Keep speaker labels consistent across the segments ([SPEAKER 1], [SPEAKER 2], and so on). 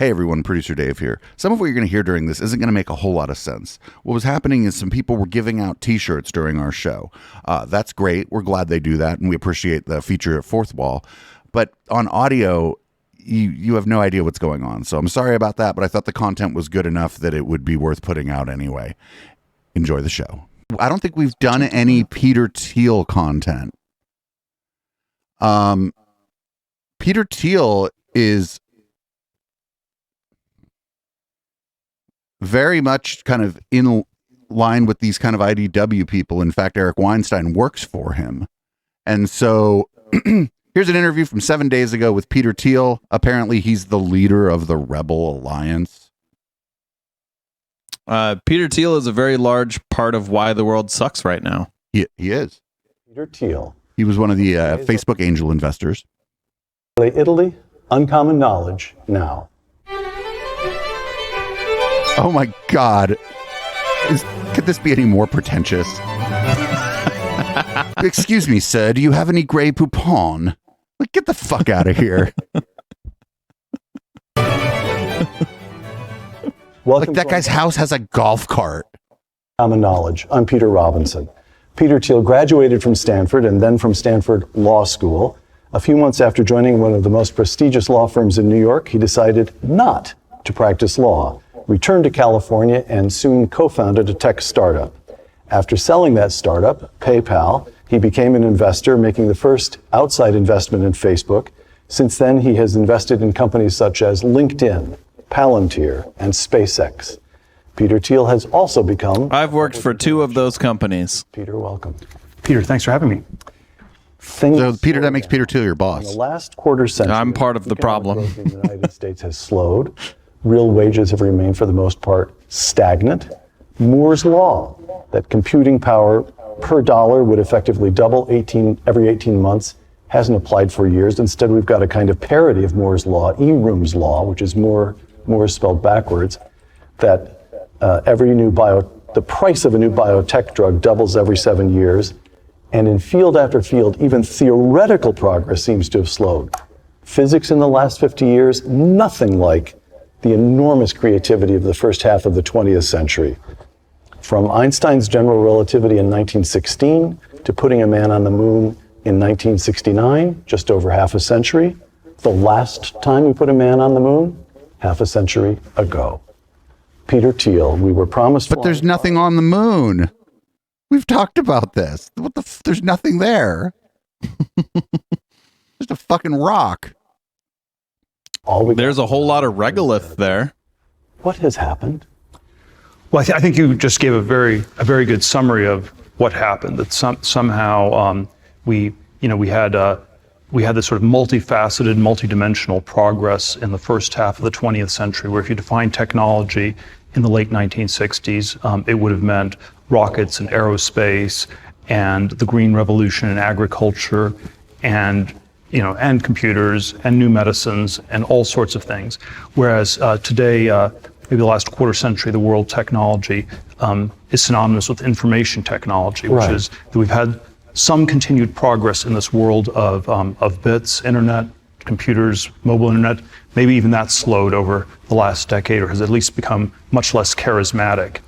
[SPEAKER 1] Hey everyone, Producer Dave here. Some of what you're going to hear during this isn't going to make a whole lot of sense. What was happening is some people were giving out t-shirts during our show. That's great. We're glad they do that, and we appreciate the feature at Fourth Wall. But on audio, you have no idea what's going on. So I'm sorry about that, but I thought the content was good enough that it would be worth putting out anyway. Enjoy the show. I don't think we've done any Peter Thiel content. Peter Thiel is very much kind of in line with these kind of IDW people. In fact, Eric Weinstein works for him. And so here's an interview from 7 days ago with Peter Thiel. Apparently he's the leader of the Rebel Alliance.
[SPEAKER 2] Peter Thiel is a very large part of why the world sucks right now.
[SPEAKER 1] He is.
[SPEAKER 3] Peter Thiel.
[SPEAKER 1] He was one of the Facebook angel investors.
[SPEAKER 3] Italy, uncommon knowledge now.
[SPEAKER 1] Oh my God. Could this be any more pretentious? Excuse me, sir. Do you have any Grey Poupon? Like, get the fuck out of here.
[SPEAKER 3] Welcome.
[SPEAKER 1] Like, that guy's house has a golf cart.
[SPEAKER 3] Common knowledge. I'm Peter Robinson. Peter Thiel graduated from Stanford and then from Stanford Law School. A few months after joining one of the most prestigious law firms in New York, he decided not to practice law, returned to California, and soon co-founded a tech startup. After selling that startup, PayPal, he became an investor, making the first outside investment in Facebook. Since then, he has invested in companies such as LinkedIn, Palantir, and SpaceX. Peter Thiel has also become...
[SPEAKER 2] I've worked for two of those companies.
[SPEAKER 3] Peter, welcome.
[SPEAKER 4] Peter, thanks for having me.
[SPEAKER 1] So, Peter, that makes Peter Thiel your boss.
[SPEAKER 3] In the last quarter century,
[SPEAKER 2] I'm part of the problem.
[SPEAKER 3] growth in the United States has slowed. Real wages have remained, for the most part, stagnant. Moore's law, that computing power per dollar would effectively double every 18 months, hasn't applied for years. Instead, we've got a kind of parody of Moore's law, Eroom's law, which is Moore spelled backwards, that the price of a new biotech drug doubles every 7 years. And in field after field, even theoretical progress seems to have slowed. Physics in the last 50 years, nothing like the enormous creativity of the first half of the 20th century. From Einstein's general relativity in 1916 to putting a man on the moon in 1969, just over half a century. The last time we put a man on the moon, half a century ago. Peter Thiel, we were promised...
[SPEAKER 1] But there's nothing on the moon. We've talked about this. There's nothing there. Just a fucking rock.
[SPEAKER 2] There's a whole lot of regolith there. What
[SPEAKER 3] has happened?
[SPEAKER 4] Well, I think you just gave a very good summary of what happened. That somehow we had this sort of multifaceted, multidimensional progress in the first half of the 20th century, where if you define technology in the late 1960s, it would have meant rockets and aerospace and the green revolution in agriculture and computers and new medicines and all sorts of things. Whereas today, maybe the last quarter century, the world technology is synonymous with information technology, which is that we've had some continued progress in this world of bits, internet, computers, mobile internet. Maybe even that's slowed over the last decade, or has at least become much less charismatic.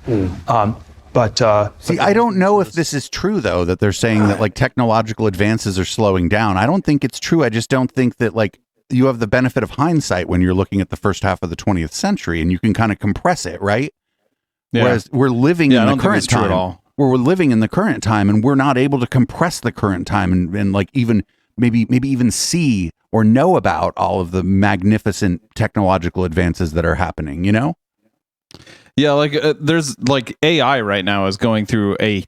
[SPEAKER 1] See, I don't know if this is true, though, that they're saying that like technological advances are slowing down. I don't think it's true. I just don't think that like you have the benefit of hindsight when you're looking at the first half of the 20th century, and you can kind of compress it, right? Yeah. Whereas we're living in the current time. We're living in the current time, and we're not able to compress the current time and like even maybe even see or know about all of the magnificent technological advances that are happening, you know?
[SPEAKER 2] Yeah, like there's like AI right now is going through a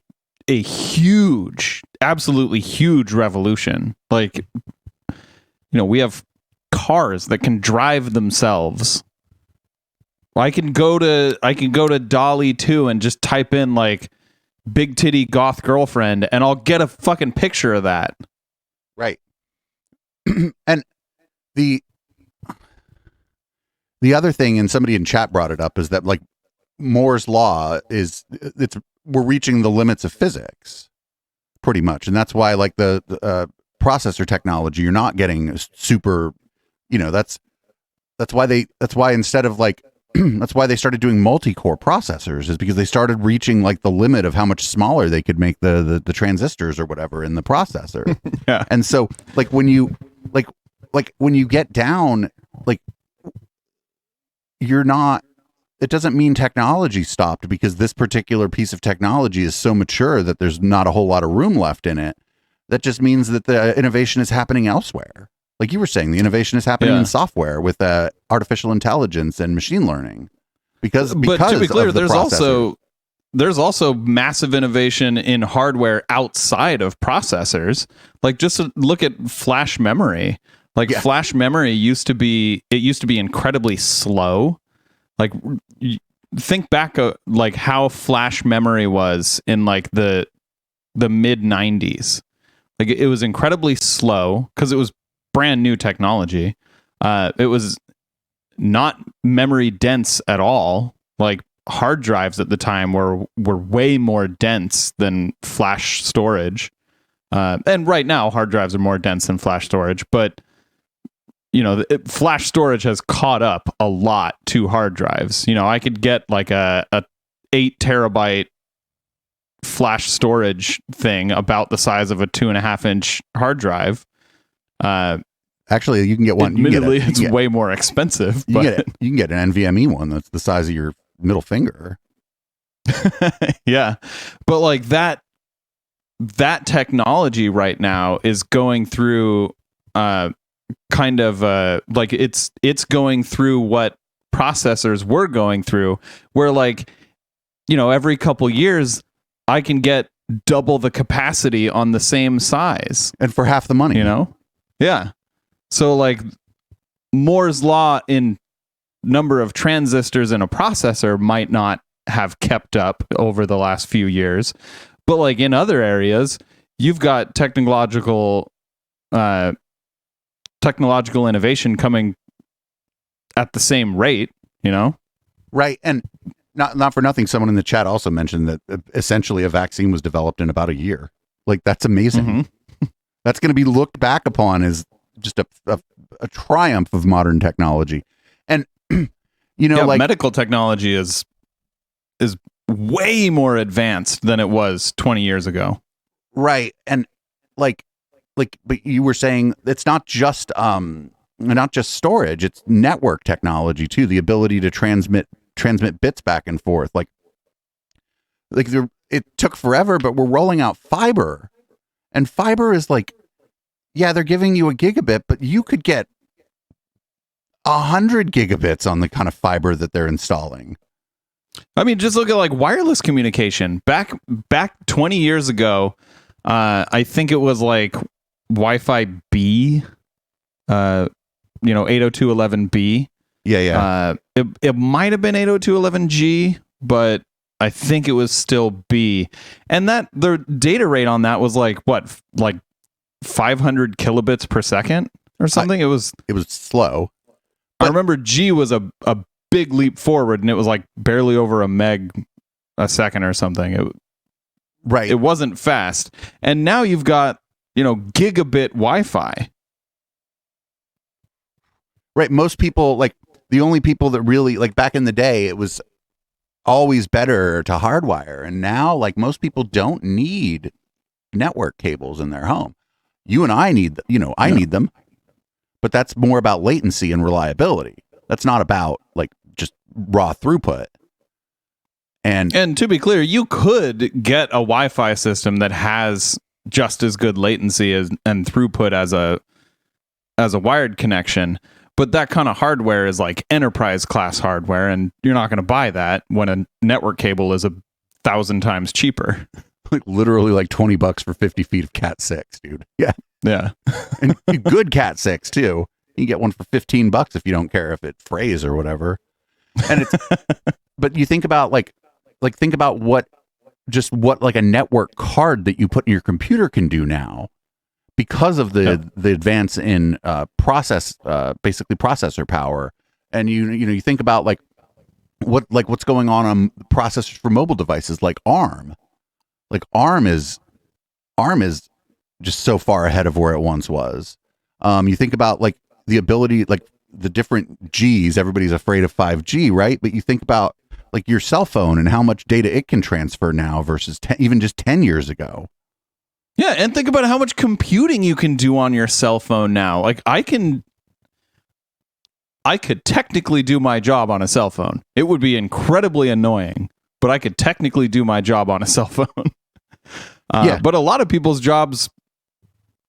[SPEAKER 2] huge, absolutely huge revolution. Like, we have cars that can drive themselves. I can go to Dolly 2 and just type in like big titty goth girlfriend, and I'll get a fucking picture of that.
[SPEAKER 1] Right. And the other thing, and somebody in chat brought it up, is that like Moore's law we're reaching the limits of physics pretty much. And that's why like the processor technology, you're not getting super, that's That's why instead of like that's why they started doing multi-core processors, is because they started reaching like the limit of how much smaller they could make the transistors or whatever in the processor.
[SPEAKER 2] Yeah.
[SPEAKER 1] And so like when you when you get down, like you're not, it doesn't mean technology stopped because this particular piece of technology is so mature that there's not a whole lot of room left in it. That just means that the innovation is happening elsewhere. Like you were saying, the innovation is happening in software with artificial intelligence and machine learning. Because
[SPEAKER 2] to be clear,
[SPEAKER 1] of the
[SPEAKER 2] there's also massive innovation in hardware outside of processors. Like just look at flash memory. Like flash memory used to be incredibly slow. Like think back like how flash memory was in like the mid 90s. Like it was incredibly slow because it was brand new technology. It was not memory dense at all. Like hard drives at the time were way more dense than flash storage. And right now hard drives are more dense than flash storage, but you know, flash storage has caught up a lot to hard drives. You know, I could get like a 8 terabyte flash storage thing about the size of a 2.5-inch hard drive.
[SPEAKER 1] Actually, you can get one.
[SPEAKER 2] Admittedly, it's way more expensive.
[SPEAKER 1] You can get an NVMe one that's the size of your middle finger.
[SPEAKER 2] Yeah, but like that technology right now is going through kind of like it's going through what processors were going through, where like, you know, every couple years I can get double the capacity on the same size
[SPEAKER 1] and for half the money,
[SPEAKER 2] you know? Yeah. So like Moore's law in number of transistors in a processor might not have kept up over the last few years, but like in other areas, you've got technological innovation coming at the same rate, you know?
[SPEAKER 1] Right. And not for nothing, someone in the chat also mentioned that essentially a vaccine was developed in about a year. Like that's amazing. Mm-hmm. That's going to be looked back upon as just a triumph of modern technology. And you know, like
[SPEAKER 2] medical technology is way more advanced than it was 20 years ago.
[SPEAKER 1] Right. And like but you were saying it's not just storage, it's network technology too, the ability to transmit bits back and forth. Like it took forever, but we're rolling out fiber, and fiber is like, yeah, they're giving you a gigabit, but you could get 100 gigabits on the kind of fiber that they're installing.
[SPEAKER 2] I mean, just look at like wireless communication back 20 years ago. I think it was like Wi-Fi B, 802.11b.
[SPEAKER 1] Yeah.
[SPEAKER 2] It might have been 802.11g, but I think it was still B. And that the data rate on that was like what, like 500 kilobits per second or something. It was
[SPEAKER 1] slow.
[SPEAKER 2] I remember G was a big leap forward, and it was like barely over a meg a second or something.
[SPEAKER 1] Right.
[SPEAKER 2] It wasn't fast. And now you've got, gigabit Wi-Fi.
[SPEAKER 1] Right. Most people, like the only people that really, like back in the day, it was always better to hardwire. And now, like most people don't need network cables in their home. You and I need, I need them, but that's more about latency and reliability. That's not about like just raw throughput. And
[SPEAKER 2] to be clear, you could get a Wi-Fi system that has just as good latency and throughput as a wired connection, but that kind of hardware is like enterprise class hardware, and you're not going to buy that when a network cable is 1,000 times cheaper.
[SPEAKER 1] Like literally like $20 for 50 feet of Cat 6, dude. Yeah.
[SPEAKER 2] Yeah.
[SPEAKER 1] And good Cat 6 too. You can get one for $15 if you don't care if it frays or whatever. And it's but you think about think about what like a network card that you put in your computer can do now because of the advance in basically processor power. And you think about what's going on processors for mobile devices like ARM. Like ARM is just so far ahead of where it once was. You think about like the ability, like the different G's. Everybody's afraid of 5G, right? But you think about like your cell phone and how much data it can transfer now versus even just 10 years ago.
[SPEAKER 2] Yeah, and think about how much computing you can do on your cell phone now. Like I could technically do my job on a cell phone. It would be incredibly annoying, but I could technically do my job on a cell phone. But a lot of people's jobs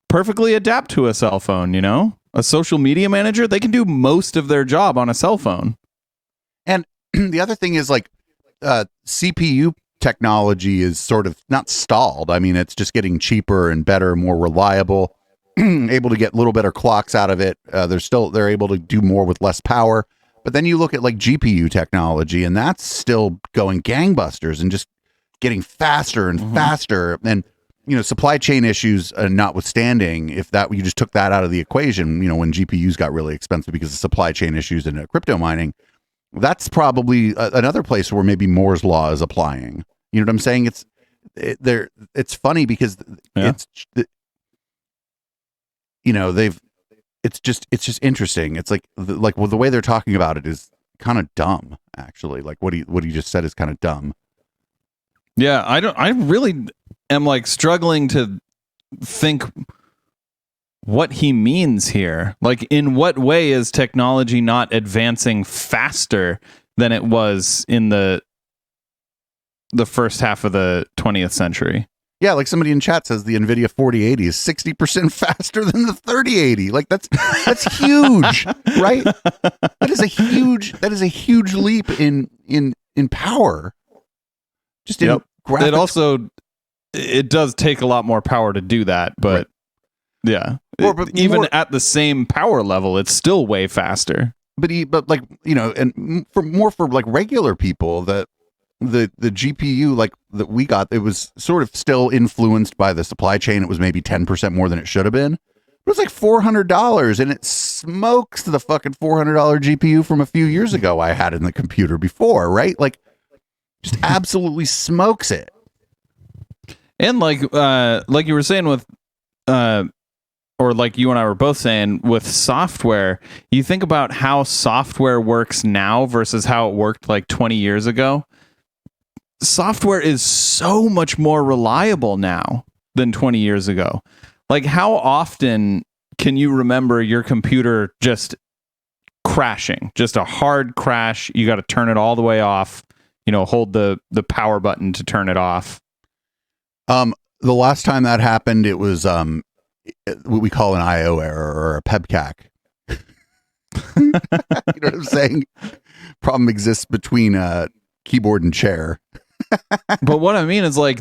[SPEAKER 2] perfectly adapt to a cell phone, you know? A social media manager, they can do most of their job on a cell phone.
[SPEAKER 1] And the other thing is like CPU technology is sort of not stalled. I mean, it's just getting cheaper and better, more reliable, able to get a little better clocks out of it. They're able to do more with less power. But then you look at like GPU technology, and that's still going gangbusters and just getting faster and faster. And supply chain issues notwithstanding, if that you just took that out of the equation, when GPUs got really expensive because of supply chain issues in crypto mining, that's probably another place where maybe Moore's law is applying. You know what I'm saying? It's funny because it's just interesting. It's like the way they're talking about it is kind of dumb, actually. Like what he just said is kind of dumb.
[SPEAKER 2] Yeah, I really am like struggling to think what he means here. Like, in what way is technology not advancing faster than it was in the first half of the 20th century?
[SPEAKER 1] Yeah, like somebody in chat says the NVIDIA 4080 is 60% faster than the 3080. Like that's huge, right? That is a huge leap in power. Just in graphics.
[SPEAKER 2] It does take a lot more power to do that, but yeah. Even at the same power level, it's still way faster.
[SPEAKER 1] But and for like regular people, that the GPU like that we got, it was sort of still influenced by the supply chain. It was maybe 10% more than it should have been. It was like $400, and it smokes the fucking $400 GPU from a few years ago I had in the computer before, right? Like, just absolutely smokes it.
[SPEAKER 2] And like you were saying with or like you and I were both saying with software, you think about how software works now versus how it worked like 20 years ago. Software is so much more reliable now than 20 years ago. Like, how often can you remember your computer just crashing? Just a hard crash. You got to turn it all the way off. Hold the power button to turn it off.
[SPEAKER 1] The last time that happened, it was what we call an IO error or a PEBCAC. You know what I'm saying? Problem exists between keyboard and chair.
[SPEAKER 2] But what I mean is like,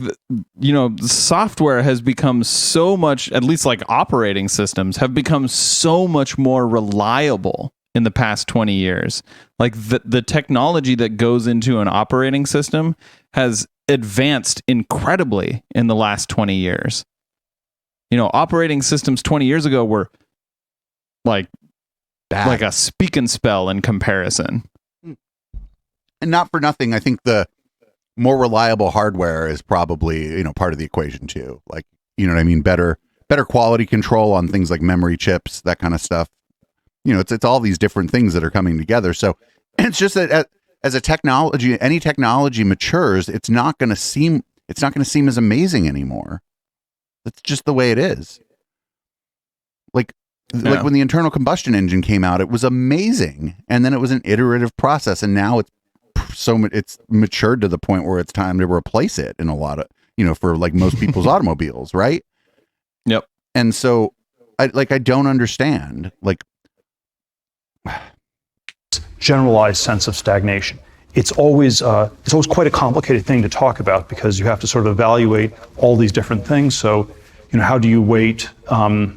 [SPEAKER 2] software has become so much, at least like operating systems have become so much more reliable in the past 20 years. Like the technology that goes into an operating system has advanced incredibly in the last 20 years. Operating systems 20 years ago were like bad. Like a speak and spell in comparison.
[SPEAKER 1] And not for nothing, I think the more reliable hardware is probably, part of the equation too. Like, you know what I mean? Better quality control on things like memory chips, that kind of stuff. It's all these different things that are coming together. So it's just that as any technology matures, it's not going to seem as amazing anymore. That's just the way it is. Like when the internal combustion engine came out, it was amazing. And then it was an iterative process. And now it's matured to the point where it's time to replace it in a lot of, for like most people's automobiles. Right.
[SPEAKER 2] Yep.
[SPEAKER 1] And so I don't understand, like,
[SPEAKER 4] generalized sense of stagnation. It's always quite a complicated thing to talk about because you have to sort of evaluate all these different things. So, how do you weight the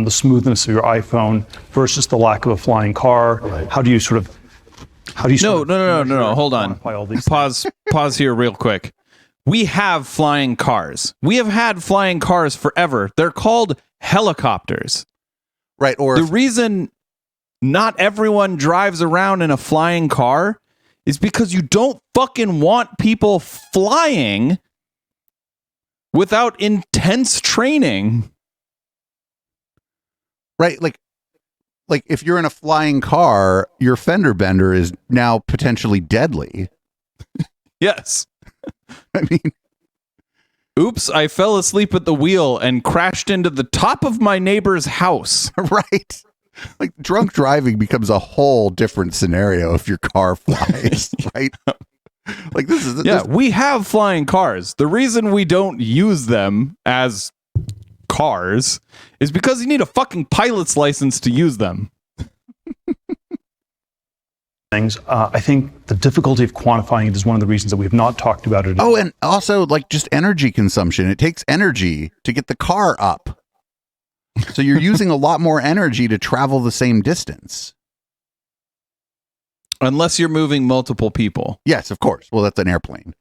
[SPEAKER 4] smoothness of your iPhone versus the lack of a flying car? Right. How do you
[SPEAKER 2] No. Hold on. Pause here real quick. We have flying cars. We have had flying cars forever. They're called helicopters.
[SPEAKER 1] Right. Or
[SPEAKER 2] the reason not everyone drives around in a flying car is because you don't fucking want people flying without intense training.
[SPEAKER 1] Right. Like, like if you're in a flying car, your fender bender is now potentially deadly.
[SPEAKER 2] Yes.
[SPEAKER 1] I mean,
[SPEAKER 2] oops, I fell asleep at the wheel and crashed into the top of my neighbor's house.
[SPEAKER 1] right? Like drunk driving becomes a whole different scenario if your car flies, right? Like this is
[SPEAKER 2] we have flying cars. The reason we don't use them as cars is because you need a fucking pilot's license to use them.
[SPEAKER 4] Things. I think the difficulty of quantifying it is one of the reasons that we have not talked about it.
[SPEAKER 1] Oh, and also like just energy consumption. It takes energy to get the car up. So you're using a lot more energy to travel the same distance.
[SPEAKER 2] Unless you're moving multiple people.
[SPEAKER 1] Yes, of course. Well, that's an airplane.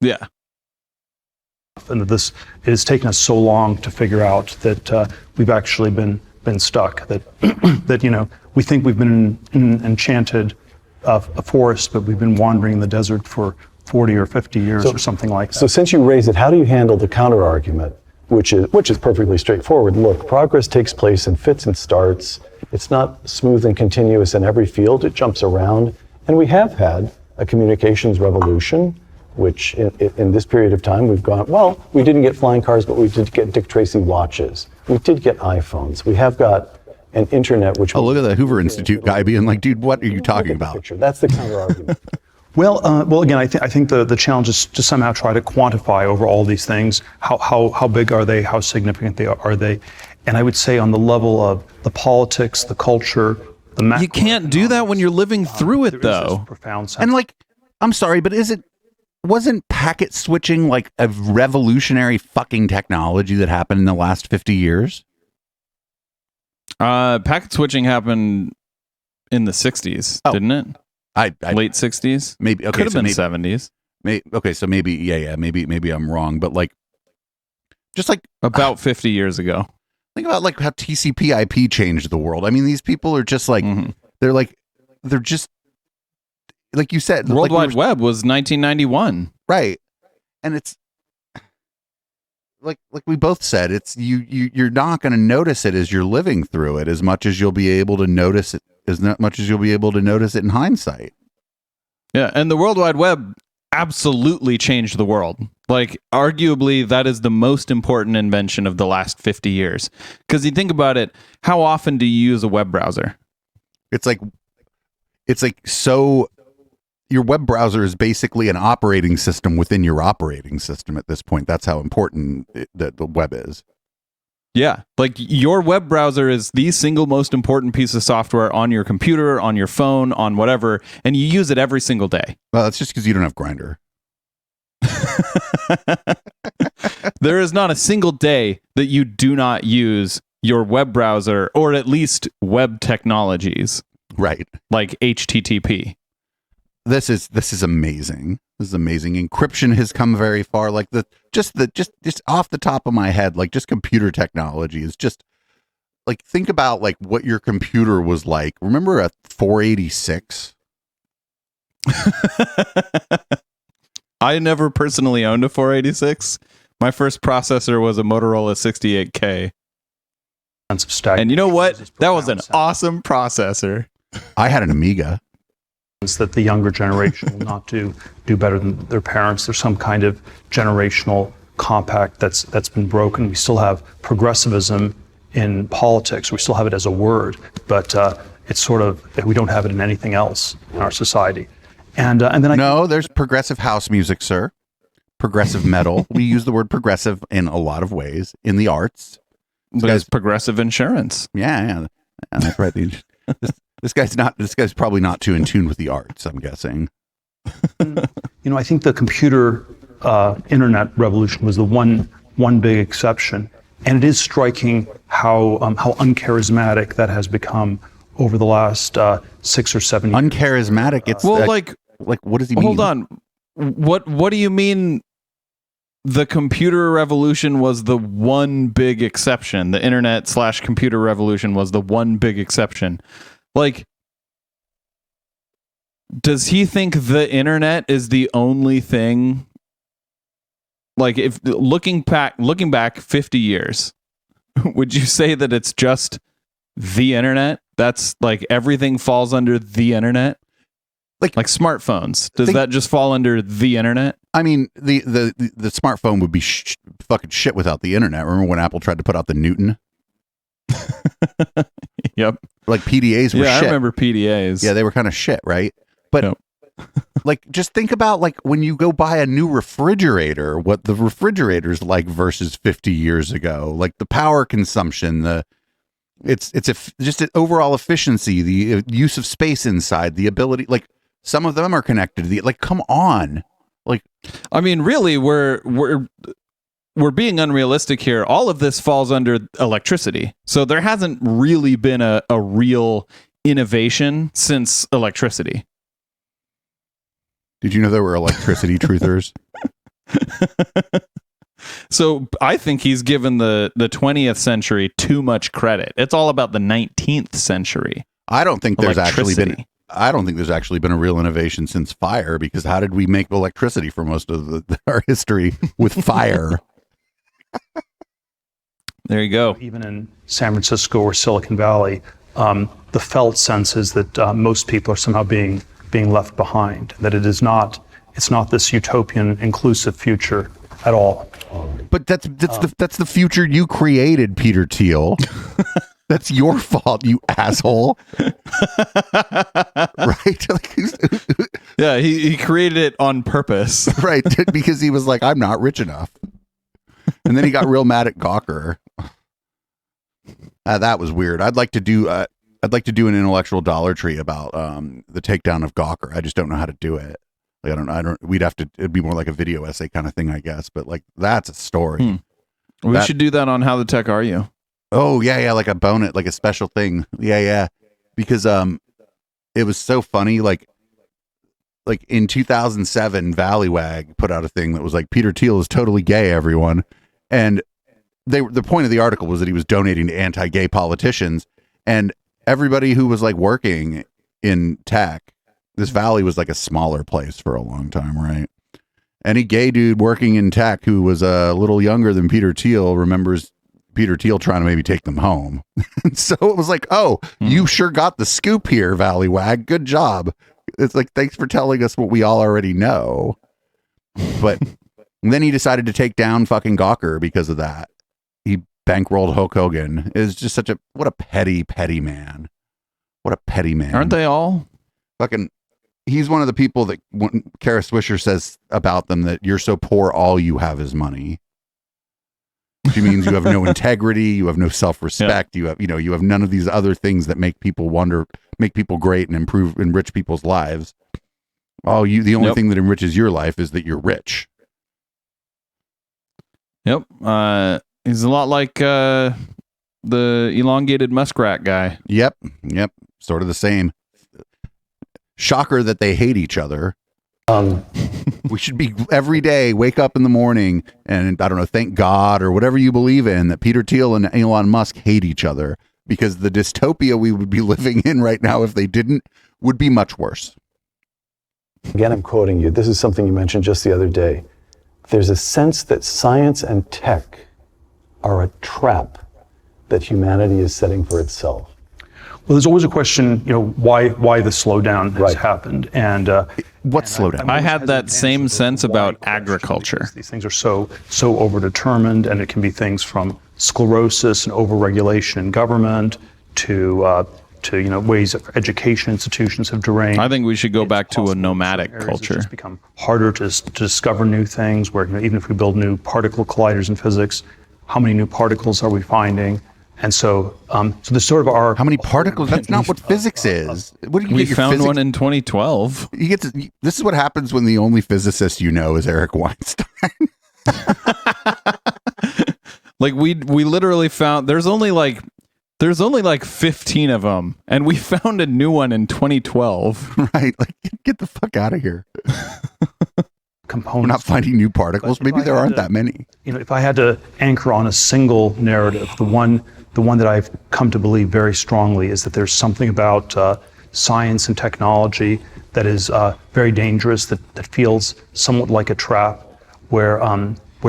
[SPEAKER 2] Yeah.
[SPEAKER 4] And that it has taken us so long to figure out that we've actually been stuck. That that we think we've been in an enchanted a forest, but we've been wandering in the desert for 40 or 50 years or something like that.
[SPEAKER 3] So since you raise it, how do you handle the counter argument, which is perfectly straightforward? Look, progress takes place in fits and starts. It's not smooth and continuous in every field. It jumps around, and we have had a communications revolution, which in this period of time we've gone, well, we didn't get flying cars, but we did get Dick Tracy watches. We did get iPhones. We have got an internet, which...
[SPEAKER 1] Oh, look at the Hoover Institute guy being like, dude, what are you talking about?
[SPEAKER 3] That's the counter argument.
[SPEAKER 4] Well, again, I think the challenge is to somehow try to quantify over all these things. How big are they? How significant are they? And I would say on the level of the politics, the culture, the macro.
[SPEAKER 2] You can't do that when you're living through it, though.
[SPEAKER 1] And like, I'm sorry, but wasn't packet switching like a revolutionary fucking technology that happened in the last 50 years?
[SPEAKER 2] Packet switching happened in the 60s, didn't it? Late 60s?
[SPEAKER 1] Maybe. Okay,
[SPEAKER 2] could have been 70s.
[SPEAKER 1] Okay, so maybe I'm wrong, but like, just like
[SPEAKER 2] about 50 years ago.
[SPEAKER 1] Think about like how TCP/IP changed the world. I mean, these people are just like they're just like you said.
[SPEAKER 2] World
[SPEAKER 1] like
[SPEAKER 2] Wide Web was 1991,
[SPEAKER 1] right? And it's like we both said, it's you're not going to notice it as you're living through it as much as you'll be able to notice it in hindsight.
[SPEAKER 2] Yeah, and the World Wide Web absolutely changed the world. Like, arguably, that is the most important invention of the last 50 years. Because you think about it, how often do you use a web browser?
[SPEAKER 1] It's like so your web browser is basically an operating system within your operating system at this point. That's how important the web is.
[SPEAKER 2] Yeah, like your web browser is the single most important piece of software on your computer, on your phone, on whatever, and you use it every single day.
[SPEAKER 1] Well, that's just because you don't have Grindr.
[SPEAKER 2] There is not a single day that you do not use your web browser, or at least web technologies.
[SPEAKER 1] Right.
[SPEAKER 2] Like HTTP.
[SPEAKER 1] This is amazing. This is amazing. Encryption has come very far. Like just off the top of my head, like just computer technology is just like, think about like what your computer was like. Remember a 486?
[SPEAKER 2] I never personally owned a 486. My first processor was a Motorola 68K. And you know what? That was an awesome processor.
[SPEAKER 1] I had an Amiga.
[SPEAKER 4] That the younger generation will not do better than their parents. There's some kind of generational compact that's been broken. We still have progressivism in politics. We still have it as a word, but it's sort of, we don't have it in anything else in our society. And then
[SPEAKER 1] there's progressive house music, sir. Progressive metal. We use the word progressive in a lot of ways in the arts.
[SPEAKER 2] There's progressive insurance.
[SPEAKER 1] Yeah, that's right. This guy's probably not too in tune with the arts, I'm guessing.
[SPEAKER 4] I think the computer internet revolution was the one big exception, and it is striking how uncharismatic that has become over the last 6 or 7 years.
[SPEAKER 1] Uncharismatic. It's like what does he mean?
[SPEAKER 2] Hold on. What do you mean? The computer revolution was the one big exception. The internet/computer revolution was the one big exception. Like, does he think the internet is the only thing? Like, if looking back 50 years, would you say that it's just the internet? That's like everything falls under the internet. Like smartphones. Does that just fall under the internet?
[SPEAKER 1] I mean, the smartphone would be fucking shit without the internet. Remember when Apple tried to put out the Newton?
[SPEAKER 2] Yep.
[SPEAKER 1] Like PDAs were shit.
[SPEAKER 2] I remember PDAs.
[SPEAKER 1] Yeah, they were kind of shit, right? But
[SPEAKER 2] Yep.
[SPEAKER 1] like, just think about like when you go buy a new refrigerator, what the refrigerator's like versus 50 years ago. Like the power consumption, just an overall efficiency, the use of space inside, the ability, like some of them are connected to like, come on. Like,
[SPEAKER 2] I mean, really, we're being unrealistic here. All of this falls under electricity. So there hasn't really been a real innovation since electricity.
[SPEAKER 1] Did you know there were electricity truthers?
[SPEAKER 2] So I think he's given the 20th century too much credit. It's all about the 19th century.
[SPEAKER 1] I don't think there's actually been a real innovation since fire, because how did we make electricity for most of our history with fire?
[SPEAKER 2] There you go.
[SPEAKER 4] Even in San Francisco or Silicon Valley, the felt sense is that most people are somehow being left behind, that it's not this utopian, inclusive future at all.
[SPEAKER 1] But that's the future you created, Peter Thiel. That's your fault, you asshole. Right?
[SPEAKER 2] Yeah, he created it on purpose.
[SPEAKER 1] Right, because he was like, I'm not rich enough. And then he got real mad at Gawker. That was weird. I'd like to do an intellectual Dollar Tree about the takedown of Gawker. I just don't know how to do it. Like, it'd be more like a video essay kind of thing, I guess. But like, that's a story.
[SPEAKER 2] We should do that on How the Tech Are You?
[SPEAKER 1] Oh yeah, like a bonus, like a special thing. Yeah. Because it was so funny. Like in 2007, Valleywag put out a thing that was like, Peter Thiel is totally gay, everyone. And the point of the article was that he was donating to anti-gay politicians, and everybody who was like working in tech, this Valley was like a smaller place for a long time, right? Any gay dude working in tech who was a little younger than Peter Thiel remembers Peter Thiel trying to maybe take them home. So it was like, oh, you sure got the scoop here, Valleywag. Good job. It's like, thanks for telling us what we all already know. But then he decided to take down fucking Gawker because of that. He bankrolled Hulk Hogan. It was just what a petty, petty man. What a petty man.
[SPEAKER 2] Aren't they all?
[SPEAKER 1] Fucking, he's one of the people that when Kara Swisher says about them that you're so poor, all you have is money. Which means you have no integrity, you have no self-respect, you have none of these other things that make people great and enrich people's lives. The only thing that enriches your life is that you're rich.
[SPEAKER 2] Yep. He's a lot like the elongated muskrat guy.
[SPEAKER 1] Yep. Sort of the same. Shocker that they hate each other. We should be every day, wake up in the morning and, I don't know, thank God or whatever you believe in, that Peter Thiel and Elon Musk hate each other, because the dystopia we would be living in right now, if they didn't, would be much worse.
[SPEAKER 3] Again, I'm quoting you. This is something you mentioned just the other day. There's a sense that science and tech are a trap that humanity is setting for itself.
[SPEAKER 4] Well, there's always a question, why the slowdown has happened, and
[SPEAKER 1] what slowdown?
[SPEAKER 2] I had that same sense about agriculture.
[SPEAKER 4] These things are so overdetermined, and it can be things from sclerosis and overregulation in government to ways that education institutions have deranged.
[SPEAKER 2] I think we should go back to a nomadic culture.
[SPEAKER 4] It's become harder to discover new things. Where even if we build new particle colliders in physics, how many new particles are we finding? And so there's sort of our...
[SPEAKER 1] How many particles? That's not what physics is. What do you
[SPEAKER 2] we
[SPEAKER 1] get your
[SPEAKER 2] found
[SPEAKER 1] physics?
[SPEAKER 2] one in 2012.
[SPEAKER 1] This is what happens when the only physicist you know is Eric Weinstein.
[SPEAKER 2] Like we literally found there's only like 15 of them, and we found a new one in 2012.
[SPEAKER 1] Right? Like, get the fuck out of here.
[SPEAKER 4] Components.
[SPEAKER 1] We're not finding new particles. Maybe there aren't that many.
[SPEAKER 4] If I had to anchor on a single narrative, the one that I've come to believe very strongly is that there's something about science and technology that is very dangerous, that feels somewhat like a trap, where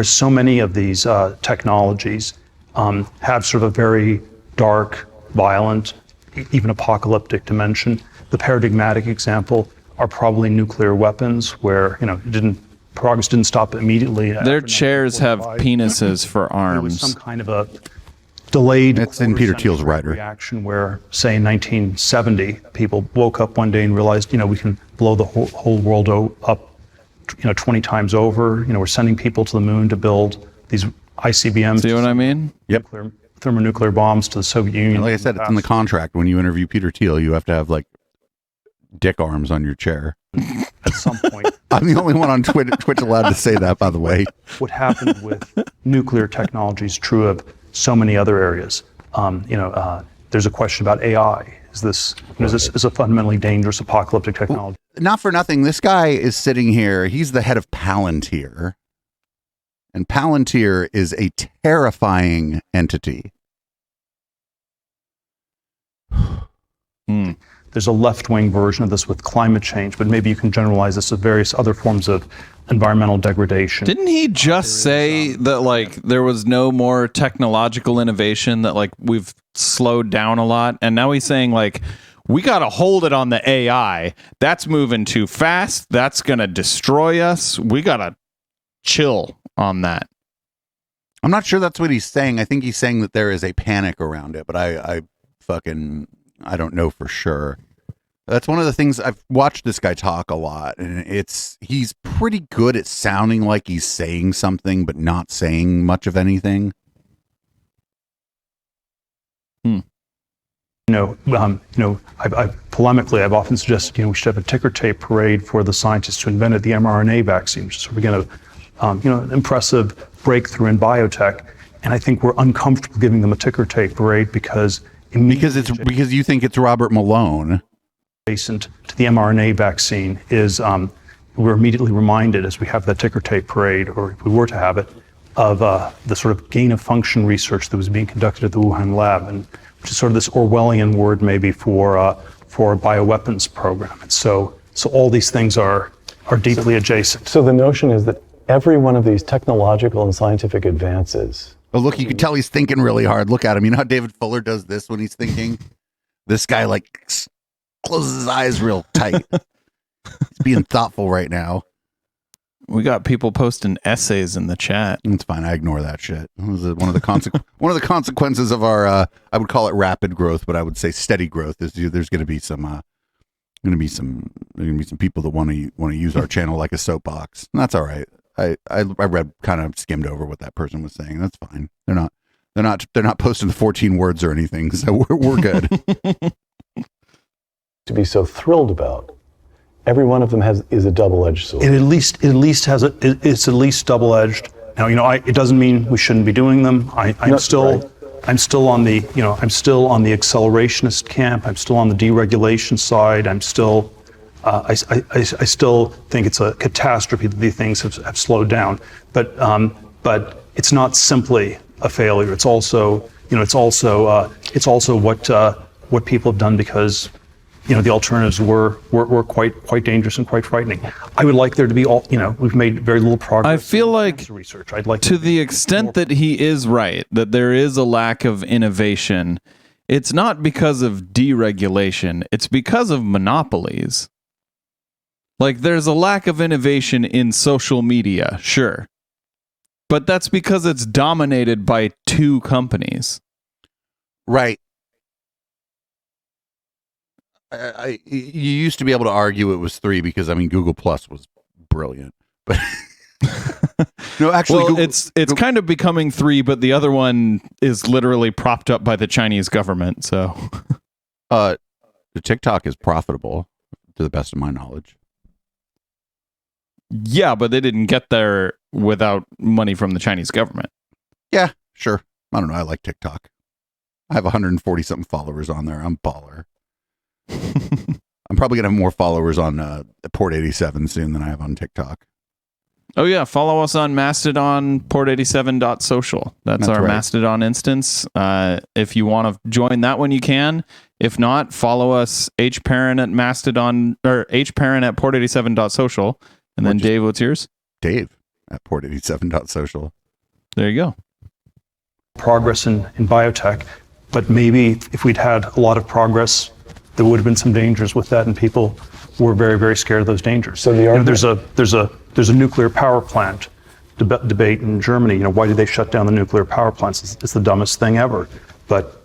[SPEAKER 4] so many of these technologies have sort of a very dark, violent even apocalyptic dimension. The paradigmatic example are probably nuclear weapons, where progress didn't stop immediately.
[SPEAKER 2] Their chairs have penises for
[SPEAKER 4] There was some
[SPEAKER 2] arms.
[SPEAKER 4] kind of a delayed
[SPEAKER 1] It's in Peter Thiel's writer.
[SPEAKER 4] reaction where, say, in 1970, people woke up one day and realized, we can blow the whole world up, 20 times over. We're sending people to the moon to build these ICBMs.
[SPEAKER 2] See what I mean?
[SPEAKER 1] Yep.
[SPEAKER 4] Thermonuclear bombs to the Soviet Union.
[SPEAKER 1] Like I said, it's in the contract. When you interview Peter Thiel, you have to have like dick arms on your chair.
[SPEAKER 4] At some point.
[SPEAKER 1] I'm the only one on Twitch allowed to say that, by the way.
[SPEAKER 4] What happened with nuclear technology is true of so many other areas. There's a question about AI. Is this a fundamentally dangerous apocalyptic technology?
[SPEAKER 1] Not for nothing, this guy is sitting here. He's the head of Palantir. And Palantir is a terrifying entity.
[SPEAKER 4] There's a left-wing version of this with climate change, but maybe you can generalize this to various other forms of environmental degradation.
[SPEAKER 2] Didn't he just say that like there was no more technological innovation, that like we've slowed down a lot, and now he's saying like we got to hold it on the AI. That's moving too fast. That's going to destroy us. We got to chill on that.
[SPEAKER 1] I'm not sure that's what he's saying. I think he's saying that there is a panic around it, but I don't know for sure. That's one of the things. I've watched this guy talk a lot, and he's pretty good at sounding like he's saying something, but not saying much of anything.
[SPEAKER 4] Polemically, I've often suggested, we should have a ticker tape parade for the scientists who invented the mRNA vaccine, which is sort of an impressive breakthrough in biotech. And I think we're uncomfortable giving them a ticker tape parade because
[SPEAKER 1] you think it's Robert Malone.
[SPEAKER 4] Adjacent to the mRNA vaccine is we're immediately reminded, as we have that ticker tape parade, or if we were to have it, of the sort of gain of function research that was being conducted at the Wuhan lab, and which is sort of this Orwellian word maybe for a bioweapons program. And so all these things are deeply adjacent.
[SPEAKER 3] So the notion is that every one of these technological and scientific advances.
[SPEAKER 1] Oh, look, you can tell he's thinking really hard. Look at him. You know how David Fuller does this when he's thinking? This guy like closes his eyes real tight. He's being thoughtful right now.
[SPEAKER 2] We got people posting essays in the chat.
[SPEAKER 1] It's fine. I ignore that shit. It was one of the consequences of our I would call it rapid growth, but I would say steady growth. Is there's going to be some people that want to use our channel like a soapbox. And that's all right. I read, kind of skimmed over what that person was saying. That's fine. They're not posting the 14 words or anything, so we're good.
[SPEAKER 3] To be so thrilled about. Every one of them is a double-edged sword.
[SPEAKER 4] It's at least double-edged. Now, it doesn't mean we shouldn't be doing them. I'm still on the accelerationist camp. I'm still on the deregulation side. I still think it's a catastrophe that these things have slowed down. But it's not simply a failure. It's also what people have done because the alternatives were quite dangerous and quite frightening. I would like there to be we've made very little progress.
[SPEAKER 2] I feel like
[SPEAKER 4] in research. I'd like
[SPEAKER 2] to the extent that he is right, that there is a lack of innovation, it's not because of deregulation, it's because of monopolies. Like there's a lack of innovation in social media, sure. But that's because it's dominated by two companies.
[SPEAKER 1] Right. You used to be able to argue it was three because Google Plus was brilliant, but no, actually,
[SPEAKER 2] well, it's kind of becoming three, but the other one is literally propped up by the Chinese government. So,
[SPEAKER 1] the TikTok is profitable, to the best of my knowledge.
[SPEAKER 2] Yeah, but they didn't get there without money from the Chinese government.
[SPEAKER 1] Yeah, sure. I don't know. I like TikTok. I have 140 something followers on there. I'm a baller. I'm probably gonna have more followers on Port 87 soon than I have on TikTok.
[SPEAKER 2] Oh yeah, follow us on Mastodon, port87.social. That's our right. Mastodon instance. If you want to join that one, you can. If not, follow us hparent at Mastodon or hparent at port87.social. And then Dave, what's yours?
[SPEAKER 1] Dave at port87.social.
[SPEAKER 2] There you go.
[SPEAKER 4] Progress in biotech. but maybe if we'd had a lot of progress, there would have been some dangers with that, and people were very, very scared of those dangers.
[SPEAKER 3] So
[SPEAKER 4] there's a nuclear power plant debate in Germany. Why did they shut down the nuclear power plants? It's the dumbest thing ever. But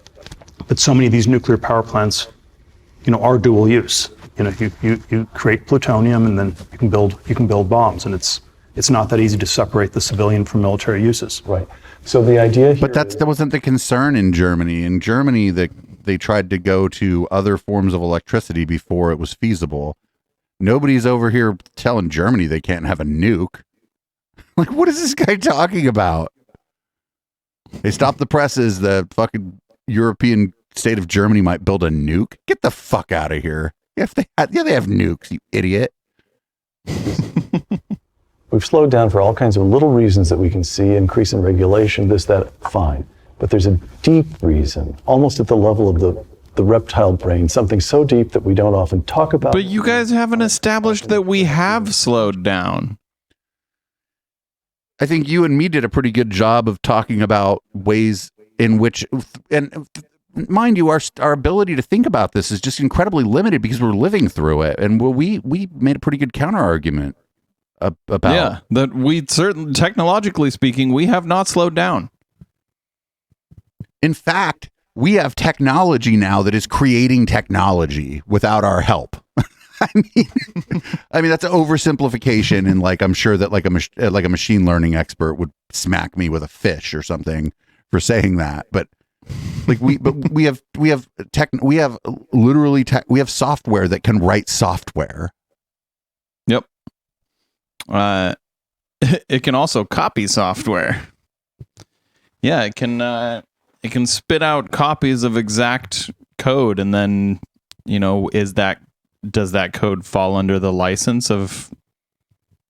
[SPEAKER 4] so many of these nuclear power plants, are dual use. You create plutonium, and then you can build bombs, and it's not that easy to separate the civilian from military uses.
[SPEAKER 3] Right. So the idea here,
[SPEAKER 1] But that wasn't the concern in Germany. In Germany, they tried to go to other forms of electricity before it was feasible. Nobody's over here telling Germany they can't have a nuke. Like, what is this guy talking about? They stopped the presses. The fucking European state of Germany might build a nuke. Get the fuck out of here. They have nukes, you idiot.
[SPEAKER 3] we've slowed down for all kinds of little reasons that we can see, increase in regulation, this, that, fine. But there's a deep reason, almost at the level of the reptile brain, something so deep that we don't often talk about.
[SPEAKER 2] But you guys haven't established that we have slowed down.
[SPEAKER 1] I think you and me did a pretty good job of talking about ways in which, and mind you, our ability to think about this is just incredibly limited because we're living through it. And we made a pretty good counter argument about.
[SPEAKER 2] Yeah, that we certainly, technologically speaking, we have not slowed down.
[SPEAKER 1] In fact, we have technology now that is creating technology without our help. I mean that's an oversimplification, and I'm sure that like a machine learning expert would smack me with a fish or something for saying that. But we have software that can write software.
[SPEAKER 2] Yep. It can also copy software. Yeah, it can spit out copies of exact code, and then does that code fall under the license of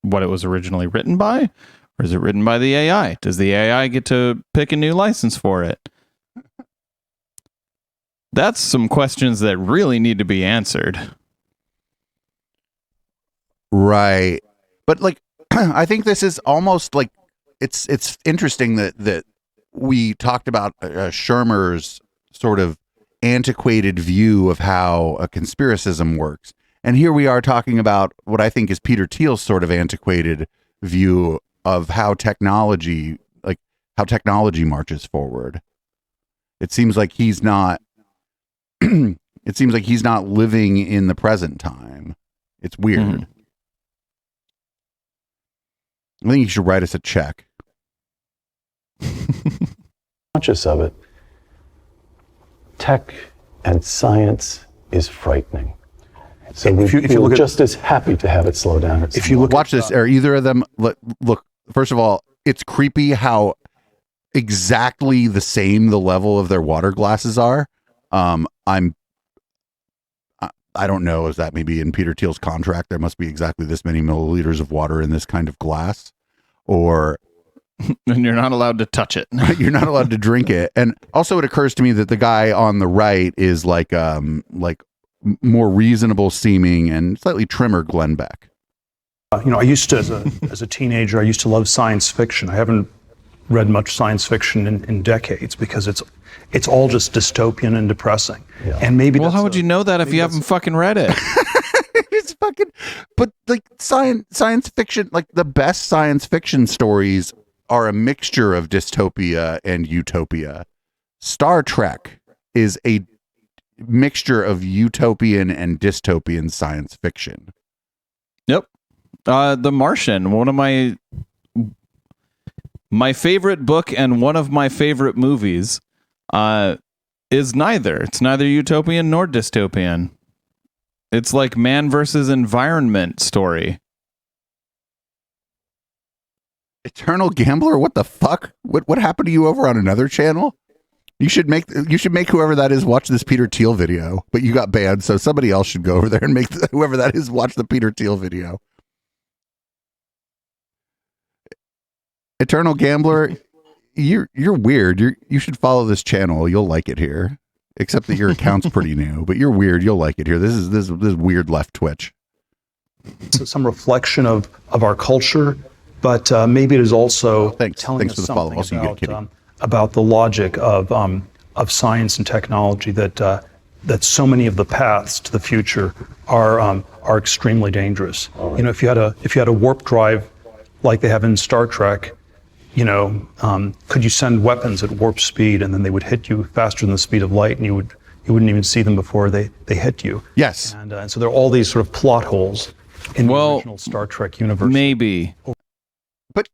[SPEAKER 2] what it was originally written by? Or is it written by the AI? Does the AI get to pick a new license for it? That's some questions that really need to be answered.
[SPEAKER 1] Right. But I think this is almost like it's interesting that we talked about Shermer's sort of antiquated view of how a conspiracism works. And here we are talking about what I think is Peter Thiel's sort of antiquated view of how technology marches forward. It seems like he's not living in the present time. It's weird.
[SPEAKER 2] Mm-hmm.
[SPEAKER 1] I think you should write us a check.
[SPEAKER 3] Conscious of it. Tech and science is frightening. So we're just as happy to have it slow down.
[SPEAKER 1] If you watch this, are either of them look? First of all, it's creepy how exactly the same the level of their water glasses are. I don't know. Is that maybe in Peter Thiel's contract? There must be exactly this many milliliters of water in this kind of glass, or.
[SPEAKER 2] And you're not allowed to touch it.
[SPEAKER 1] You're not allowed to drink it. And also it occurs to me that the guy on the right is like more reasonable seeming and slightly trimmer Glenn Beck.
[SPEAKER 4] I used to, as a teenager, I used to love science fiction. I haven't read much science fiction in decades because it's all just dystopian and depressing. Yeah. And maybe
[SPEAKER 2] how would you know that if you haven't fucking read it?
[SPEAKER 1] It's fucking, but science fiction, the best science fiction stories are a mixture of dystopia and utopia. Star Trek is a mixture of utopian and dystopian science fiction.
[SPEAKER 2] Yep. The Martian, one of my favorite book and one of my favorite movies, is neither. It's neither utopian nor dystopian. It's like man versus environment story.
[SPEAKER 1] Eternal Gambler? What the fuck? What happened to you over on another channel? You should make whoever that is watch this Peter Thiel video, but you got banned, so somebody else should go over there and make whoever that is watch the Peter Thiel video. Eternal Gambler, you're weird. You should follow this channel. You'll like it here. Except that your account's pretty new, but you're weird. You'll like it here. This is weird left Twitch.
[SPEAKER 4] So some reflection of our culture, but maybe it is also telling us something about the logic of science and technology that so many of the paths to the future are extremely dangerous. You know, if you had a warp drive like they have in Star Trek, you know, could you send weapons at warp speed and then they would hit you faster than the speed of light, and you wouldn't even see them before they hit you?
[SPEAKER 1] Yes.
[SPEAKER 4] And so there are all these sort of plot holes in the original Star Trek universe.
[SPEAKER 2] Maybe.
[SPEAKER 1] But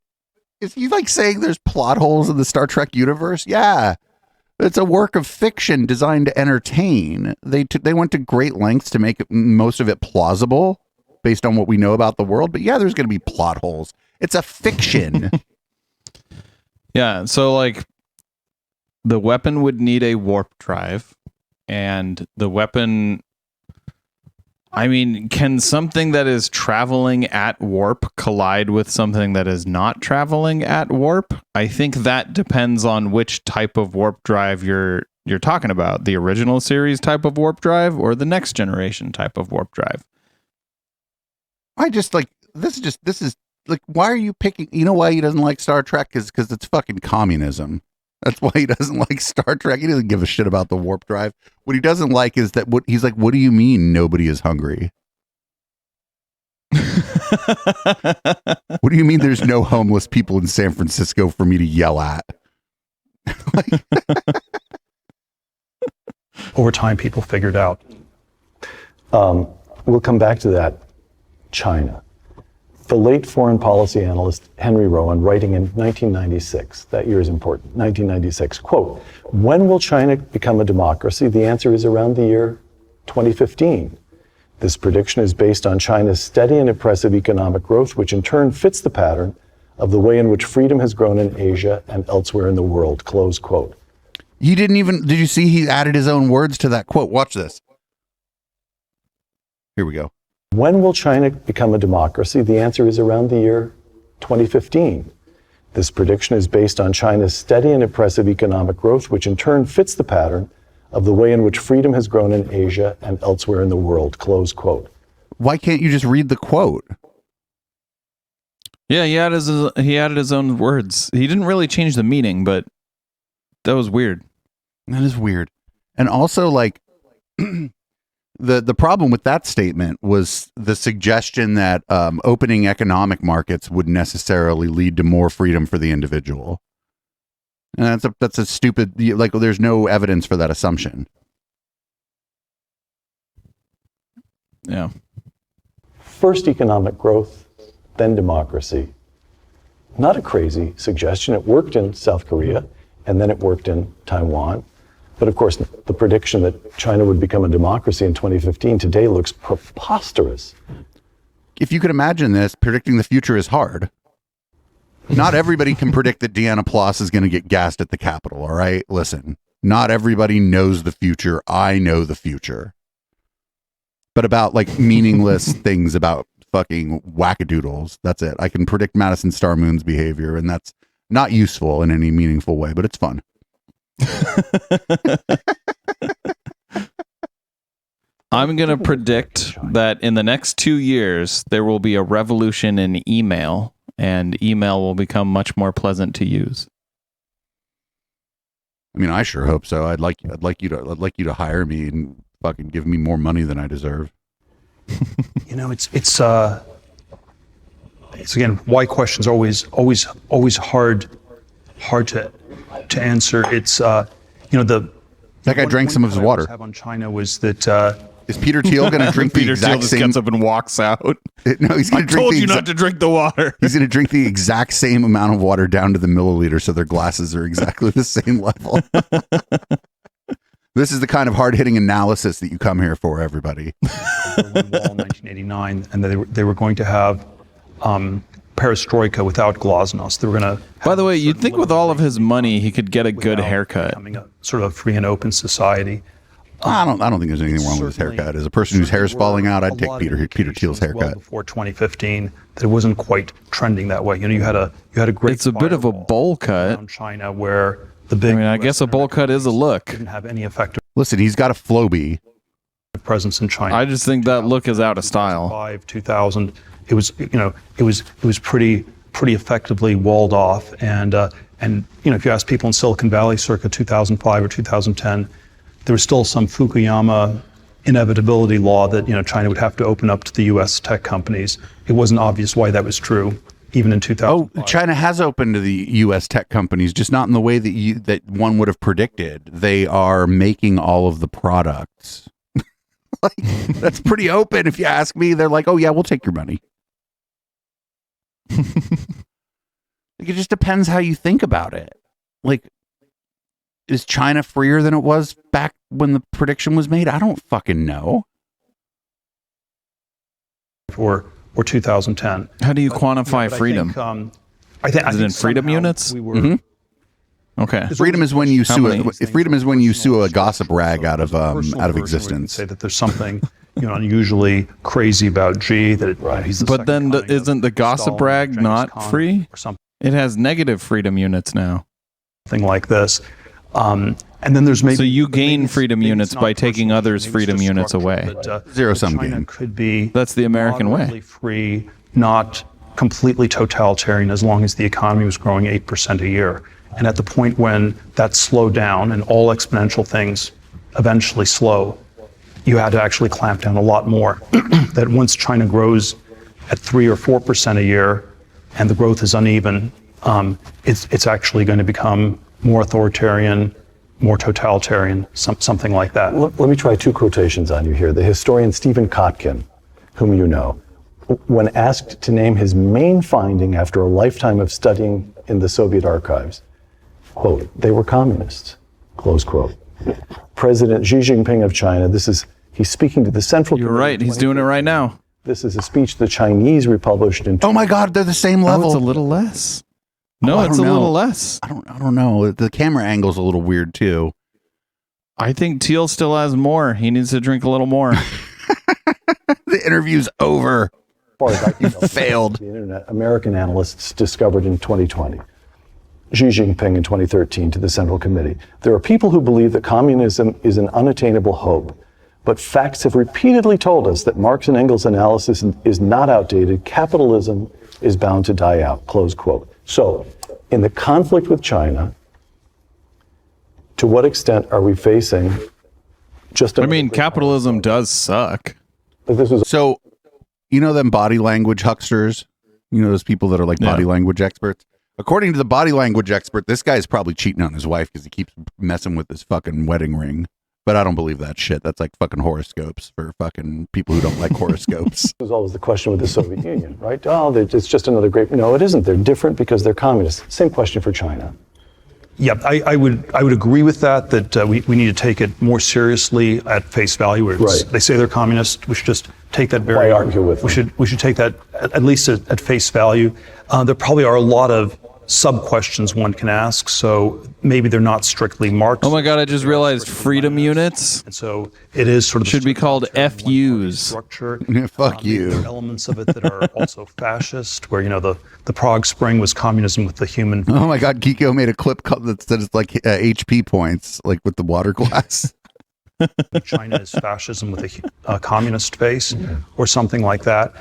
[SPEAKER 1] is he like saying there's plot holes in the Star Trek universe? Yeah. It's a work of fiction designed to entertain. They went to great lengths to make most of it plausible based on what we know about the world. But yeah, there's going to be plot holes. It's a fiction.
[SPEAKER 2] Yeah, so like the weapon would need a warp drive, and the weapon, I mean, can something that is traveling at warp collide with something that is not traveling at warp? I think that depends on which type of warp drive you're talking about, the original series type of warp drive or the next generation type of warp drive.
[SPEAKER 1] I just like this is like, why are you picking? You know why he doesn't like Star Trek? Because it's fucking communism. That's why he doesn't like Star Trek. He doesn't give a shit about the warp drive. What he doesn't like is that he's like, what do you mean nobody is hungry? What do you mean there's no homeless people in San Francisco for me to yell at?
[SPEAKER 4] Over time, people figured out.
[SPEAKER 3] We'll come back to that. China. The late foreign policy analyst Henry Rowan, writing in 1996, that year is important, 1996, quote, "When will China become a democracy? The answer is around the year 2015. This prediction is based on China's steady and impressive economic growth, which in turn fits the pattern of the way in which freedom has grown in Asia and elsewhere in the world," close quote.
[SPEAKER 1] Did you see he added his own words to that quote? Watch this. Here we go.
[SPEAKER 3] When will China become a democracy? The answer is around the year 2015. This prediction is based on China's steady and impressive economic growth, which in turn fits the pattern of the way in which freedom has grown in Asia and elsewhere in the world, close quote.
[SPEAKER 1] Why can't you just read the quote?
[SPEAKER 2] Yeah, he added his own words. He didn't really change the meaning, but that was weird.
[SPEAKER 1] That is weird. And also, like, the problem with that statement was the suggestion that opening economic markets would necessarily lead to more freedom for the individual. And that's a stupid, like, there's no evidence for that assumption.
[SPEAKER 2] Yeah.
[SPEAKER 3] First economic growth, then democracy. Not a crazy suggestion. It worked in South Korea, and then it worked in Taiwan. But of course, the prediction that China would become a democracy in 2015 today looks preposterous.
[SPEAKER 1] If you could imagine this, predicting the future is hard. Not everybody can predict that Deanna Ploss is going to get gassed at the Capitol, all right? Listen, not everybody knows the future. I know the future. But about, like, meaningless things about fucking wackadoodles, that's it. I can predict Madison Star Moon's behavior, and that's not useful in any meaningful way, but it's fun.
[SPEAKER 2] I'm going to predict that in the next 2 years, there will be a revolution in email, and email will become much more pleasant to use.
[SPEAKER 1] I mean, I sure hope so. I'd like you to hire me and fucking give me more money than I deserve.
[SPEAKER 4] You know, it's again, why questions are always hard to answer. It's that
[SPEAKER 1] guy drank some of his water.
[SPEAKER 4] Have on China was that
[SPEAKER 1] is Peter Thiel going to drink the
[SPEAKER 2] Peter Thiel
[SPEAKER 1] exact
[SPEAKER 2] just
[SPEAKER 1] same?
[SPEAKER 2] gets up and walks out.
[SPEAKER 1] No, he's going to drink.
[SPEAKER 2] Told you not to drink the water.
[SPEAKER 1] He's going to drink the exact same amount of water down to the milliliter, so their glasses are exactly the same level. This is the kind of hard-hitting analysis that you come here for, everybody.
[SPEAKER 4] Berlin Wall in 1989, and they were going to have perestroika without glasnost. They were going to.
[SPEAKER 2] By the way, you'd think with all of his money, he could get a good haircut.
[SPEAKER 4] Becoming a sort of a free and open society.
[SPEAKER 1] I don't think there's anything wrong with his haircut. As a person whose hair is falling out, I'd take Peter Thiel's haircut.
[SPEAKER 4] Well before 2015, that it wasn't quite trending that way. You know, you had a great.
[SPEAKER 2] It's a bit of a bowl cut
[SPEAKER 4] around China where the big.
[SPEAKER 2] I mean, I guess a bowl cut is a look.
[SPEAKER 4] Didn't have any effective
[SPEAKER 1] Listen, he's got a Floby
[SPEAKER 4] presence in China.
[SPEAKER 2] I just think that look is out of style.
[SPEAKER 4] 2000, it was pretty effectively walled off, and And if you ask people in Silicon Valley circa 2005 or 2010, there was still some Fukuyama inevitability law that China would have to open up to the U.S. tech companies. It wasn't obvious why that was true, even in 2005.
[SPEAKER 1] Oh, China has opened to the U.S. tech companies, just not in the way that one would have predicted. They are making all of the products. Like, that's pretty open. If you ask me, they're like, "Oh yeah, we'll take your money." Like, it just depends how you think about it. Like, is China freer than it was back when the prediction was made? I don't fucking know.
[SPEAKER 4] Or 2010.
[SPEAKER 2] How do you quantify freedom?
[SPEAKER 4] I think
[SPEAKER 2] is it in freedom units?
[SPEAKER 4] We were,
[SPEAKER 2] Okay.
[SPEAKER 1] Freedom is when you sue. Freedom is when you sue a gossip rag
[SPEAKER 4] so
[SPEAKER 1] out of existence.
[SPEAKER 4] Say that there's something unusually crazy about G. That he's the
[SPEAKER 2] but then isn't the gossip
[SPEAKER 4] Stalin,
[SPEAKER 2] rag
[SPEAKER 4] Genghis
[SPEAKER 2] not
[SPEAKER 4] Khan
[SPEAKER 2] free?
[SPEAKER 4] or something
[SPEAKER 2] It has negative freedom units now.
[SPEAKER 4] like this? And then there's maybe
[SPEAKER 2] So you
[SPEAKER 4] maybe
[SPEAKER 2] gain
[SPEAKER 4] it's-
[SPEAKER 2] freedom
[SPEAKER 4] maybe it's
[SPEAKER 2] units
[SPEAKER 4] not
[SPEAKER 2] by taking
[SPEAKER 4] personal,
[SPEAKER 2] others'
[SPEAKER 4] maybe it's
[SPEAKER 2] freedom
[SPEAKER 4] just
[SPEAKER 2] units
[SPEAKER 4] structure,
[SPEAKER 2] away.
[SPEAKER 4] but,
[SPEAKER 1] Zero-sum
[SPEAKER 4] China
[SPEAKER 1] game.
[SPEAKER 4] could be
[SPEAKER 2] That's the American way.
[SPEAKER 4] moderately free, not completely totalitarian, as long as the economy was growing 8% a year. And at the point when that slowed down, and all exponential things eventually slow, you had to actually clamp down a lot more. That once China grows at 3 or 4% a year, and the growth is uneven, it's actually going to become more authoritarian, more totalitarian, something like that.
[SPEAKER 3] Let me try two quotations on you here. The historian Stephen Kotkin, whom you know, when asked to name his main finding after a lifetime of studying in the Soviet archives, quote, "They were communists," close quote. President Xi Jinping of China, he's speaking to the Central
[SPEAKER 2] You're
[SPEAKER 3] Committee
[SPEAKER 2] right. He's doing it right now.
[SPEAKER 3] This is a speech the Chinese republished in
[SPEAKER 1] Oh my God, they're the same
[SPEAKER 2] Oh,
[SPEAKER 1] level.
[SPEAKER 2] it's a little less. No,
[SPEAKER 1] I
[SPEAKER 2] it's a
[SPEAKER 1] don't know.
[SPEAKER 2] little less.
[SPEAKER 1] I don't know. The camera angle's a little weird too.
[SPEAKER 2] I think Thiel still has more. He needs to drink a little more.
[SPEAKER 1] The interview's over.
[SPEAKER 3] as far as I can tell,
[SPEAKER 1] Failed.
[SPEAKER 3] the internet American analysts discovered in 2020. Xi Jinping in 2013 to the Central Committee. There are people who believe that communism is an unattainable hope, but facts have repeatedly told us that Marx and Engels' analysis is not outdated. Capitalism is bound to die out, close quote. So, in the conflict with China, to what extent are we facing just
[SPEAKER 2] I mean, capitalism does suck.
[SPEAKER 3] But this was
[SPEAKER 1] So, you know them body language hucksters? You know those people that are like body language experts? According to the body language expert, this guy's probably cheating on his wife because he keeps messing with his fucking wedding ring. But I don't believe that shit. That's like fucking horoscopes for fucking people who don't like horoscopes.
[SPEAKER 3] was always the question with the Soviet Union, right? Oh, it's just another great. No, it isn't. They're different because they're communists. Same question for China.
[SPEAKER 4] Yeah, I would agree with that we need to take it more seriously at face value.
[SPEAKER 3] Right.
[SPEAKER 4] They say they're communist. We should just take that
[SPEAKER 3] Why argue with them?
[SPEAKER 4] We should take that at least at face value. There probably are a lot of sub-questions one can ask, so maybe they're not strictly Marx.
[SPEAKER 2] Oh my God, I just realized freedom units
[SPEAKER 4] And so it is sort of
[SPEAKER 2] should be called FUs.
[SPEAKER 4] structure.
[SPEAKER 1] Yeah, fuck you.
[SPEAKER 4] There are elements of it that are also fascist, where the Prague Spring was communism with the human.
[SPEAKER 1] Oh my God, Kiko made a clip that said it's like HP points, like with the water glass.
[SPEAKER 4] China is fascism with a communist face, or something like that.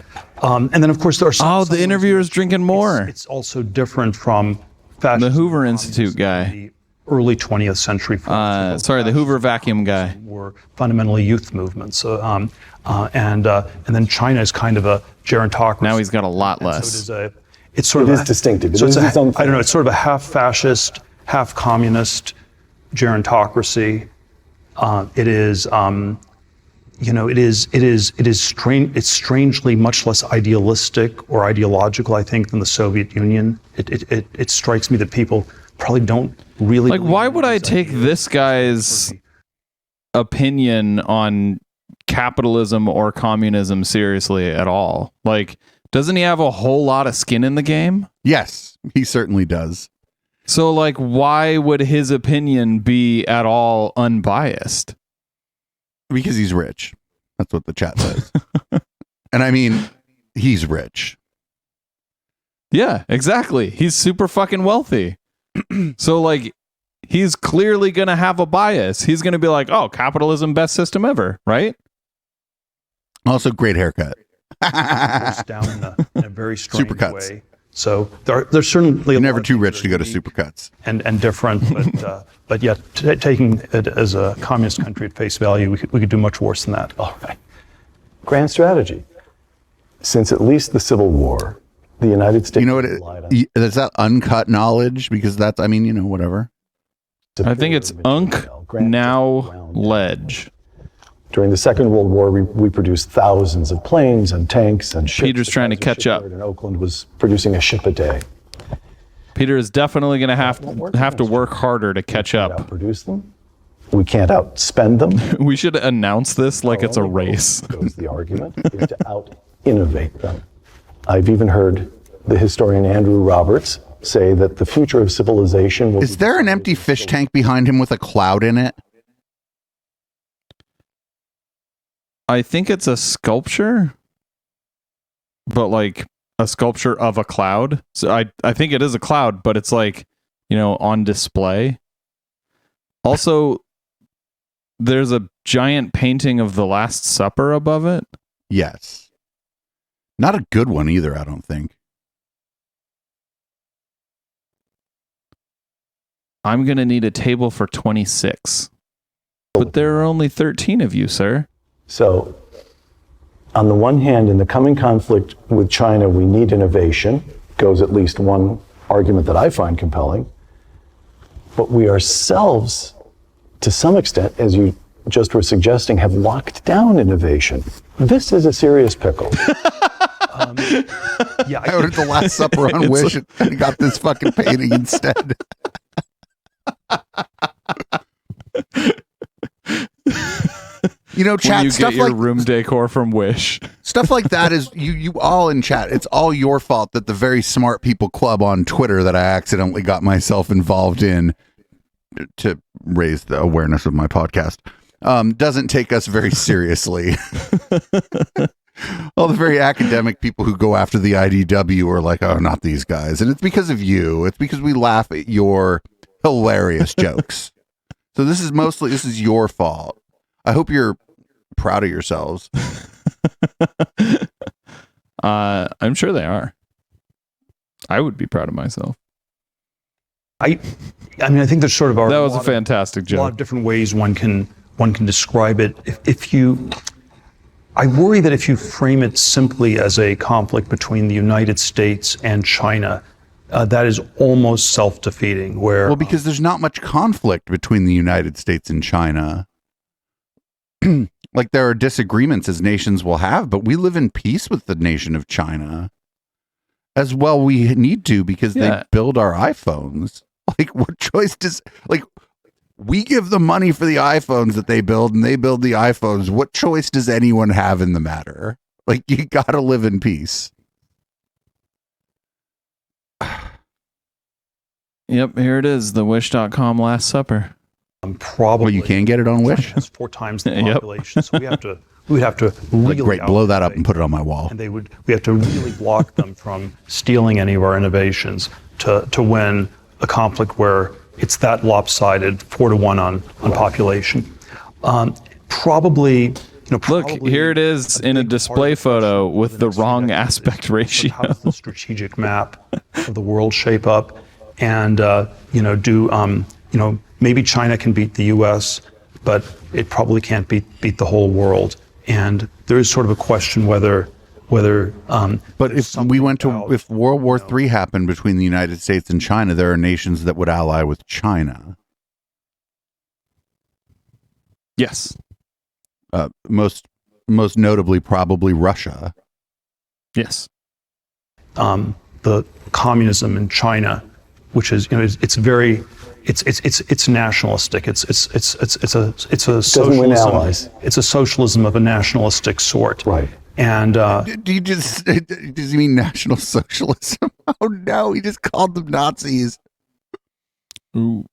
[SPEAKER 4] And then, of course, there are some.
[SPEAKER 2] Oh, the interviewer's drinking more.
[SPEAKER 4] It's also different from fascism.
[SPEAKER 2] The Hoover Institute guy.
[SPEAKER 4] The early 20th century.
[SPEAKER 2] Sorry, the Hoover vacuum guy.
[SPEAKER 4] Were fundamentally youth movements, and then China is kind of a gerontocracy.
[SPEAKER 2] Now he's got a lot
[SPEAKER 4] And
[SPEAKER 2] less.
[SPEAKER 4] So it's sort
[SPEAKER 3] It
[SPEAKER 4] of
[SPEAKER 3] is distinctive. It
[SPEAKER 4] So it's
[SPEAKER 3] is its own
[SPEAKER 4] I don't know. It's sort of a half fascist, half communist gerontocracy. It is, it's strangely much less idealistic or ideological, I think, than the Soviet Union. It strikes me that people probably don't really
[SPEAKER 2] Like,
[SPEAKER 4] believe
[SPEAKER 2] why
[SPEAKER 4] in
[SPEAKER 2] would I
[SPEAKER 4] these
[SPEAKER 2] take
[SPEAKER 4] ideas.
[SPEAKER 2] this guy's opinion on capitalism or communism seriously at all? Like, doesn't he have a whole lot of skin in the game?
[SPEAKER 1] Yes, he certainly does.
[SPEAKER 2] So, like, why would his opinion be at all unbiased?
[SPEAKER 1] Because he's rich. That's what the chat says. And I mean, he's rich.
[SPEAKER 2] Yeah, exactly. He's super fucking wealthy. So, like, he's clearly going to have a bias. He's going to be like, oh, capitalism, best system ever, right?
[SPEAKER 1] Also, great haircut.
[SPEAKER 4] Goes down in a very strange
[SPEAKER 1] Supercuts.
[SPEAKER 4] way So there's certainly
[SPEAKER 1] You're never too rich to go to Supercuts.
[SPEAKER 4] and different, but yet taking it as a communist country at face value, we could do much worse than that.
[SPEAKER 3] All right. Grand strategy. Since at least the Civil War, the United States
[SPEAKER 1] You know what?
[SPEAKER 3] relied on
[SPEAKER 1] Is that uncut knowledge? Because that's, I mean, whatever.
[SPEAKER 2] I think it's Unk now Ledge.
[SPEAKER 3] During the Second World War, we produced thousands of planes and tanks and ships.
[SPEAKER 2] Peter's trying to
[SPEAKER 3] The
[SPEAKER 2] catch up.
[SPEAKER 3] shipyard in Oakland was producing a ship a day.
[SPEAKER 2] Peter is definitely going to have to work harder to catch up.
[SPEAKER 3] Outproduce them. We can't outspend them.
[SPEAKER 2] We should announce this like it's a race.
[SPEAKER 3] Goes the argument is to out-innovate them. I've even heard the historian Andrew Roberts say that the future of civilization will
[SPEAKER 1] Is there an empty fish tank behind him with a cloud in it?
[SPEAKER 2] I think it's a sculpture, but like a sculpture of a cloud. So I think it is a cloud, but it's like, on display. Also, there's a giant painting of the Last Supper above it.
[SPEAKER 1] Yes. Not a good one either, I don't think.
[SPEAKER 2] I'm going to need a table for 26. But there are only 13 of you, sir.
[SPEAKER 3] So, on the one hand, in the coming conflict with China, we need innovation, goes at least one argument that I find compelling. But we ourselves, to some extent, as you just were suggesting, have locked down innovation. This is a serious pickle.
[SPEAKER 4] Yeah,
[SPEAKER 1] I ordered the Last Supper on Wish and got this fucking painting instead. Chat,
[SPEAKER 2] When you
[SPEAKER 1] stuff
[SPEAKER 2] get your
[SPEAKER 1] like
[SPEAKER 2] room decor from Wish.
[SPEAKER 1] stuff like that is you all in chat. It's all your fault that the Very Smart People Club on Twitter that I accidentally got myself involved in to raise the awareness of my podcast doesn't take us very seriously. All the very academic people who go after the IDW are like, oh, not these guys. And it's because of you. It's because we laugh at your hilarious jokes. So this is your fault. I hope you're proud of yourselves.
[SPEAKER 2] I'm sure they are. I would be proud of myself.
[SPEAKER 4] I I think there's sort of
[SPEAKER 2] that was a fantastic
[SPEAKER 4] a lot
[SPEAKER 2] joke.
[SPEAKER 4] of different ways one can describe it. I worry that if you frame it simply as a conflict between the United States and China, that is almost self-defeating.
[SPEAKER 1] Well, because there's not much conflict between the United States and China. Like there are disagreements as nations will have, but we live in peace with the nation of China. As well, we need to because they build our iPhones. Like, what choice does we give them money for the iPhones that they build, and they build the iPhones. What choice does anyone have in the matter? Like, you gotta live in peace.
[SPEAKER 2] Yep, here it is, the Wish.com Last Supper.
[SPEAKER 4] Probably
[SPEAKER 1] Well, you can get it on Wish.
[SPEAKER 4] China has 4 times the
[SPEAKER 2] Yep.
[SPEAKER 4] population, so we would have to really
[SPEAKER 1] Great, blow that up
[SPEAKER 4] outweigh,
[SPEAKER 1] and put it on my wall.
[SPEAKER 4] and we have to really block them from stealing any of our innovations to win a conflict where it's that lopsided 4-to-1 on population. Probably.
[SPEAKER 2] Look, here it is in a display photo with the wrong aspect ratio.
[SPEAKER 4] How does the strategic map of the world shape up? And maybe China can beat the U.S., but it probably can't beat the whole world. And there is sort of a question whether.
[SPEAKER 1] But if if World War III happened between the United States and China, there are nations that would ally with China.
[SPEAKER 2] Yes.
[SPEAKER 1] Most notably, probably Russia.
[SPEAKER 2] Yes.
[SPEAKER 4] The communism in China, which is it's nationalistic. It's a
[SPEAKER 3] Doesn't win allies.
[SPEAKER 4] socialism. It's a socialism of a nationalistic sort.
[SPEAKER 3] Right.
[SPEAKER 4] And
[SPEAKER 1] Do you does he mean National Socialism? Oh no, he just called them Nazis.
[SPEAKER 2] Ooh.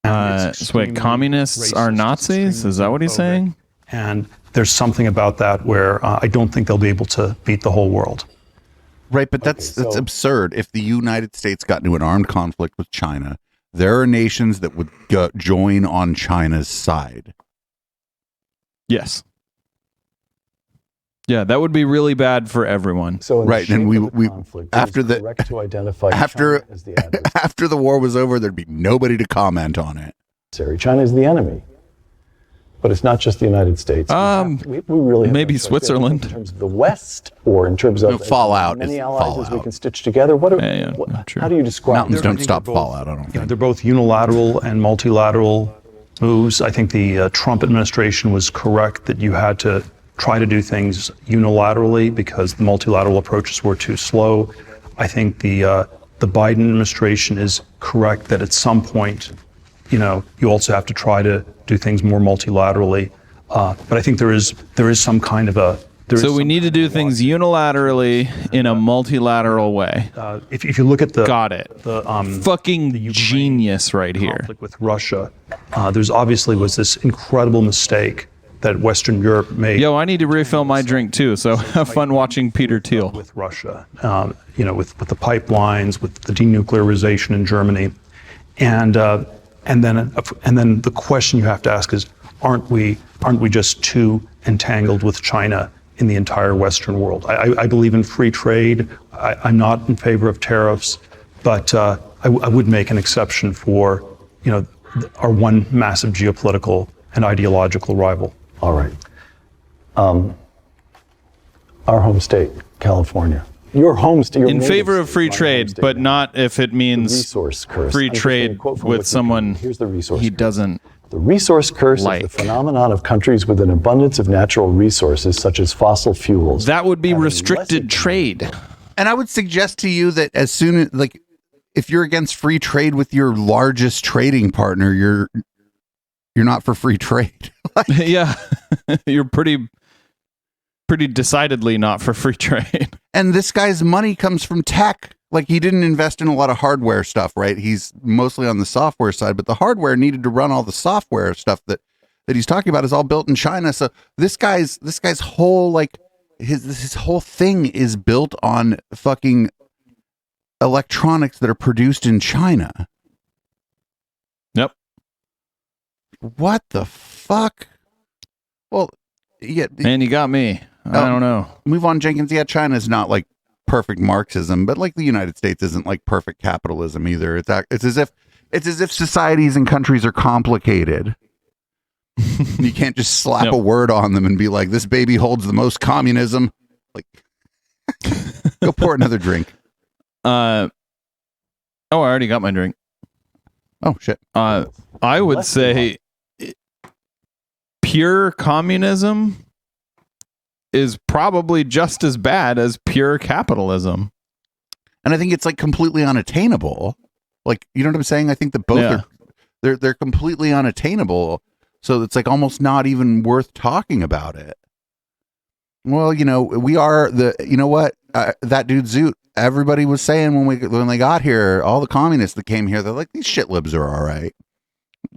[SPEAKER 2] So wait, communists are Nazis? Is that what he's saying?
[SPEAKER 4] And there's something about that where I don't think they'll be able to beat the whole world.
[SPEAKER 1] Right, but that's absurd. If the United States got into an armed conflict with China, there are nations that would join on China's side.
[SPEAKER 2] Yes. Yeah, that would be really bad for everyone.
[SPEAKER 3] So in the
[SPEAKER 1] Right, and
[SPEAKER 3] shape
[SPEAKER 1] we-
[SPEAKER 3] of the
[SPEAKER 1] we-
[SPEAKER 3] conflict,
[SPEAKER 1] after
[SPEAKER 3] it is
[SPEAKER 1] the-
[SPEAKER 3] correct to identify
[SPEAKER 1] after-
[SPEAKER 3] China as the adversary.
[SPEAKER 1] After the war was over, there'd be nobody to comment on it.
[SPEAKER 3] China is the enemy. But it's not just the United States. We really have
[SPEAKER 2] maybe
[SPEAKER 3] no choice.
[SPEAKER 2] Switzerland.
[SPEAKER 3] In terms of the West, or in terms of
[SPEAKER 1] No, fallout
[SPEAKER 3] many
[SPEAKER 1] is
[SPEAKER 3] allies as we
[SPEAKER 1] fallout.
[SPEAKER 3] can stitch together.
[SPEAKER 2] Yeah, not true.
[SPEAKER 3] How do you describe
[SPEAKER 1] Mountains
[SPEAKER 3] it?
[SPEAKER 1] don't
[SPEAKER 4] think
[SPEAKER 1] stop
[SPEAKER 4] they're both-
[SPEAKER 1] fallout, I don't
[SPEAKER 4] You know,
[SPEAKER 1] think.
[SPEAKER 4] they're both unilateral and multilateral moves. I think the Trump administration was correct that you had to try to do things unilaterally because the multilateral approaches were too slow. I think the Biden administration is correct that at some point, you also have to try to do things more multilaterally. But I think there is some kind of a.
[SPEAKER 2] So we need to do things unilaterally in a multilateral way.
[SPEAKER 4] If you look at the
[SPEAKER 2] Got it.
[SPEAKER 4] the
[SPEAKER 2] Fucking genius right here.
[SPEAKER 4] conflict with Russia, there's obviously was this incredible mistake that Western Europe made.
[SPEAKER 2] Yo, I need to refill my drink too, so have fun watching Peter Thiel.
[SPEAKER 4] With Russia, with the pipelines, with the denuclearization in Germany, and then the question you have to ask is, aren't we just too entangled with China in the entire Western world? I believe in free trade. I'm not in favor of tariffs, but I would make an exception for our one massive geopolitical and ideological rival.
[SPEAKER 3] All right. Our home state, California. Your home state.
[SPEAKER 2] In favor of free trade, but not if it means
[SPEAKER 3] resource curse.
[SPEAKER 2] free
[SPEAKER 3] I'm just gonna
[SPEAKER 2] trade
[SPEAKER 3] quote from
[SPEAKER 2] with
[SPEAKER 3] Wikipedia.
[SPEAKER 2] someone
[SPEAKER 3] Here's the resource
[SPEAKER 2] he
[SPEAKER 3] curse.
[SPEAKER 2] doesn't.
[SPEAKER 3] The resource curse
[SPEAKER 2] like.
[SPEAKER 3] is the phenomenon of countries with an abundance of natural resources, such as fossil fuels.
[SPEAKER 2] That would be
[SPEAKER 3] having
[SPEAKER 2] restricted
[SPEAKER 3] less
[SPEAKER 2] trade.
[SPEAKER 1] And I would suggest to you that as soon as, like, if you're against free trade with your largest trading partner, you're not for free trade.
[SPEAKER 2] Yeah, you're pretty decidedly not for free trade.
[SPEAKER 1] And this guy's money comes from tech. Like, he didn't invest in a lot of hardware stuff, right? He's mostly on the software side, but the hardware needed to run all the software stuff that he's talking about is all built in China. So this guy's whole, like, his whole thing is built on fucking electronics that are produced in China.
[SPEAKER 2] Yep.
[SPEAKER 1] What the fuck? Well, yeah.
[SPEAKER 2] Man, you got me. I don't know.
[SPEAKER 1] Move on, Jenkins. Yeah, China's not like perfect Marxism, but like the United States isn't like perfect capitalism either. It's as if societies and countries are complicated. You can't just slap a word on them and be like, "This baby holds the most communism." Like, go pour another drink.
[SPEAKER 2] I already got my drink.
[SPEAKER 1] Oh shit.
[SPEAKER 2] I would say pure communism is probably just as bad as pure capitalism.
[SPEAKER 1] And I think it's like completely unattainable. Like, you know what I'm saying? I think that both are they're completely unattainable. So it's like almost not even worth talking about it. Well, we are that dude Zoot. Everybody was saying when they got here, all the communists that came here, they're like, these shitlibs are all right.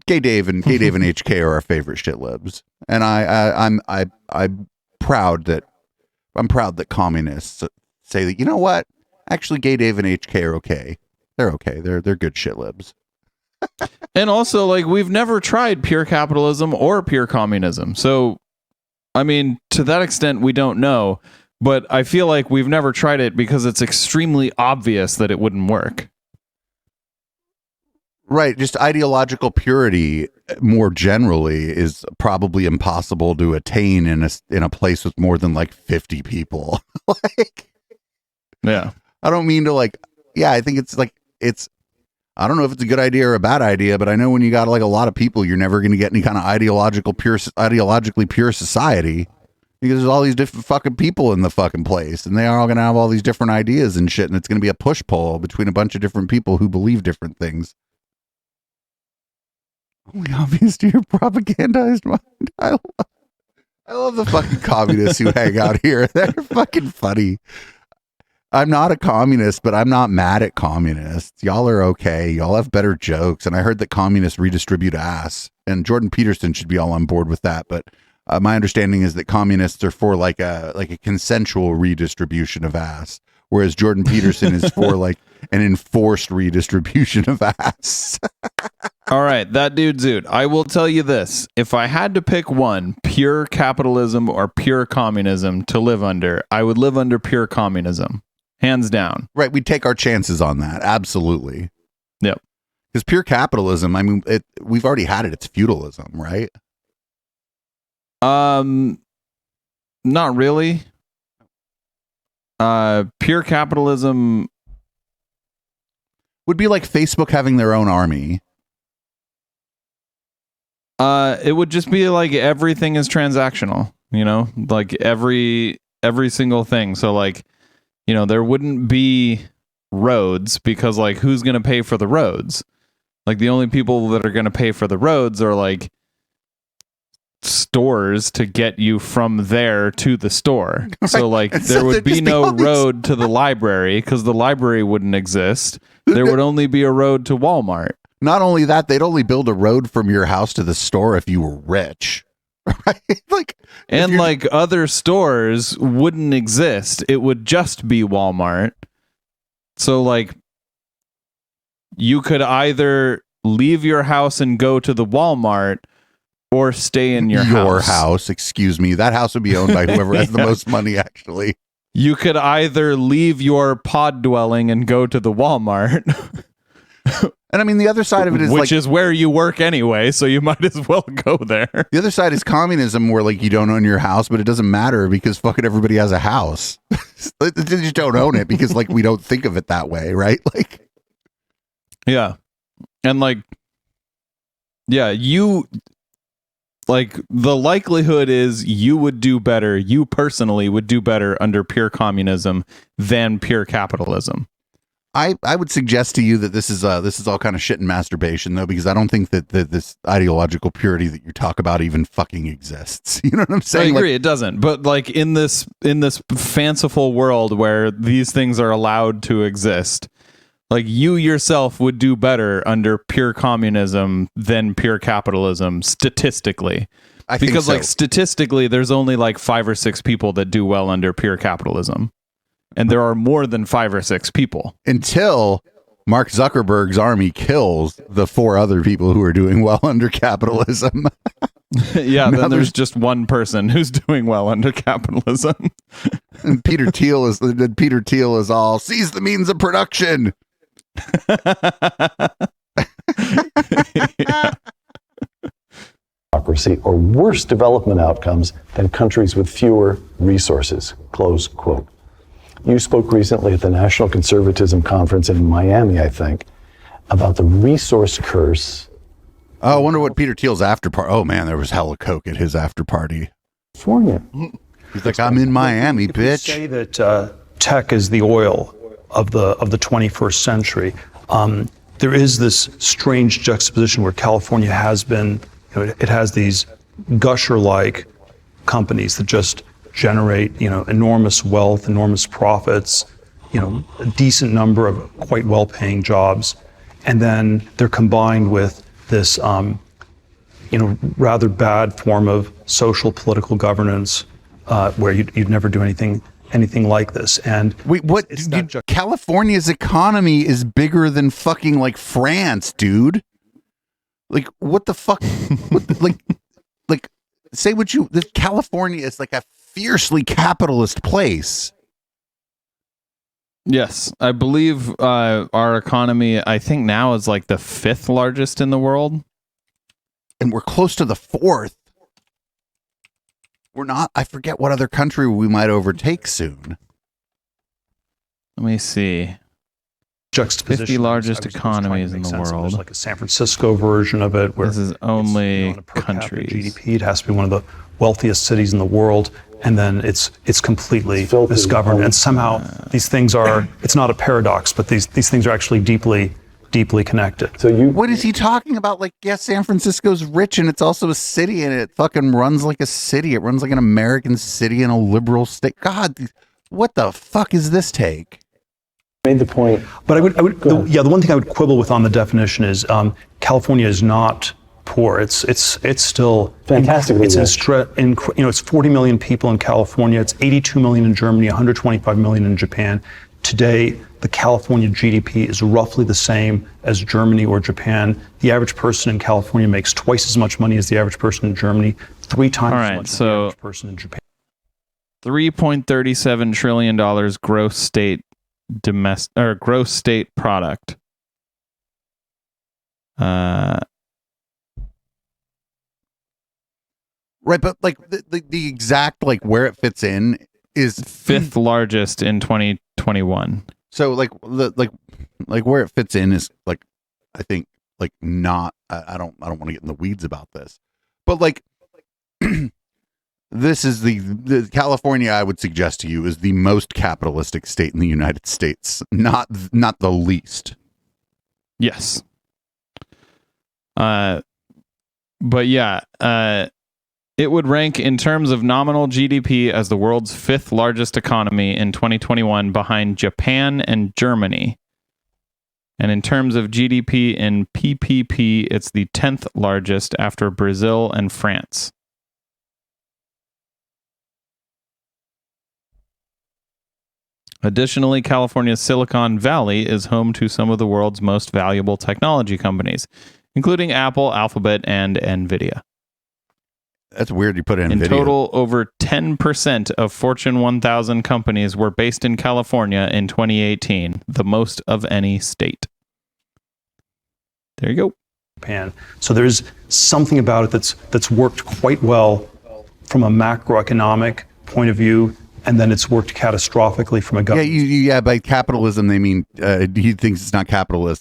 [SPEAKER 1] Gay Dave and HK are our favorite shitlibs, and I'm proud that communists say that, you know what, actually Gay Dave and HK are okay. They're okay. They're good shitlibs.
[SPEAKER 2] And also, like, we've never tried pure capitalism or pure communism. So, I mean, to that extent, we don't know. But I feel like we've never tried it because it's extremely obvious that it wouldn't work.
[SPEAKER 1] Right. Just ideological purity more generally is probably impossible to attain in a place with more than like 50 people. Like,
[SPEAKER 2] yeah.
[SPEAKER 1] I don't mean to I think I don't know if it's a good idea or a bad idea, but I know when you got like a lot of people, you're never going to get any kind of ideologically pure society, because there's all these different fucking people in the fucking place, and they are all going to have all these different ideas and shit, and it's going to be a push pull between a bunch of different people who believe different things. Only obvious to your propagandized mind. I love the fucking communists who hang out here. They're fucking funny. I'm not a communist, but I'm not mad at communists. Y'all are okay. Y'all have better jokes. And I heard that communists redistribute ass. And Jordan Peterson should be all on board with that. But my understanding is that communists are for like a consensual redistribution of ass, whereas Jordan Peterson is for like an enforced redistribution of ass.
[SPEAKER 2] All right, that dude Zoot. I will tell you this. If I had to pick one, pure capitalism or pure communism to live under, I would live under pure communism. Hands down.
[SPEAKER 1] Right. We take our chances on that. Absolutely.
[SPEAKER 2] Yep.
[SPEAKER 1] Because pure capitalism, I mean, we've already had it. It's feudalism, right?
[SPEAKER 2] Not really. Pure capitalism
[SPEAKER 1] would be like Facebook having their own army.
[SPEAKER 2] It would just be like everything is transactional, you know, like every single thing. So like, you know, there wouldn't be roads because like who's going to pay for the roads? Like the only people that are going to pay for the roads are like stores to get you from there to the store. Right. So like there would be no road to the library because the library wouldn't exist. There would only be a road to Walmart.
[SPEAKER 1] Not only that, they'd only build a road from your house to the store if you were rich. Right? Like,
[SPEAKER 2] and like other stores wouldn't exist. It would just be Walmart. So like you could either leave your house and go to the Walmart or stay in your
[SPEAKER 1] house. Excuse me. That house would be owned by whoever has the most money, actually.
[SPEAKER 2] You could either leave your pod dwelling and go to the Walmart.
[SPEAKER 1] And I mean, the other side of it is
[SPEAKER 2] which is where you work anyway, so you might as well go there.
[SPEAKER 1] The other side is communism, where like you don't own your house, but it doesn't matter because fucking everybody has a house. They just don't own it because like we don't think of it that way, right? Like,
[SPEAKER 2] yeah, and like, yeah, you like the likelihood is you would do better. You personally would do better under pure communism than pure capitalism.
[SPEAKER 1] I would suggest to you that this is all kind of shit and masturbation, though, because I don't think that this ideological purity that you talk about even fucking exists. You know what I'm saying?
[SPEAKER 2] I agree, it doesn't. But like in this fanciful world where these things are allowed to exist, like you yourself would do better under pure communism than pure capitalism statistically. Because like statistically, there's only like 5 or 6 people that do well under pure capitalism. And there are more than 5 or 6 people.
[SPEAKER 1] Until Mark Zuckerberg's army kills the 4 other people who are doing well under capitalism.
[SPEAKER 2] Yeah, then there's just one person who's doing well under capitalism.
[SPEAKER 1] And Peter Thiel is all seize the means of production.
[SPEAKER 3] Democracy or worse development outcomes than countries with fewer resources. Close quote. You spoke recently at the National Conservatism Conference in Miami, I think, about the resource curse.
[SPEAKER 1] Oh, I wonder what Peter Thiel's after party. Oh man, there was hella coke at his after party.
[SPEAKER 3] California.
[SPEAKER 1] He's like, I'm in Miami, bitch.
[SPEAKER 4] Say that tech is the oil of the 21st century. There is this strange juxtaposition where California has been, you know, it has these gusher-like companies that just generate, you know, enormous wealth, enormous profits, you know, a decent number of quite well-paying jobs, and then they're combined with this, you know, rather bad form of social political governance, where you'd never do anything like this. And
[SPEAKER 1] wait, what? California's economy is bigger than fucking like France, dude. Like, what the fuck? like, say what you. California is like a fiercely capitalist place.
[SPEAKER 2] Yes, I believe our economy, I think now is like the 5th largest in the world.
[SPEAKER 1] And we're close to the 4th. We're not, I forget what other country we might overtake soon.
[SPEAKER 2] Let me see.
[SPEAKER 4] Juxtaposition.
[SPEAKER 2] 50 largest economies in the world.
[SPEAKER 4] There's like a San Francisco version of it where
[SPEAKER 2] this is only,
[SPEAKER 4] you know, on a per capita
[SPEAKER 2] countries.
[SPEAKER 4] GDP, it has to be one of the wealthiest cities in the world, and then it's completely misgoverned. And somehow these things are, it's not a paradox, but these things are actually deeply connected.
[SPEAKER 3] So
[SPEAKER 1] what is he talking about? Like, yes, San Francisco's rich and it's also a city and it fucking runs like a city. It runs like an American city in a liberal state. God, what the fuck is this take?
[SPEAKER 3] Made the point.
[SPEAKER 4] But I would the one thing I would quibble with on the definition is California is not poor. It's still
[SPEAKER 3] fantastically
[SPEAKER 4] it's
[SPEAKER 3] rich.
[SPEAKER 4] You know, it's 40 million people in California. It's 82 million in Germany, 125 million in Japan, Today, the California GDP is roughly the same as Germany or Japan. The average person in California makes twice as much money as the average person in Germany, 3 times as much as the average person in Japan.
[SPEAKER 2] $3.37 trillion gross state gross state product.
[SPEAKER 1] Right, but like the exact like where it fits in is
[SPEAKER 2] 5th largest in 2021.
[SPEAKER 1] So like where it fits in is like, I think like not, I don't want to get in the weeds about this, but like this is the California, I would suggest to you, is the most capitalistic state in the United States, not the least.
[SPEAKER 2] Yes. But yeah, it would rank in terms of nominal GDP as the world's 5th largest economy in 2021, behind Japan and Germany. And in terms of GDP in PPP, it's the 10th largest after Brazil and France. Additionally, California's Silicon Valley is home to some of the world's most valuable technology companies, including Apple, Alphabet, and NVIDIA.
[SPEAKER 1] That's weird you put in
[SPEAKER 2] In
[SPEAKER 1] NVIDIA.
[SPEAKER 2] total, over 10% of Fortune 1000 companies were based in California in 2018, the most of any state. There you go.
[SPEAKER 4] Japan. So there's something about it that's worked quite well from a macroeconomic point of view, and then it's worked catastrophically from a government.
[SPEAKER 1] Yeah, by capitalism they mean he thinks it's not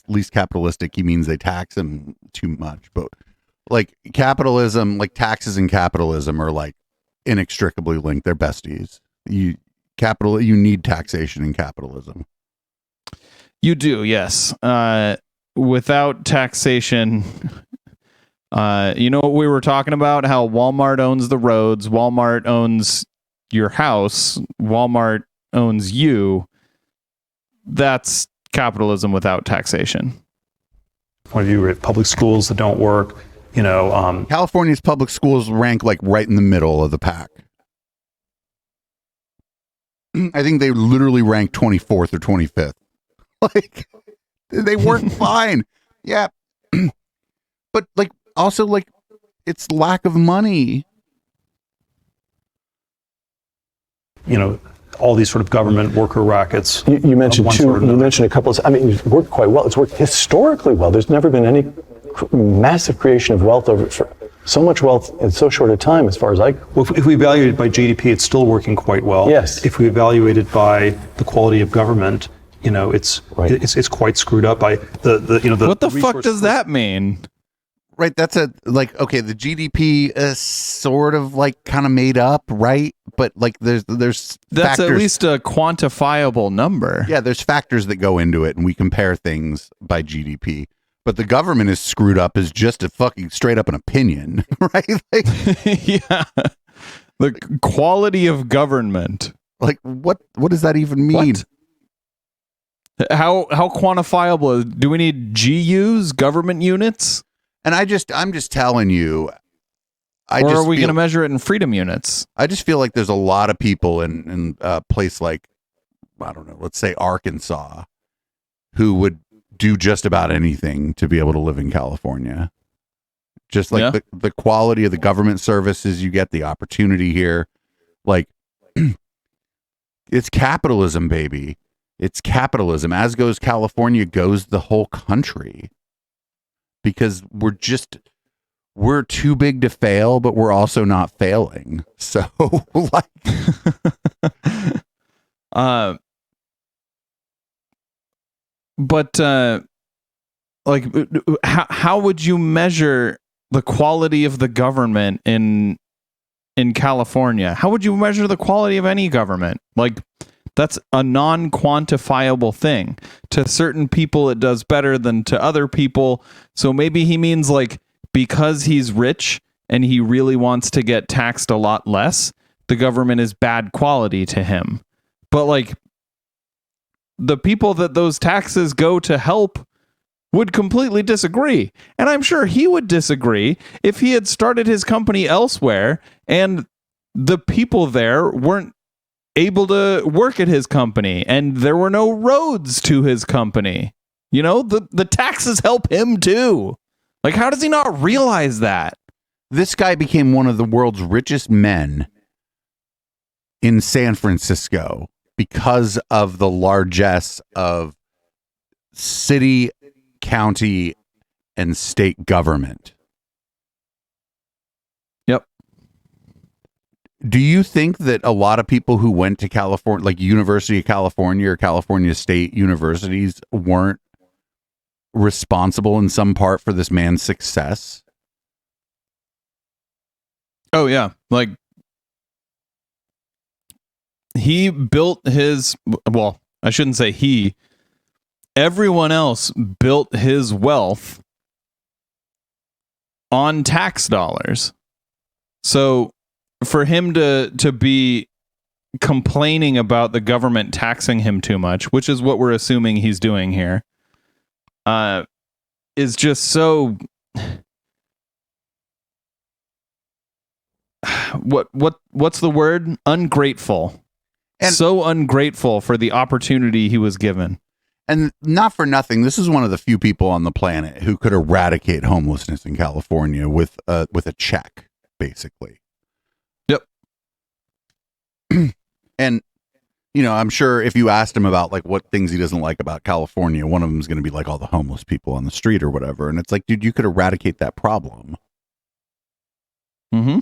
[SPEAKER 1] least capitalistic. He means they tax him too much, but like capitalism, like taxes and capitalism are like inextricably linked. They're besties. You need taxation in capitalism.
[SPEAKER 2] You do, yes. Without taxation, you know what we were talking about? How Walmart owns the roads, Walmart owns your house, Walmart owns you. That's capitalism without taxation.
[SPEAKER 4] Point of view, we have public schools that don't work.
[SPEAKER 1] California's public schools rank like right in the middle of the pack. I think they literally rank 24th or 25th. Like, they work fine. Yeah. But like, also like, it's lack of money.
[SPEAKER 4] All these sort of government worker rackets.
[SPEAKER 3] You mentioned you mentioned a couple of, it's worked quite well. It's worked historically well. There's never been any massive creation of wealth so much wealth in so short a time, as far as
[SPEAKER 4] Well, if we evaluate it by GDP, it's still working quite well.
[SPEAKER 3] Yes.
[SPEAKER 4] If we evaluate it by the quality of government, it's quite screwed up by the
[SPEAKER 2] What the fuck does that mean?
[SPEAKER 1] Right, that's okay, the GDP is sort of like kind of made up, right? But like there's
[SPEAKER 2] That's
[SPEAKER 1] factors,
[SPEAKER 2] at least a quantifiable number.
[SPEAKER 1] Yeah, there's factors that go into it, and we compare things by GDP. But the government is screwed up as just a fucking straight up an opinion, right? Like,
[SPEAKER 2] yeah. The quality of government.
[SPEAKER 1] Like what does that even mean?
[SPEAKER 2] What? How quantifiable? Do we need GUs, government units?
[SPEAKER 1] And I'm just telling you,
[SPEAKER 2] or are we going to measure it in freedom units?
[SPEAKER 1] I just feel like there's a lot of people in a place like, I don't know, let's say Arkansas, who would do just about anything to be able to live in California. Just like the quality of the government services you get, the opportunity here. Like, it's capitalism, baby. It's capitalism. As goes California, goes the whole country. Because we're too big to fail, but we're also not failing. So, like,
[SPEAKER 2] how would you measure the quality of the government in California? How would you measure the quality of any government? Like, that's a non-quantifiable thing. To certain people, it does better than to other people. So maybe he means like, because he's rich and he really wants to get taxed a lot less, the government is bad quality to him. But like, the people that those taxes go to help would completely disagree. And I'm sure he would disagree if he had started his company elsewhere and the people there weren't able to work at his company, and there were no roads to his company. You know, the taxes help him too. Like, how does he not realize that?
[SPEAKER 1] This guy became one of the world's richest men in San Francisco because of the largesse of city, county, and state government.
[SPEAKER 2] Yep.
[SPEAKER 1] Do you think that a lot of people who went to California, like University of California or California State universities, weren't responsible in some part for this man's success?
[SPEAKER 2] Oh, yeah. Like, he built his, well, I shouldn't say he, everyone else built his wealth on tax dollars. So for him to be complaining about the government taxing him too much, which is what we're assuming he's doing here, is just so what's the word? Ungrateful. And so ungrateful for the opportunity he was given.
[SPEAKER 1] And not for nothing, this is one of the few people on the planet who could eradicate homelessness in California with a check, basically.
[SPEAKER 2] Yep.
[SPEAKER 1] And, you know, I'm sure if you asked him about like what things he doesn't like about California, one of them is going to be like all the homeless people on the street or whatever. And it's like, dude, you could eradicate that problem.
[SPEAKER 2] Mm-hmm.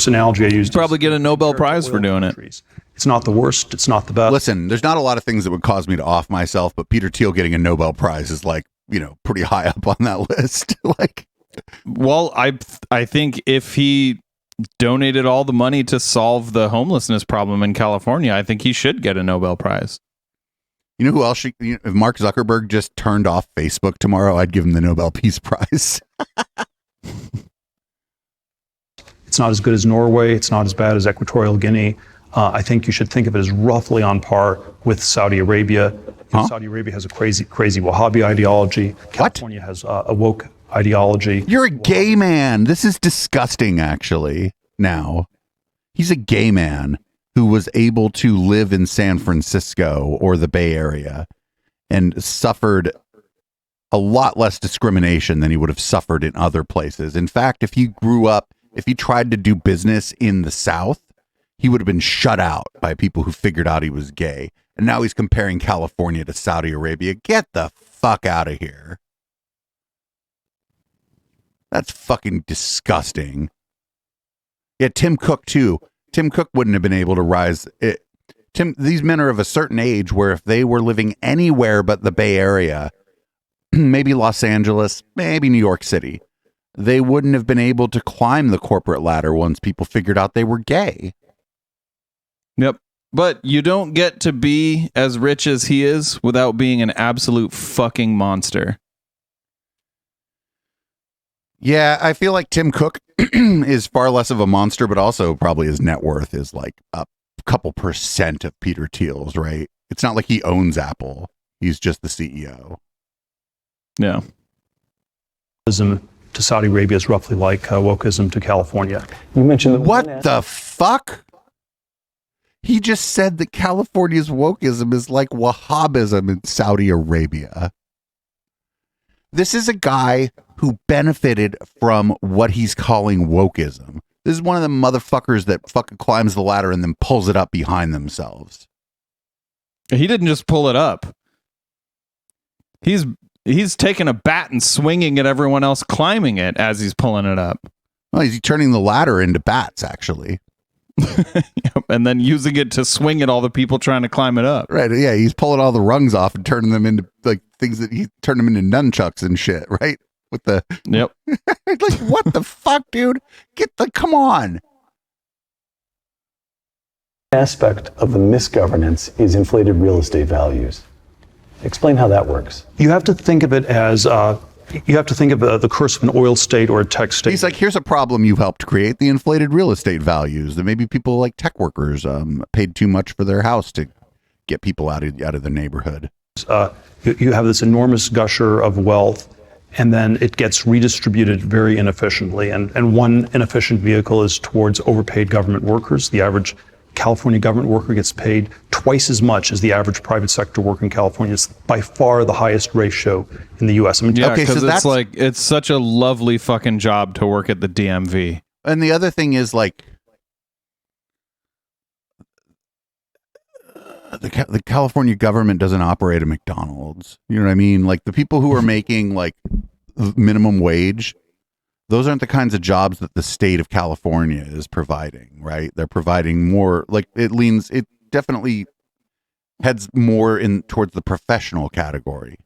[SPEAKER 4] Analogy I used.
[SPEAKER 2] Probably get a Nobel Prize for doing it.
[SPEAKER 4] It's not the worst. It's not the best.
[SPEAKER 1] Listen, there's not a lot of things that would cause me to off myself, but Peter Thiel getting a Nobel Prize is like, you know, pretty high up on that list. Like,
[SPEAKER 2] well, I think if he donated all the money to solve the homelessness problem in California, I think he should get a Nobel Prize.
[SPEAKER 1] You know who else? If Mark Zuckerberg just turned off Facebook tomorrow, I'd give him the Nobel Peace Prize.
[SPEAKER 4] It's not as good as Norway. It's not as bad as Equatorial Guinea. I think you should think of it as roughly on par with Saudi Arabia. Saudi Arabia has a crazy Wahhabi ideology. California has a woke ideology.
[SPEAKER 1] You're a gay man. This is disgusting, actually, now. He's a gay man who was able to live in San Francisco or the Bay Area and suffered a lot less discrimination than he would have suffered in other places. In fact, if he tried to do business in the South, he would have been shut out by people who figured out he was gay. And now he's comparing California to Saudi Arabia. Get the fuck out of here. That's fucking disgusting. Yeah, Tim Cook, too. Tim Cook wouldn't have been able to rise. These men are of a certain age where if they were living anywhere but the Bay Area, maybe Los Angeles, maybe New York City, they wouldn't have been able to climb the corporate ladder once people figured out they were gay.
[SPEAKER 2] Yep. But you don't get to be as rich as he is without being an absolute fucking monster.
[SPEAKER 1] Yeah, I feel like Tim Cook is far less of a monster, but also probably his net worth is like a couple percent of Peter Thiel's, right? It's not like he owns Apple. He's just the CEO.
[SPEAKER 2] Yeah.
[SPEAKER 4] To Saudi Arabia is roughly like wokeism to California.
[SPEAKER 3] You mentioned that
[SPEAKER 1] what the fuck? He just said that California's wokeism is like Wahhabism in Saudi Arabia. This is a guy who benefited from what he's calling wokeism. This is one of the motherfuckers that fucking climbs the ladder and then pulls it up behind themselves.
[SPEAKER 2] He didn't just pull it up. He's taking a bat and swinging at everyone else climbing it as he's pulling it up.
[SPEAKER 1] Well, he's turning the ladder into bats, actually.
[SPEAKER 2] Yep, and then using it to swing at all the people trying to climb it up.
[SPEAKER 1] Right, yeah, he's pulling all the rungs off and turning them into like things that he turned them into nunchucks and shit, right? With the
[SPEAKER 2] Yep.
[SPEAKER 1] like, what the fuck, dude? Come on.
[SPEAKER 3] aspect of the misgovernance is inflated real estate values. Explain how that works.
[SPEAKER 4] You have to think of it as the curse of an oil state or a tech state.
[SPEAKER 1] He's like, here's a problem you've helped create: the inflated real estate values. That maybe people like tech workers paid too much for their house to get people out of the neighborhood.
[SPEAKER 4] You have this enormous gusher of wealth, and then it gets redistributed very inefficiently. And one inefficient vehicle is towards overpaid government workers. The average California government worker gets paid twice as much as the average private sector worker in California. It's by far the highest ratio in the U.S. I mean,
[SPEAKER 2] Yeah,
[SPEAKER 1] Okay,
[SPEAKER 2] because
[SPEAKER 1] so
[SPEAKER 2] it's like it's such a lovely fucking job to work at the DMV.
[SPEAKER 1] And the other thing is like the California government doesn't operate a McDonald's. You know what I mean? Like the people who are making like minimum wage, those aren't the kinds of jobs that the state of California is providing, right? They're providing more like it definitely heads more in towards the professional category.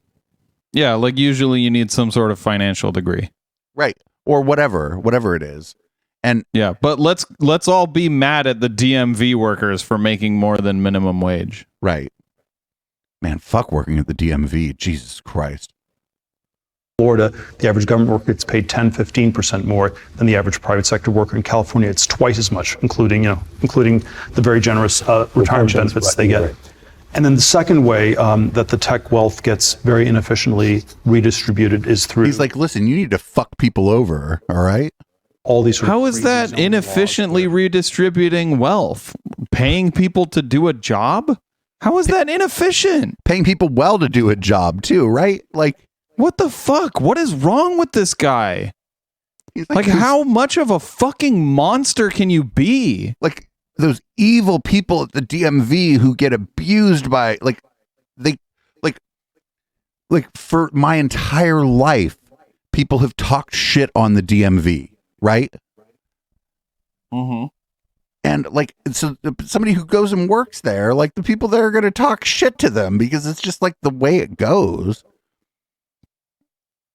[SPEAKER 2] Yeah, like usually you need some sort of financial degree.
[SPEAKER 1] Right. Or whatever it is. And
[SPEAKER 2] yeah, but let's all be mad at the DMV workers for making more than minimum wage.
[SPEAKER 1] Right. Man, fuck working at the DMV. Jesus Christ.
[SPEAKER 4] Florida, the average government worker gets paid 10-15% more than the average private sector worker. In California, it's twice as much, including the very generous retirement benefits they get. And then the second way that the tech wealth gets very inefficiently redistributed is through.
[SPEAKER 1] He's like, listen, you need to fuck people over, all right?
[SPEAKER 4] All these.
[SPEAKER 2] How is that inefficiently redistributing wealth? Paying people to do a job? How is that inefficient?
[SPEAKER 1] Paying people well to do a job too, right? Like,
[SPEAKER 2] what the fuck? What is wrong with this guy?
[SPEAKER 1] he's
[SPEAKER 2] Like how much of a fucking monster can you be?
[SPEAKER 1] Like those evil people at the DMV who get abused by like for my entire life, people have talked shit on the DMV, right?
[SPEAKER 2] Mm-hmm.
[SPEAKER 1] And like, so somebody who goes and works there, like the people there are going to talk shit to them because it's just like the way it goes.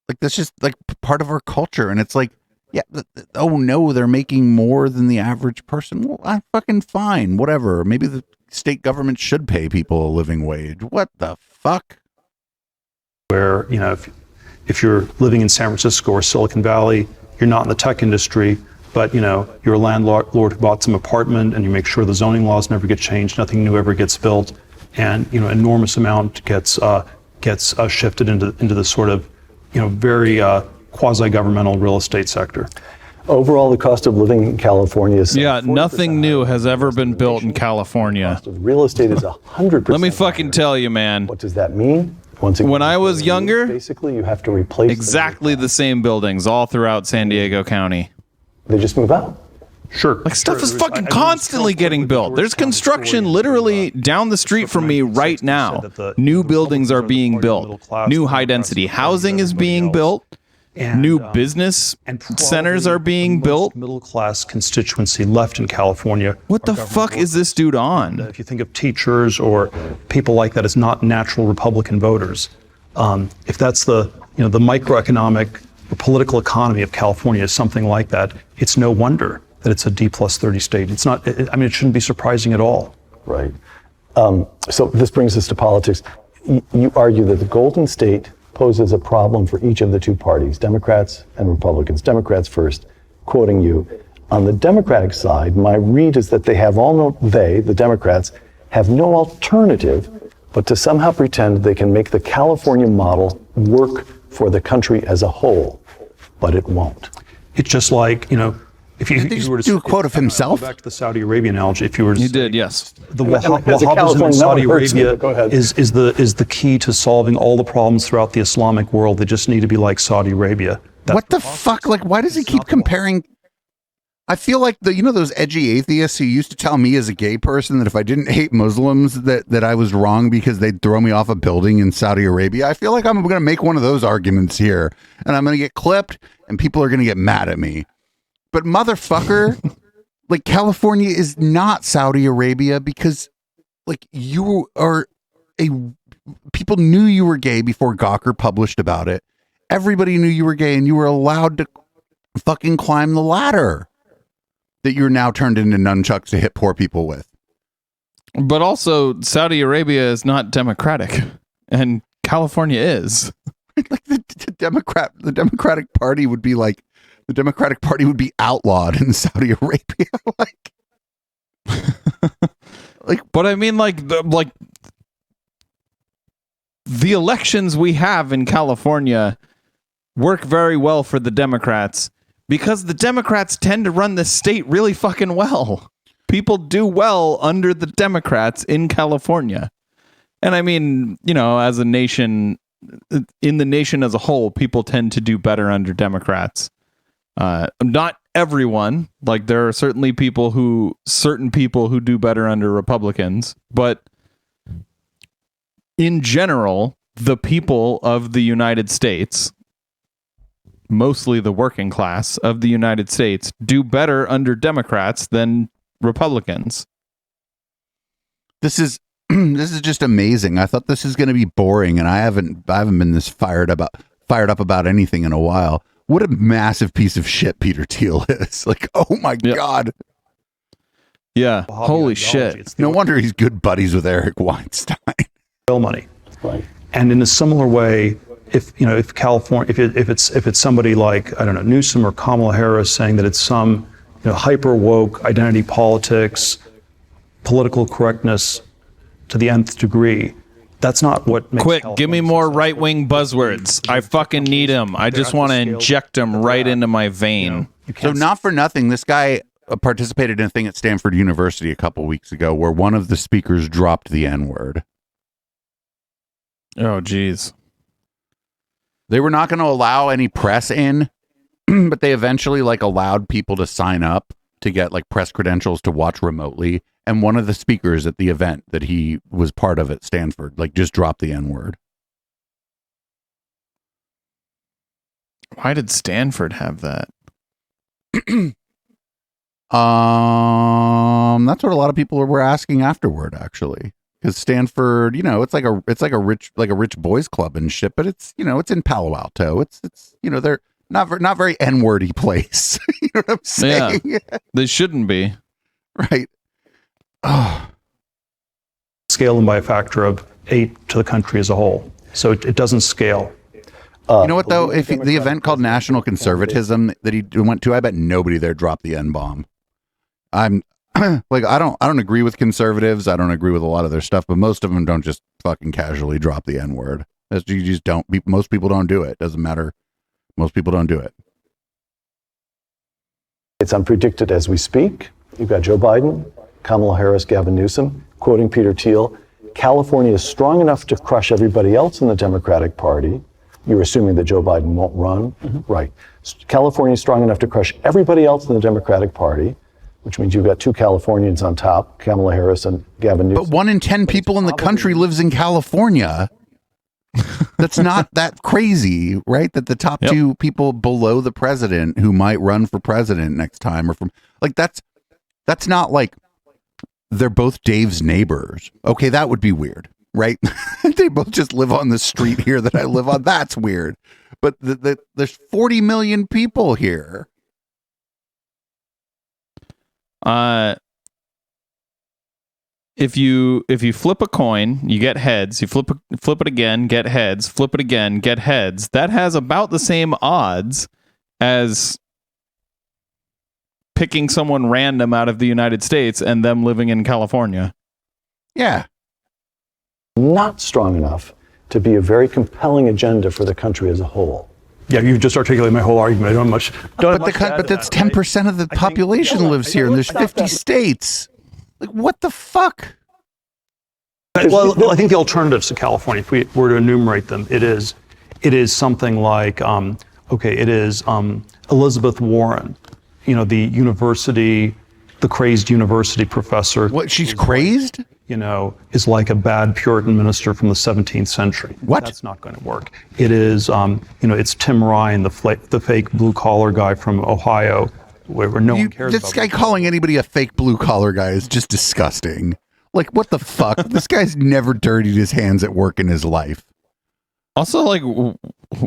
[SPEAKER 1] Like that's just like part of our culture. And it's like, yeah, oh no, they're making more than the average person. Well, I'm fucking fine. Whatever. Maybe the state government should pay people a living wage. What the fuck?
[SPEAKER 4] Where, if you're living in San Francisco or Silicon Valley, you're not in the tech industry, but you're a landlord who bought some apartment and you make sure the zoning laws never get changed, nothing new ever gets built, and enormous amount gets shifted into this sort of very quasi-governmental real estate sector.
[SPEAKER 3] Overall, the cost of living in California is
[SPEAKER 2] nothing new has ever been built in California.
[SPEAKER 3] Cost of real estate is 100%.
[SPEAKER 2] Let me fucking tell you, man.
[SPEAKER 3] What does that mean? Once again,
[SPEAKER 2] when I was younger,
[SPEAKER 3] basically you have to replace
[SPEAKER 2] exactly the same buildings all throughout San Diego County.
[SPEAKER 3] They just move out.
[SPEAKER 4] Sure.
[SPEAKER 2] Like stuff is fucking constantly getting built. There's construction literally down the street from me right now. New buildings are being built. New high density housing is being built. New business centers are being built.
[SPEAKER 4] Middle class constituency left in California.
[SPEAKER 2] What the fuck is this dude on?
[SPEAKER 4] If you think of teachers or people like that as not natural Republican voters, if that's the the microeconomic or political economy of California is something like that, it's no wonder that it's a D+30 state. It's not. It shouldn't be surprising at all.
[SPEAKER 3] Right. So this brings us to politics. You argue that the Golden State poses a problem for each of the two parties, Democrats and Republicans. Democrats first, quoting you. On the Democratic side, my read is that the Democrats, have no alternative but to somehow pretend they can make the California model work for the country as a whole, but it won't.
[SPEAKER 4] It's just like, if you were to
[SPEAKER 1] do a quote of himself.
[SPEAKER 4] Go back to the Saudi Arabia analogy, if you were to
[SPEAKER 2] He did, yes.
[SPEAKER 4] The Wahhabism in Saudi Arabia is the key to solving all the problems throughout the Islamic world. They just need to be like Saudi Arabia.
[SPEAKER 1] What the fuck? Like, why does he keep comparing? I feel like those edgy atheists who used to tell me as a gay person that if I didn't hate Muslims that I was wrong because they'd throw me off a building in Saudi Arabia. I feel like I'm going to make one of those arguments here, and I'm going to get clipped, and people are going to get mad at me. But motherfucker, like California is not Saudi Arabia because like people knew you were gay before Gawker published about it. Everybody knew you were gay and you were allowed to fucking climb the ladder that you're now turned into nunchucks to hit poor people with.
[SPEAKER 2] But also Saudi Arabia is not democratic and California is.
[SPEAKER 1] Like the Democratic Party would be like, the Democratic Party would be outlawed in Saudi Arabia.
[SPEAKER 2] But I mean, the elections we have in California work very well for the Democrats because the Democrats tend to run this state really fucking well. People do well under the Democrats in California. And I mean, you know, as a nation, in the nation as a whole, people tend to do better under Democrats. Not everyone. Like, there are certain people who do better under Republicans, but in general, the people of the United States, mostly the working class of the United States, do better under Democrats than Republicans.
[SPEAKER 1] This is just amazing. I thought this is going to be boring, and I haven't been this fired up about anything in a while. What a massive piece of shit Peter Thiel is. Like, oh my God.
[SPEAKER 2] Yeah. Holy shit.
[SPEAKER 1] No wonder he's good buddies with Eric Weinstein.
[SPEAKER 4] Oil money.
[SPEAKER 3] Right.
[SPEAKER 4] And in a similar way, if California, if it's somebody like, I don't know, Newsom or Kamala Harris saying that it's some hyper woke identity politics, political correctness to the nth degree, that's not what makes
[SPEAKER 2] Quick,
[SPEAKER 4] California
[SPEAKER 2] give me more
[SPEAKER 4] successful.
[SPEAKER 2] right-wing buzzwords. I fucking need them. I just want to inject them right into my vein.
[SPEAKER 1] So not for nothing, this guy participated in a thing at Stanford University a couple weeks ago where one of the speakers dropped the N-word.
[SPEAKER 2] Oh, geez.
[SPEAKER 1] They were not going to allow any press in, but they eventually allowed people to sign up to get press credentials to watch remotely. And one of the speakers at the event that he was part of at Stanford, just dropped the N-word.
[SPEAKER 2] Why did Stanford have that?
[SPEAKER 1] That's what a lot of people were asking afterward, actually. Because Stanford, it's like a rich boys club and shit, but it's it's in Palo Alto. It's they're not very N-wordy place. You know what I'm saying?
[SPEAKER 2] Yeah, they shouldn't be.
[SPEAKER 1] Right. Oh.
[SPEAKER 4] Scale them by a factor of 8 to the country as a whole. So it doesn't scale.
[SPEAKER 1] You know what though? If the event called National Conservatism that he went to, I bet nobody there dropped the N-bomb. I'm I don't agree with conservatives. I don't agree with a lot of their stuff, but most of them don't just fucking casually drop the N-word. You just don't. Most people don't do it. Doesn't matter. Most people don't do it.
[SPEAKER 3] It's unpredicted as we speak. You've got Joe Biden, Kamala Harris, Gavin Newsom, quoting Peter Thiel, California is strong enough to crush everybody else in the Democratic Party. You're assuming that Joe Biden won't run. Mm-hmm. Right. California is strong enough to crush everybody else in the Democratic Party, which means you've got 2 Californians on top, Kamala Harris and Gavin Newsom.
[SPEAKER 1] But 1 in 10 people in the country lives in California. That's not that crazy, right? That the top 2 people below the president who might run for president next time, or from that's not they're both Dave's neighbors. Okay, that would be weird, right? They both just live on the street here that I live on. That's weird. But there's 40 million people here.
[SPEAKER 2] If you flip a coin, you get heads. You flip it again, get heads. Flip it again, get heads. That has about the same odds as picking someone random out of the United States and them living in California.
[SPEAKER 1] Yeah.
[SPEAKER 3] Not strong enough to be a very compelling agenda for the country as a whole.
[SPEAKER 4] Yeah, you've just articulated my whole argument. I don't have much.
[SPEAKER 1] But that's 10% of the population lives here, and there's 50 states. What the fuck?
[SPEAKER 4] Well, I think the alternatives to California, if we were to enumerate them, it is something like, it is Elizabeth Warren, the crazed university professor.
[SPEAKER 1] What, she's crazed?
[SPEAKER 4] Is like a bad Puritan minister from the 17th century.
[SPEAKER 1] What?
[SPEAKER 4] That's not going to work. It is, it's Tim Ryan, the fake blue collar guy from Ohio, where no one cares about.
[SPEAKER 1] This guy calling anybody a fake blue collar guy is just disgusting. What the fuck? This guy's never dirtied his hands at work in his life.
[SPEAKER 2] Also,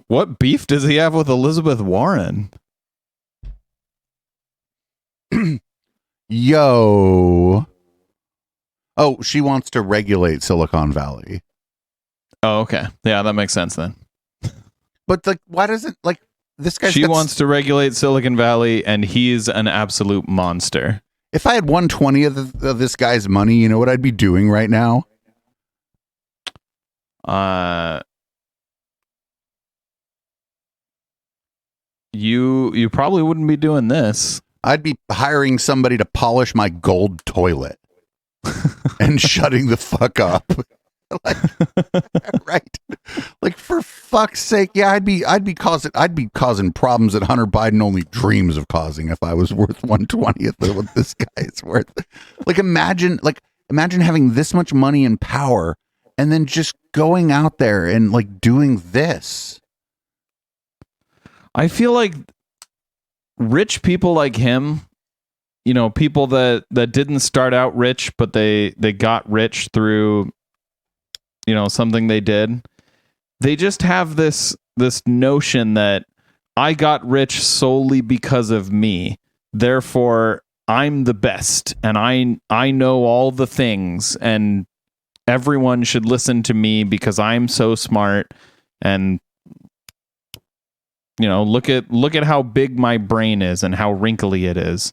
[SPEAKER 2] what beef does he have with Elizabeth Warren?
[SPEAKER 1] Yo. Oh, she wants to regulate Silicon Valley.
[SPEAKER 2] Oh, okay. Yeah, that makes sense then.
[SPEAKER 1] But why doesn't this guy?
[SPEAKER 2] She wants to regulate Silicon Valley, and he's an absolute monster.
[SPEAKER 1] If I had 1/20 of this guy's money, you know what I'd be doing right now?
[SPEAKER 2] you probably wouldn't be doing this.
[SPEAKER 1] I'd be hiring somebody to polish my gold toilet and shutting the fuck up. Like, right? Like, for fuck's sake, yeah, I'd be causing problems that Hunter Biden only dreams of causing if I was worth 1/20th of what this guy is worth. Like, imagine having this much money and power and then just going out there and like doing this.
[SPEAKER 2] I feel like rich people like him, you know, people that didn't start out rich, but they got rich through, you know, something they did. They just have this notion that I got rich solely because of me. Therefore, I'm the best and I know all the things and everyone should listen to me because I'm so smart. And you know, look at how big my brain is and how wrinkly it is.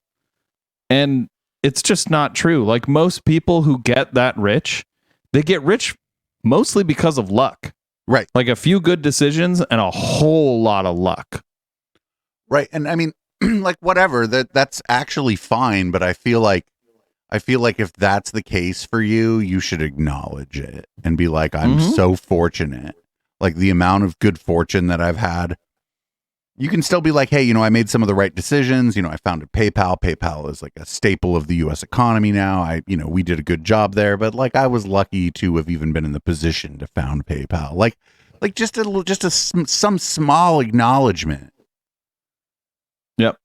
[SPEAKER 2] And it's just not true. Like, most people who get that rich, they get rich mostly because of luck.
[SPEAKER 1] Right.
[SPEAKER 2] Like a few good decisions and a whole lot of luck.
[SPEAKER 1] Right. And I mean, like, whatever, that's actually fine, but I feel like if that's the case for you, you should acknowledge it and be like, I'm so fortunate. Like, the amount of good fortune that I've had. You can still be like, hey, you know, I made some of the right decisions. You know, I founded PayPal. PayPal is like a staple of the U.S. economy now. We did a good job there, but like, I was lucky to have even been in the position to found PayPal. Like some small acknowledgement.
[SPEAKER 2] Yep.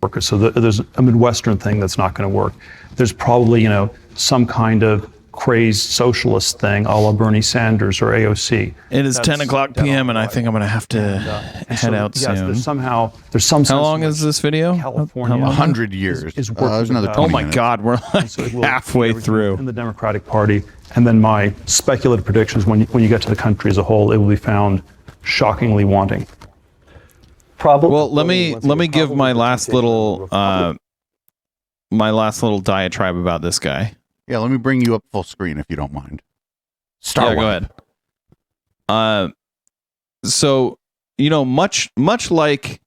[SPEAKER 4] Workers. So there's a Midwestern thing that's not going to work. There's probably, you know, some kind of crazed socialist thing a la Bernie Sanders or AOC.
[SPEAKER 2] It is 10 o'clock p.m. and I think I'm going to have to head out soon.
[SPEAKER 4] There's some
[SPEAKER 2] How long is this video?
[SPEAKER 4] California,
[SPEAKER 1] 100 years.
[SPEAKER 4] Is working
[SPEAKER 1] there's another
[SPEAKER 4] with,
[SPEAKER 1] 20
[SPEAKER 2] Oh my
[SPEAKER 1] minutes.
[SPEAKER 2] God, we're like
[SPEAKER 4] so it will
[SPEAKER 2] halfway
[SPEAKER 4] do everything
[SPEAKER 2] through.
[SPEAKER 4] in the Democratic Party. And then my speculative predictions, when you get to the country as a whole, it will be found shockingly wanting.
[SPEAKER 3] Probably.
[SPEAKER 2] Well, let me give my last little diatribe about this guy.
[SPEAKER 1] Yeah, let me bring you up full screen if you don't mind.
[SPEAKER 2] Yeah, go ahead. So, you know, much like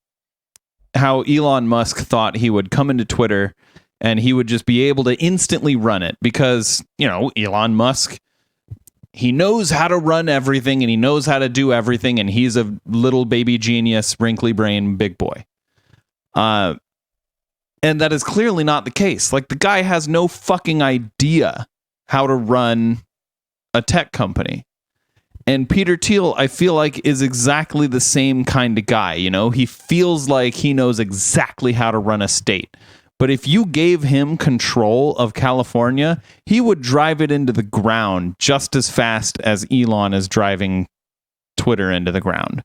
[SPEAKER 2] how Elon Musk thought he would come into Twitter and he would just be able to instantly run it because, you know, Elon Musk, he knows how to run everything and he knows how to do everything and he's a little baby genius, wrinkly brain, big boy. And that is clearly not the case. Like, the guy has no fucking idea how to run a tech company. And Peter Thiel, I feel like, is exactly the same kind of guy. You know, he feels like he knows exactly how to run a state. But if you gave him control of California, he would drive it into the ground just as fast as Elon is driving Twitter into the ground.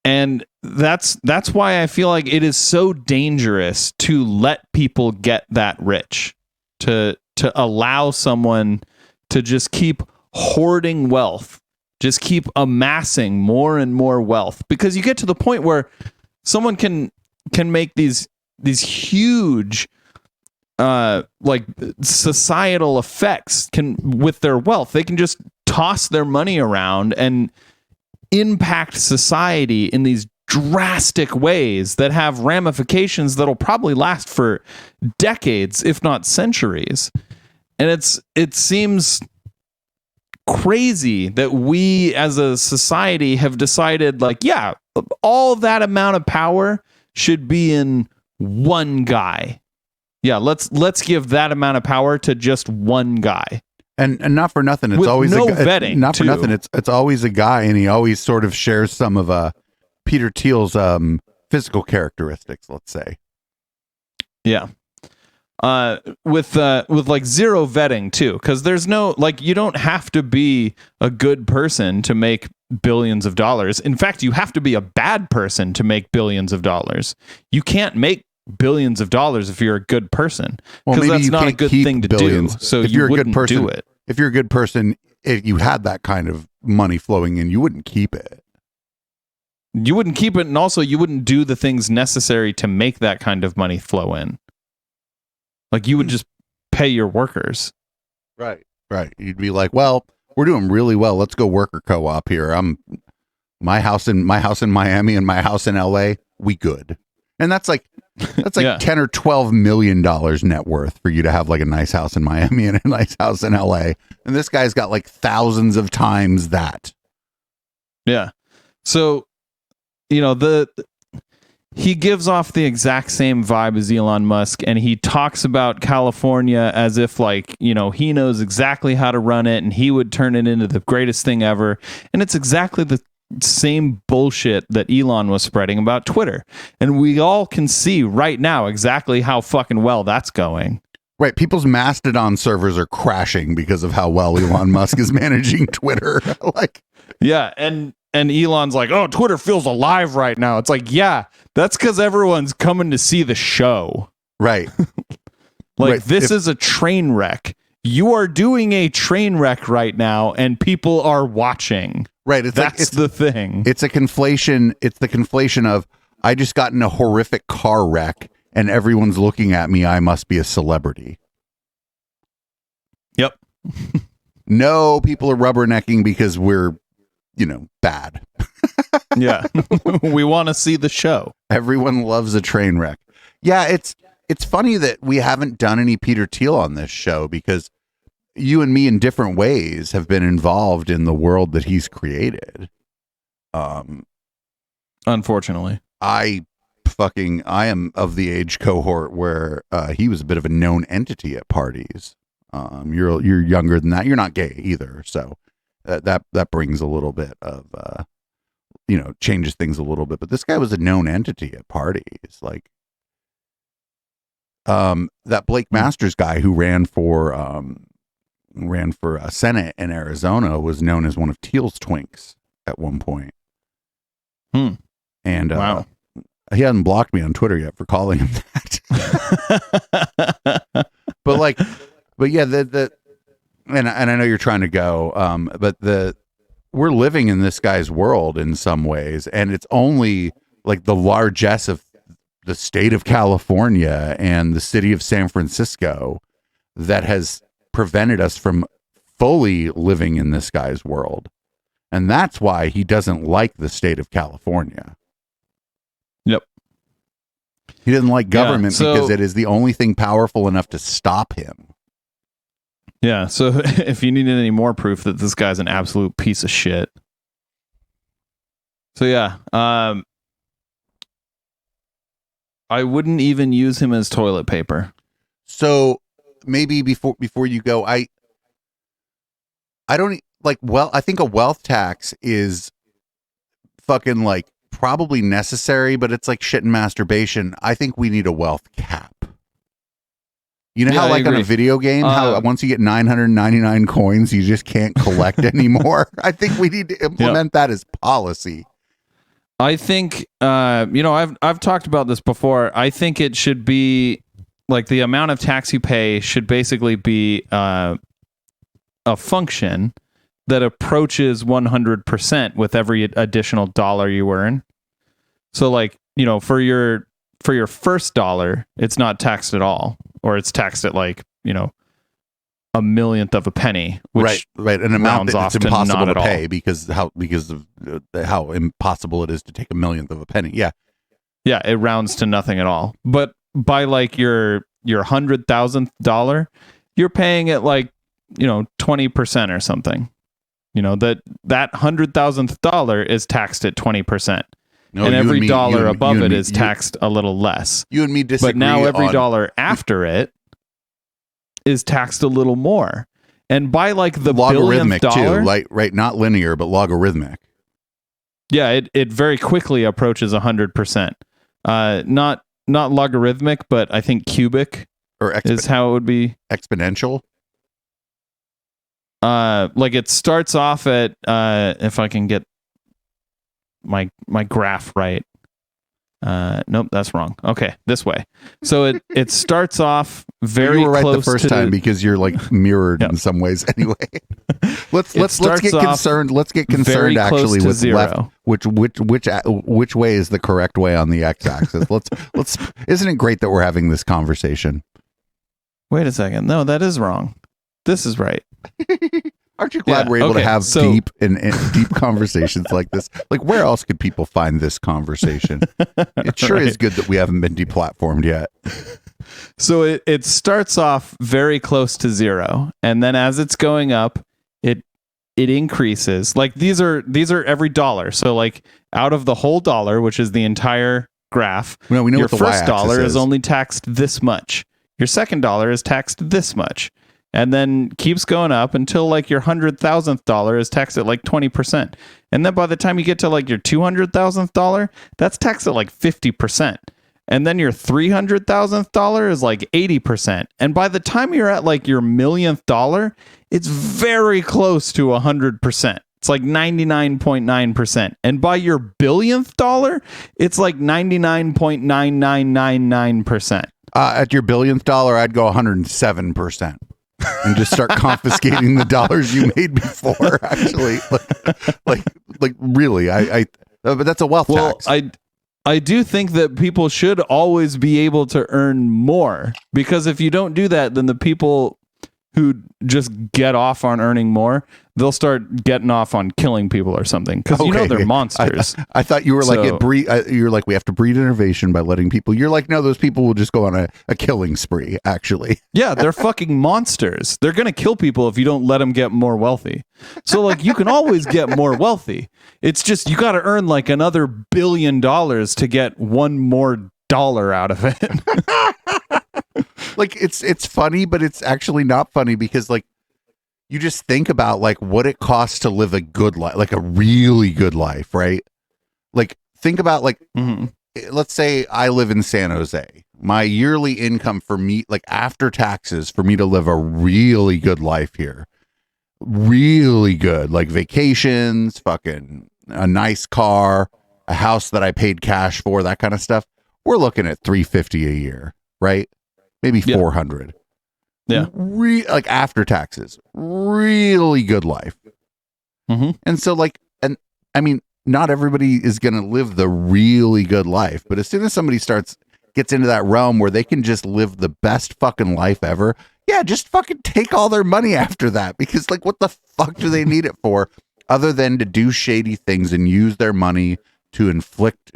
[SPEAKER 2] And that's why I feel like it is so dangerous to let people get that rich, to allow someone to just keep hoarding wealth, just keep amassing more and more wealth, because you get to the point where someone can make these huge like societal effects with their wealth. They can just toss their money around and impact society in these drastic ways that have ramifications that'll probably last for decades, if not centuries. And it seems crazy that we as a society have decided, like, yeah, all that amount of power should be in one guy. Yeah, let's give that amount of power to just one guy.
[SPEAKER 1] And not for nothing, it's
[SPEAKER 2] With
[SPEAKER 1] always
[SPEAKER 2] no
[SPEAKER 1] a guy.
[SPEAKER 2] vetting,
[SPEAKER 1] Not for
[SPEAKER 2] too.
[SPEAKER 1] nothing, it's always a guy, and he always sort of shares some of Peter Thiel's physical characteristics. Let's say,
[SPEAKER 2] Yeah. With like zero vetting too, because there's no, like, you don't have to be a good person to make billions of dollars. In fact, you have to be a bad person to make billions of dollars. You can't make billions of dollars if you're a good person,
[SPEAKER 1] well,
[SPEAKER 2] because
[SPEAKER 1] maybe
[SPEAKER 2] that's
[SPEAKER 1] you
[SPEAKER 2] not a
[SPEAKER 1] can't
[SPEAKER 2] good
[SPEAKER 1] keep
[SPEAKER 2] thing to
[SPEAKER 1] billions.
[SPEAKER 2] do. So
[SPEAKER 1] if
[SPEAKER 2] you
[SPEAKER 1] you're a
[SPEAKER 2] wouldn't
[SPEAKER 1] good person,
[SPEAKER 2] do it.
[SPEAKER 1] If you're a good person, if you had that kind of money flowing in, you wouldn't keep it.
[SPEAKER 2] You wouldn't keep it, and also you wouldn't do the things necessary to make that kind of money flow in. Like, you would just pay your workers.
[SPEAKER 1] Right. You'd be like, well, we're doing really well. Let's go worker co-op here. my house in Miami and my house in LA, we good. And that's like
[SPEAKER 2] Yeah.
[SPEAKER 1] 10 or 12 million dollars net worth for you to have like a nice house in Miami and a nice house in LA. And this guy's got like thousands of times that.
[SPEAKER 2] Yeah. So, he gives off the exact same vibe as Elon Musk, and he talks about California as if like, he knows exactly how to run it and he would turn it into the greatest thing ever. And it's exactly the same bullshit that Elon was spreading about Twitter. And we all can see right now exactly how fucking well that's going.
[SPEAKER 1] Right. People's Mastodon servers are crashing because of how well Elon Musk is managing Twitter. Like,
[SPEAKER 2] yeah. And Elon's like, oh, Twitter feels alive right now. It's like, yeah, that's because everyone's coming to see the show.
[SPEAKER 1] right.
[SPEAKER 2] This is a train wreck. You are doing a train wreck right now, and people are watching.
[SPEAKER 1] Right.
[SPEAKER 2] That's the thing.
[SPEAKER 1] It's a conflation. It's the conflation of, I just got in a horrific car wreck and everyone's looking at me. I must be a celebrity.
[SPEAKER 2] Yep.
[SPEAKER 1] No, people are rubbernecking because we're, bad.
[SPEAKER 2] Yeah. We want to see the show.
[SPEAKER 1] Everyone loves a train wreck. Yeah. It's funny that we haven't done any Peter Thiel on this show because you and me in different ways have been involved in the world that he's created.
[SPEAKER 2] Unfortunately.
[SPEAKER 1] I am of the age cohort where he was a bit of a known entity at parties. You're younger than that. You're not gay either, so that brings a little bit of changes things a little bit. But this guy was a known entity at parties, like that Blake Masters guy who ran for Senate in Arizona was known as one of Thiel's twinks at one point. And
[SPEAKER 2] wow.
[SPEAKER 1] He hasn't blocked me on Twitter yet for calling him that. but yeah, and I know you're trying to go, but we're living in this guy's world in some ways, and it's only like the largesse of the state of California and the city of San Francisco that has prevented us from fully living in this guy's world. And that's why he doesn't like the state of California.
[SPEAKER 2] Yep.
[SPEAKER 1] He doesn't like government
[SPEAKER 2] so,
[SPEAKER 1] because it is the only thing powerful enough to stop him.
[SPEAKER 2] Yeah. So if you needed any more proof that this guy's an absolute piece of shit. So yeah, I wouldn't even use him as toilet paper.
[SPEAKER 1] So maybe before you go, I don't like, well, I think a wealth tax is fucking like probably necessary, but it's like shit and masturbation. I think we need a wealth cap. You know how like on a video game, how once you get 999 coins, you just can't collect anymore? I think we need to implement that as policy.
[SPEAKER 2] I think, I've talked about this before. I think it should be like the amount of tax you pay should basically be a function that approaches 100% with every additional dollar you earn. So like, for your first dollar, it's not taxed at all, or it's taxed at like, a millionth of a penny, which
[SPEAKER 1] right, an amount that's impossible to pay
[SPEAKER 2] all.
[SPEAKER 1] because of how impossible it is to take a millionth of a penny. Yeah,
[SPEAKER 2] it rounds to nothing at all. But by like your $100,000, you're paying it like 20% or something. That $100,000 is taxed at 20%.
[SPEAKER 1] No,
[SPEAKER 2] and every dollar above it is taxed a little less.
[SPEAKER 1] You and me disagree.
[SPEAKER 2] But now every dollar after it is taxed a little more. And by like the
[SPEAKER 1] logarithmic
[SPEAKER 2] dollar,
[SPEAKER 1] too, like right, not linear, but logarithmic.
[SPEAKER 2] Yeah, it very quickly approaches 100%. Not logarithmic, but I think cubic
[SPEAKER 1] or
[SPEAKER 2] is how it would be.
[SPEAKER 1] Exponential.
[SPEAKER 2] Like it starts off at if I can get my graph right. Nope, that's wrong. Okay, this way. So it starts off very
[SPEAKER 1] you were right
[SPEAKER 2] close
[SPEAKER 1] the first
[SPEAKER 2] to
[SPEAKER 1] time because you're like mirrored in some ways. Anyway, let's get concerned. Let's get concerned actually with
[SPEAKER 2] zero.
[SPEAKER 1] Which way is the correct way on the x-axis? let's. Isn't it great that we're having this conversation?
[SPEAKER 2] Wait a second. No, that is wrong. This is right.
[SPEAKER 1] Aren't you glad we're able to have deep and deep conversations like this? Like, where else could people find this conversation? It sure is good that we haven't been deplatformed yet.
[SPEAKER 2] So it starts off very close to zero, and then as it's going up, it increases. Like these are every dollar. So like out of the whole dollar, which is the entire graph,
[SPEAKER 1] we know
[SPEAKER 2] your
[SPEAKER 1] what the
[SPEAKER 2] first
[SPEAKER 1] y-axis
[SPEAKER 2] dollar is only taxed this much. Your second dollar is taxed this much. And then keeps going up until like your $100,000th is taxed at like 20%. And then by the time you get to like your $200,000th, that's taxed at like 50%. And then your $300,000th is like 80%. And by the time you're at like your millionth dollar, it's very close to 100%. It's like 99.9%. And by your billionth dollar, it's like 99.9999%.
[SPEAKER 1] At your billionth dollar, I'd go 107%. And just start confiscating the dollars you made before. Actually, like really, but that's a wealth tax.
[SPEAKER 2] I do think that people should always be able to earn more, because if you don't do that, then the people who just get off on earning more, they'll start getting off on killing people or something, because you know they're monsters.
[SPEAKER 1] I thought you were like you're like, we have to breed innovation by letting people. You're like, no, those people will just go on a killing spree. Actually,
[SPEAKER 2] yeah, they're fucking monsters. They're gonna kill people if you don't let them get more wealthy. So like, you can always get more wealthy. It's just you got to earn like another $1 billion to get one more dollar out of it.
[SPEAKER 1] Like it's funny, but it's actually not funny, because like you just think about like what it costs to live a good life, like a really good life, right? Like think about like, let's say I live in San Jose. My yearly income for me, like after taxes, for me to live a really good life here, really good, like vacations, fucking a nice car, a house that I paid cash for, that kind of stuff. We're looking at $350 a year, right? Maybe 400.
[SPEAKER 2] Yeah.
[SPEAKER 1] Like after taxes, really good life. And so like, and I mean, not everybody is going to live the really good life, but as soon as somebody gets into that realm where they can just live the best fucking life ever, yeah, just fucking take all their money after that, because like, what the fuck do they need it for other than to do shady things and use their money to inflict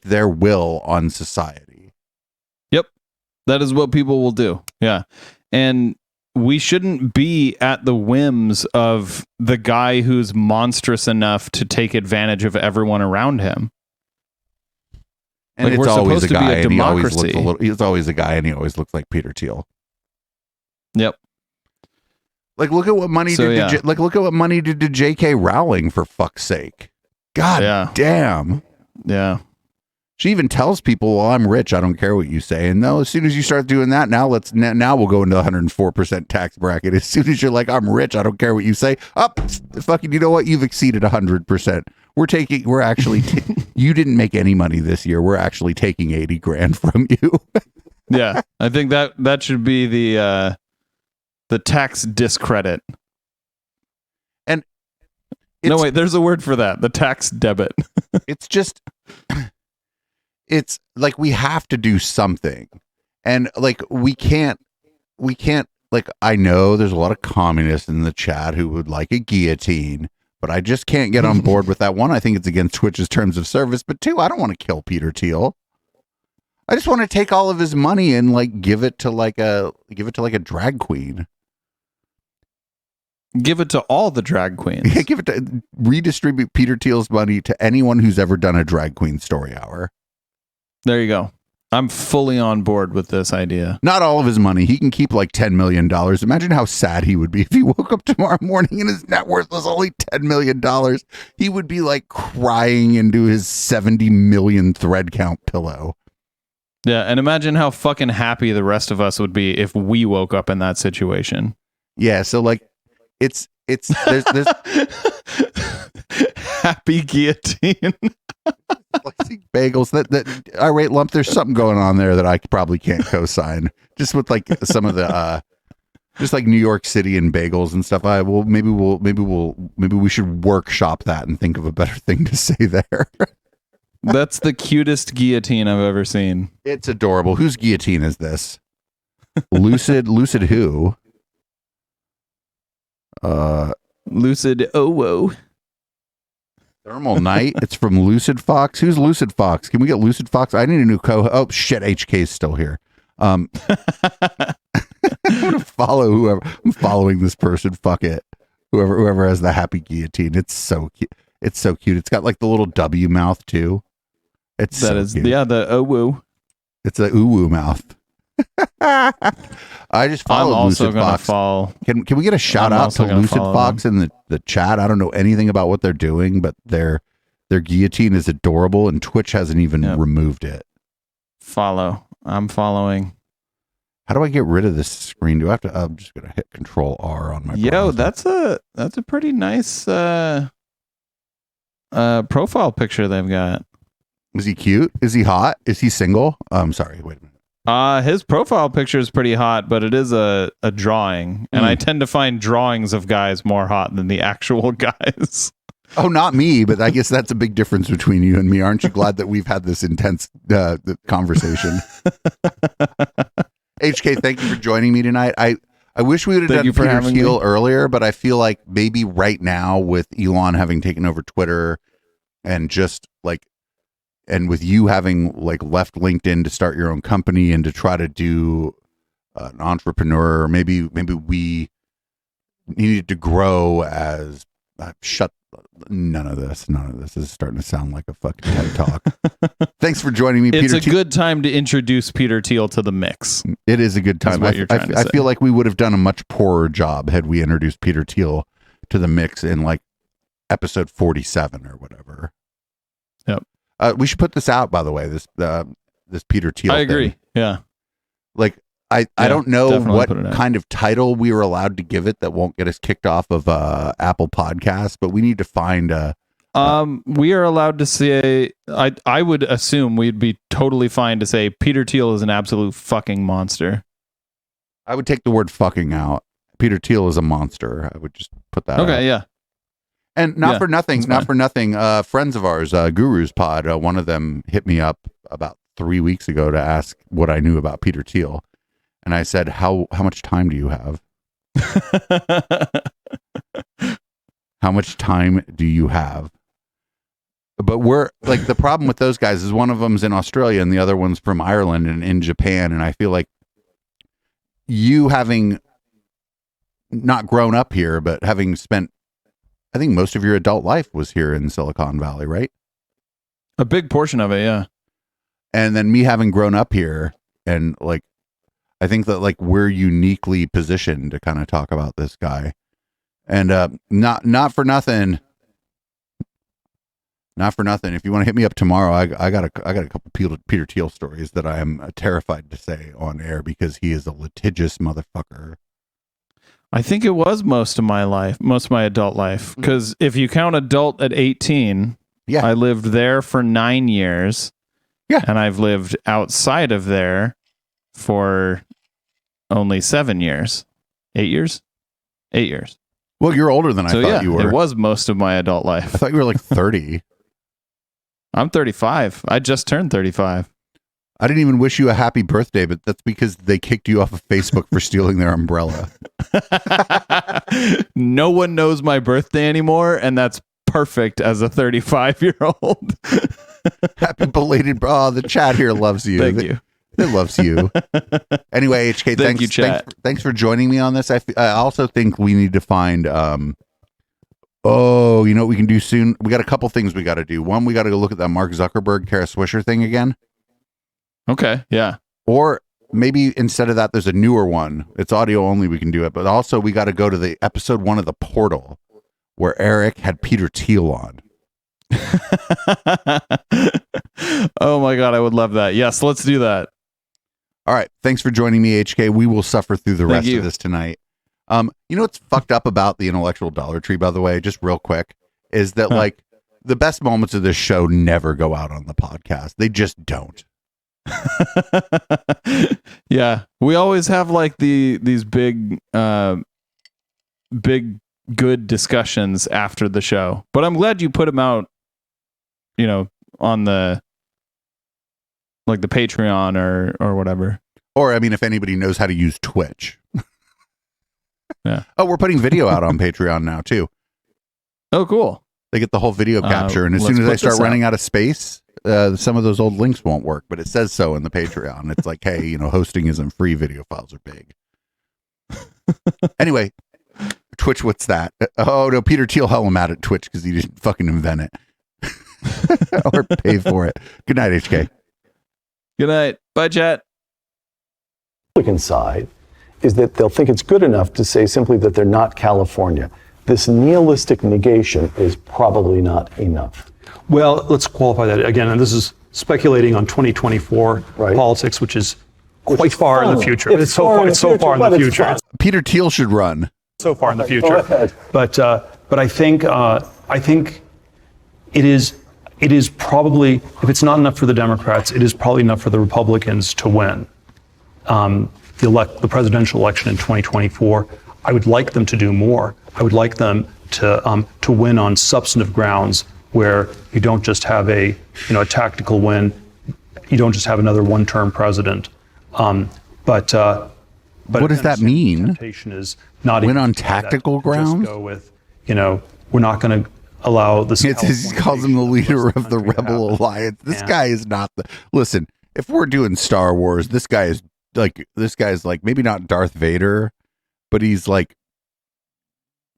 [SPEAKER 1] their will on society?
[SPEAKER 2] Yep. That is what people will do. Yeah. And we shouldn't be at the whims of the guy who's monstrous enough to take advantage of everyone around him.
[SPEAKER 1] And
[SPEAKER 2] like,
[SPEAKER 1] it's always a guy, and he always looks he's always a guy, and he always looks like Peter Thiel.
[SPEAKER 2] Yep.
[SPEAKER 1] Like, look at what money did. Look at what money did to J.K. Rowling, for fuck's sake. God damn.
[SPEAKER 2] Yeah.
[SPEAKER 1] She even tells people, well, I'm rich, I don't care what you say. And no, as soon as you start doing that, now we'll go into the 104% tax bracket. As soon as you're like, I'm rich, I don't care what you say. Fucking, you know what? You've exceeded 100%. We're actually, you didn't make any money this year. We're actually taking 80 grand from you.
[SPEAKER 2] Yeah. I think that should be the tax discredit.
[SPEAKER 1] And
[SPEAKER 2] no, wait, there's a word for that. The tax debit.
[SPEAKER 1] It's just, it's like, we have to do something. And like, we can't, like, I know there's a lot of communists in the chat who would like a guillotine, but I just can't get on board with that. One, I think it's against Twitch's terms of service, but two, I don't want to kill Peter Thiel. I just want to take all of his money and like give it to like a drag queen.
[SPEAKER 2] Give it to all the drag queens.
[SPEAKER 1] Yeah, redistribute Peter Thiel's money to anyone who's ever done a drag queen story hour.
[SPEAKER 2] There you go. I'm fully on board with this idea.
[SPEAKER 1] Not all of his money. He can keep like $10 million. Imagine how sad he would be if he woke up tomorrow morning and his net worth was only $10 million. He would be like crying into his 70 million thread count pillow.
[SPEAKER 2] Yeah, and imagine how fucking happy the rest of us would be if we woke up in that situation.
[SPEAKER 1] Yeah, so like, there's
[SPEAKER 2] happy guillotine.
[SPEAKER 1] Bagels, that irate lump, there's something going on there that I probably can't co-sign. Just with like some of the just like New York City and bagels and stuff. Maybe we should workshop that and think of a better thing to say there.
[SPEAKER 2] That's the cutest guillotine I've ever seen.
[SPEAKER 1] It's adorable. Whose guillotine is this? Lucid who?
[SPEAKER 2] Lucid. Oh, whoa.
[SPEAKER 1] Thermal Night. It's from Lucid Fox. Who's Lucid Fox? Can we get Lucid Fox? I need a new Oh shit, HK's still here. I'm gonna follow whoever. I'm following this person. Fuck it. Whoever has the happy guillotine. It's so cute. It's so cute. It's got like the little W mouth too. It's
[SPEAKER 2] That
[SPEAKER 1] so
[SPEAKER 2] is,
[SPEAKER 1] cute.
[SPEAKER 2] yeah, the oh, woo.
[SPEAKER 1] It's a woo mouth. I just
[SPEAKER 2] I'm
[SPEAKER 1] followed
[SPEAKER 2] also
[SPEAKER 1] Lucid
[SPEAKER 2] going to
[SPEAKER 1] Fox.
[SPEAKER 2] follow.
[SPEAKER 1] Can we get a shout
[SPEAKER 2] I'm
[SPEAKER 1] out
[SPEAKER 2] also
[SPEAKER 1] to
[SPEAKER 2] gonna
[SPEAKER 1] Lucid
[SPEAKER 2] follow
[SPEAKER 1] Fox in the chat? I don't know anything about what they're doing, but their guillotine is adorable, and Twitch hasn't even removed it.
[SPEAKER 2] Follow. I'm following.
[SPEAKER 1] How do I get rid of this screen? Do I have to? I'm just gonna hit Control R on my.
[SPEAKER 2] Yo,
[SPEAKER 1] browser.
[SPEAKER 2] that's a pretty nice profile picture they've got.
[SPEAKER 1] Is he cute? Is he hot? Is he single? I'm sorry. Wait a minute.
[SPEAKER 2] His profile picture is pretty hot, but it is a drawing, and I tend to find drawings of guys more hot than the actual guys.
[SPEAKER 1] Oh, not me, but I guess that's a big difference between you and me. Aren't you glad that we've had this intense conversation? HK, thank you for joining me tonight. I wish we would have done Peter Thiel earlier, but I feel like maybe right now with Elon having taken over Twitter and just like, and with you having like left LinkedIn to start your own company and to try to do an entrepreneur, maybe we needed to grow as none of this is starting to sound like a fucking TED talk. Thanks for joining me, Peter.
[SPEAKER 2] It's a good time to introduce Peter Thiel to the mix.
[SPEAKER 1] It is a good time. I feel like we would have done a much poorer job had we introduced Peter Thiel to the mix in like episode 47 or whatever.
[SPEAKER 2] Yep.
[SPEAKER 1] We should put this out, by the way, this Peter Thiel
[SPEAKER 2] I agree.
[SPEAKER 1] thing.
[SPEAKER 2] Yeah.
[SPEAKER 1] Like I don't know what kind of title we were allowed to give it that won't get us kicked off of Apple Podcasts, but we need to find
[SPEAKER 2] we are allowed to say, I would assume we'd be totally fine to say Peter Thiel is an absolute fucking monster.
[SPEAKER 1] I would take the word fucking out. Peter Thiel is a monster. I would just put that out.
[SPEAKER 2] Yeah.
[SPEAKER 1] And not for nothing, friends of ours, Guru's Pod, one of them hit me up about 3 weeks ago to ask what I knew about Peter Thiel. And I said, how much time do you have? How much time do you have? But we're like, the problem with those guys is one of them's in Australia and the other one's from Ireland and in Japan. And I feel like you having not grown up here, but having spent, I think most of your adult life was here in Silicon Valley, right?
[SPEAKER 2] A big portion of it, yeah.
[SPEAKER 1] And then me having grown up here, and like, I think that like we're uniquely positioned to kind of talk about this guy. And not for nothing. If you want to hit me up tomorrow, I got a couple Peter Thiel stories that I am terrified to say on air because he is a litigious motherfucker.
[SPEAKER 2] I think it was most of my adult life. Because if you count adult at 18, I lived there for 9 years.
[SPEAKER 1] Yeah.
[SPEAKER 2] And I've lived outside of there for only 7 years. 8 years? 8 years.
[SPEAKER 1] Well, you're older than I thought you were.
[SPEAKER 2] It was most of my adult life.
[SPEAKER 1] I thought you were like 30.
[SPEAKER 2] I'm 35. I just turned 35.
[SPEAKER 1] I didn't even wish you a happy birthday, but that's because they kicked you off of Facebook for stealing their umbrella.
[SPEAKER 2] No one knows my birthday anymore, and that's perfect as a 35-year-old.
[SPEAKER 1] Happy belated, bro. The chat here loves you.
[SPEAKER 2] Thank you.
[SPEAKER 1] It loves you. Anyway, HK,
[SPEAKER 2] Thank you, chat.
[SPEAKER 1] Thanks for joining me on this. I also think we need to find, you know what we can do soon? We got a couple things we got to do. One, we got to go look at that Mark Zuckerberg, Kara Swisher thing again.
[SPEAKER 2] Okay, yeah.
[SPEAKER 1] Or maybe instead of that, there's a newer one. It's audio only, we can do it. But also we got to go to the episode 1 of The Portal where Eric had Peter Thiel on.
[SPEAKER 2] Oh my God, I would love that. Yes, let's do that.
[SPEAKER 1] All right. Thanks for joining me, HK. We will suffer through the rest of this tonight. You know what's fucked up about the intellectual Dollar Tree, by the way, just real quick, is that like the best moments of this show never go out on the podcast. They just don't.
[SPEAKER 2] Yeah. We always have like these big good discussions after the show. But I'm glad you put them out, you know, on the like the Patreon or whatever.
[SPEAKER 1] Or I mean, if anybody knows how to use Twitch.
[SPEAKER 2] Yeah.
[SPEAKER 1] Oh, we're putting video out on Patreon now too.
[SPEAKER 2] Oh, cool.
[SPEAKER 1] They get the whole video capture, and as soon as I start running out of space, some of those old links won't work. But it says so in the Patreon. It's like, hey, hosting isn't free. Video files are big. Anyway, Twitch, what's that? Oh no, Peter Thiel held him out at Twitch because he didn't fucking invent it or pay for it. Good night, HK.
[SPEAKER 2] Good night. Bye, chat.
[SPEAKER 3] Republican side is that they'll think it's good enough to say simply that they're not California. This nihilistic negation is probably not enough.
[SPEAKER 4] Well, let's qualify that again, and this is speculating on 2024 politics, which is quite far in the future. It's so far in the future.
[SPEAKER 1] Peter Thiel should run.
[SPEAKER 4] So far in the future. But I think it is probably, if it's not enough for the Democrats, it is probably enough for the Republicans to win the presidential election in 2024. I would like them to do more. I would like them to win on substantive grounds where you don't just have a tactical win. You don't just have another one-term president. But what
[SPEAKER 1] does that mean?
[SPEAKER 4] Temptation is not
[SPEAKER 1] win on tactical grounds.
[SPEAKER 4] Just go with we're not going to allow this.
[SPEAKER 1] He calls him the leader of the Rebel Alliance. This guy is not the. Listen, if we're doing Star Wars, this guy is like maybe not Darth Vader, but he's like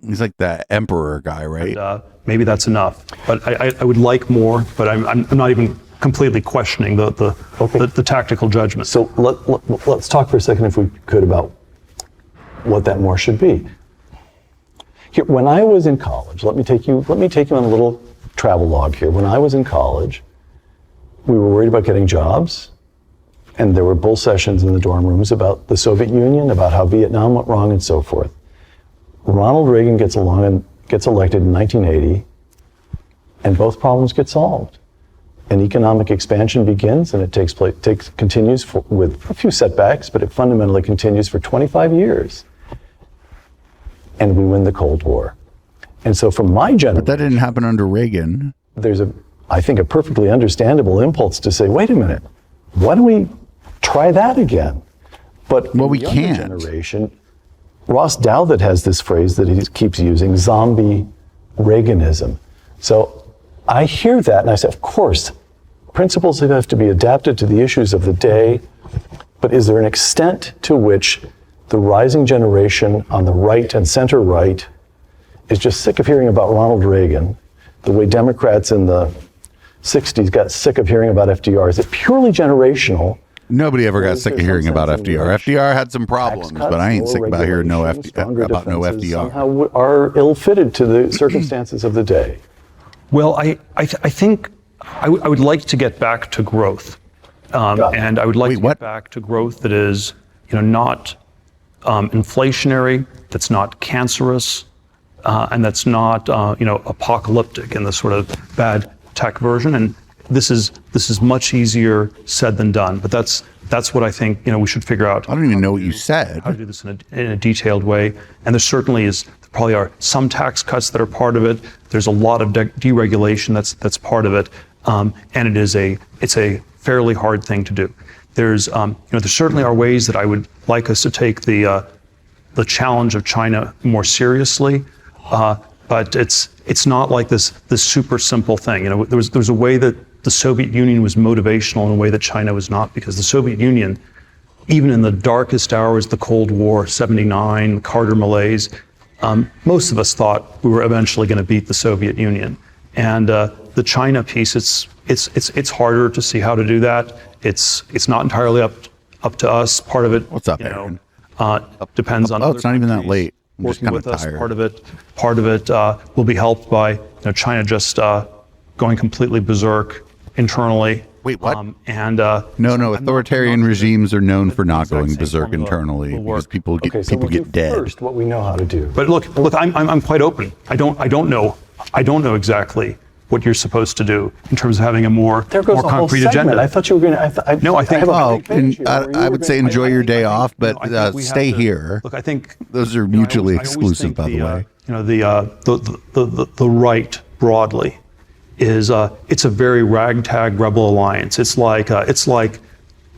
[SPEAKER 1] the Emperor guy, right?
[SPEAKER 4] And, maybe that's enough, but I would like more. But I'm not even completely questioning the tactical judgment.
[SPEAKER 3] So let's talk for a second, if we could, about what that more should be. Here, when I was in college, let me take you on a little travel log here. When I was in college, we were worried about getting jobs, and there were bull sessions in the dorm rooms about the Soviet Union, about how Vietnam went wrong, and so forth. Ronald Reagan gets elected in 1980, and both problems get solved. An economic expansion begins, and it continues with a few setbacks, but it fundamentally continues for 25 years. And we win the Cold War. And so from my generation...
[SPEAKER 1] But that didn't happen under Reagan.
[SPEAKER 3] There's I think, a perfectly understandable impulse to say, wait a minute, why don't we try that again? But
[SPEAKER 1] we
[SPEAKER 3] the
[SPEAKER 1] can't.
[SPEAKER 3] Generation, Ross Douthat has this phrase that he keeps using, zombie Reaganism. So I hear that and I say, of course, principles have to be adapted to the issues of the day, but is there an extent to which the rising generation on the right and center right is just sick of hearing about Ronald Reagan, the way Democrats in the 60s got sick of hearing about FDR? Is it purely generational?
[SPEAKER 1] Nobody ever got sick of hearing about FDR. FDR had some problems, but I ain't sick about hearing no FDR.
[SPEAKER 3] Somehow are ill-fitted to the circumstances of the day.
[SPEAKER 4] Well, I think I would like to get back to growth, and I would like to get back to growth that is, not inflationary, that's not cancerous, and that's not, apocalyptic in the sort of bad tech version. And this is much easier said than done. But that's what I think we should figure out.
[SPEAKER 1] I don't even know what you said.
[SPEAKER 4] How to do this in a detailed way. And there certainly probably are some tax cuts that are part of it. There's a lot of deregulation that's part of it, and it's a fairly hard thing to do. There certainly are ways that I would like us to take the challenge of China more seriously, but it's not like this super simple thing. There was a way that the Soviet Union was motivational in a way that China was not, because the Soviet Union, even in the darkest hours, the Cold War, '79, the Carter malaise, most of us thought we were eventually going to beat the Soviet Union. And the China piece, it's harder to see how to do that. It's not entirely up to us. Part of it,
[SPEAKER 1] what's up, Aaron?
[SPEAKER 4] Depends on.
[SPEAKER 1] Oh, it's not even that late. I'm
[SPEAKER 4] working with us.
[SPEAKER 1] Tired.
[SPEAKER 4] Part of it will be helped by China just going completely berserk internally.
[SPEAKER 1] Wait, what?
[SPEAKER 4] No,
[SPEAKER 1] authoritarian regimes are known for not going berserk internally because people get dead.
[SPEAKER 3] First, what we know how to do.
[SPEAKER 4] But look, I'm quite open. I don't know exactly what you're supposed to do in terms of having a more concrete agenda.
[SPEAKER 3] I thought you were going to.
[SPEAKER 4] No, I think.
[SPEAKER 1] I would say enjoy your day off, but stay here.
[SPEAKER 4] Look, I think
[SPEAKER 1] those are mutually exclusive, by the way.
[SPEAKER 4] The right broadly is it's a very ragtag rebel alliance. It's like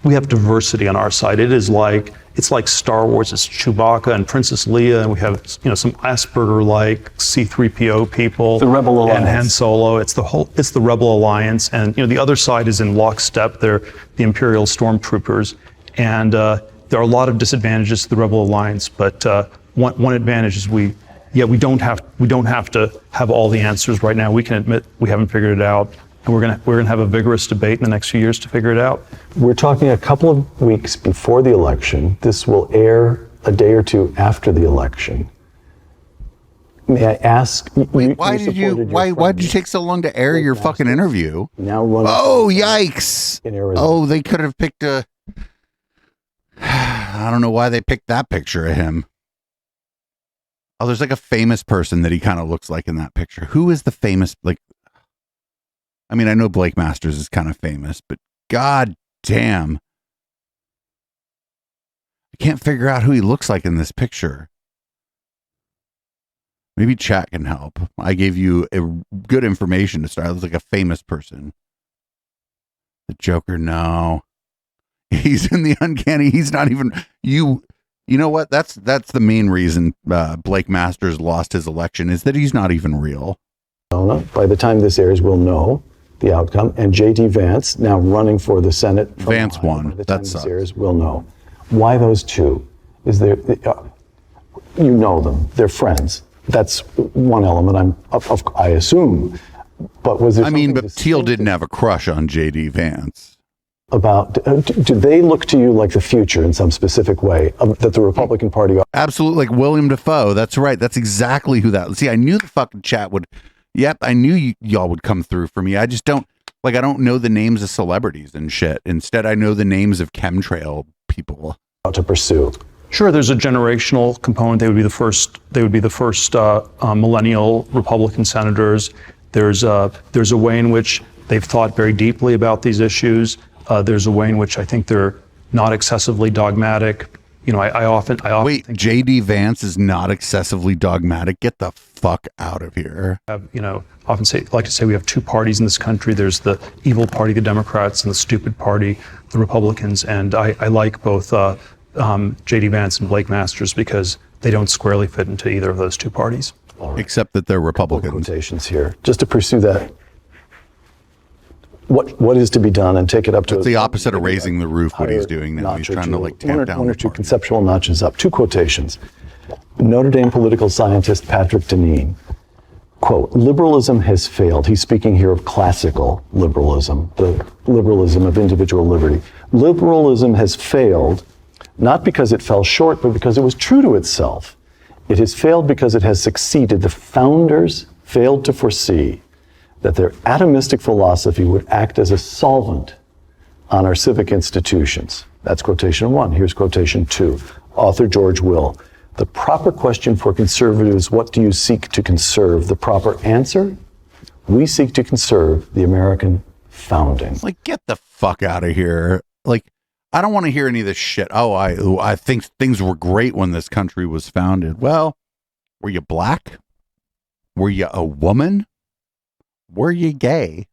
[SPEAKER 4] we have diversity on our side. It is like it's like Star Wars. It's Chewbacca and Princess Leia, and we have some Asperger-like C-3PO people.
[SPEAKER 3] The Rebel Alliance.
[SPEAKER 4] And Han Solo. It's the Rebel Alliance, and the other side is in lockstep. They're the Imperial stormtroopers, and there are a lot of disadvantages to the Rebel Alliance, but one advantage is we don't have to have all the answers right now. We can admit we haven't figured it out, and we're gonna have a vigorous debate in the next few years to figure it out.
[SPEAKER 3] We're talking a couple of weeks before the election. This will air a day or two after the election. May I ask?
[SPEAKER 1] Wait, why did you take so long to air your fucking interview?
[SPEAKER 3] Now running.
[SPEAKER 1] Oh, yikes!
[SPEAKER 3] In Arizona.
[SPEAKER 1] Oh, they could have picked a. I don't know why they picked that picture of him. Oh, there's like a famous person that he kind of looks like in that picture. Who is the famous, like, I mean, I know Blake Masters is kind of famous, but god damn. I can't figure out who he looks like in this picture. Maybe chat can help. I gave you good information to start. It looks like a famous person. The Joker, no. He's in the uncanny. He's not even, you know what? That's the main reason Blake Masters lost his election, is that he's not even real.
[SPEAKER 3] By the time this airs, we'll know the outcome. And J.D. Vance, now running for the Senate.
[SPEAKER 1] Vance
[SPEAKER 3] Ohio.
[SPEAKER 1] won.
[SPEAKER 3] By the time
[SPEAKER 1] That
[SPEAKER 3] this
[SPEAKER 1] sucks.
[SPEAKER 3] airs, we'll know. Why those two? Is there? You know them. They're friends. That's one element. I assume. But was there?
[SPEAKER 1] I mean, but
[SPEAKER 3] something
[SPEAKER 1] Thiel
[SPEAKER 3] distinctive
[SPEAKER 1] didn't have a crush on J.D. Vance.
[SPEAKER 3] about? Do they look to you like the future in some specific way that the Republican Party?
[SPEAKER 1] Absolutely, like William Dafoe. That's right. That's exactly who that. See, I knew the fucking chat would. Yep, I knew y'all would come through for me. I just don't I don't know the names of celebrities and shit. Instead, I know the names of chemtrail people
[SPEAKER 3] To pursue.
[SPEAKER 4] Sure, there's a generational component. They would be the first millennial Republican senators. There's a way in which they've thought very deeply about these issues. There's a way in which I think they're not excessively dogmatic. I often
[SPEAKER 1] Wait,
[SPEAKER 4] think
[SPEAKER 1] J.D. Vance is not excessively dogmatic. Get the fuck out of here.
[SPEAKER 4] often like to say we have two parties in this country. There's the evil party, the Democrats, and the stupid party, the Republicans. And I like both J.D. Vance and Blake Masters because they don't squarely fit into either of those two parties.
[SPEAKER 1] Except that they're Republicans.
[SPEAKER 3] Quotations here, just to pursue that. What is to be done and take it up to
[SPEAKER 1] It's the opposite of raising the roof, what he's
[SPEAKER 3] higher
[SPEAKER 1] doing now. He's
[SPEAKER 3] notch or
[SPEAKER 1] trying to
[SPEAKER 3] two.
[SPEAKER 1] like tamp down
[SPEAKER 3] one or
[SPEAKER 1] the
[SPEAKER 3] two
[SPEAKER 1] party.
[SPEAKER 3] conceptual notches up. Two quotations. Notre Dame political scientist Patrick Deneen, quote, "Liberalism has failed." He's speaking here of classical liberalism, the liberalism of individual liberty. "Liberalism has failed, not because it fell short, but because it was true to itself. It has failed because it has succeeded. The founders failed to foresee that their atomistic philosophy would act as a solvent on our civic institutions." That's quotation one. Here's quotation two. Author George Will. "The proper question for conservatives, what do you seek to conserve? The proper answer? We seek to conserve the American founding."
[SPEAKER 1] Like, get the fuck out of here. Like, I don't want to hear any of this shit. Oh, I think things were great when this country was founded. Well, were you black? Were you a woman? Were you gay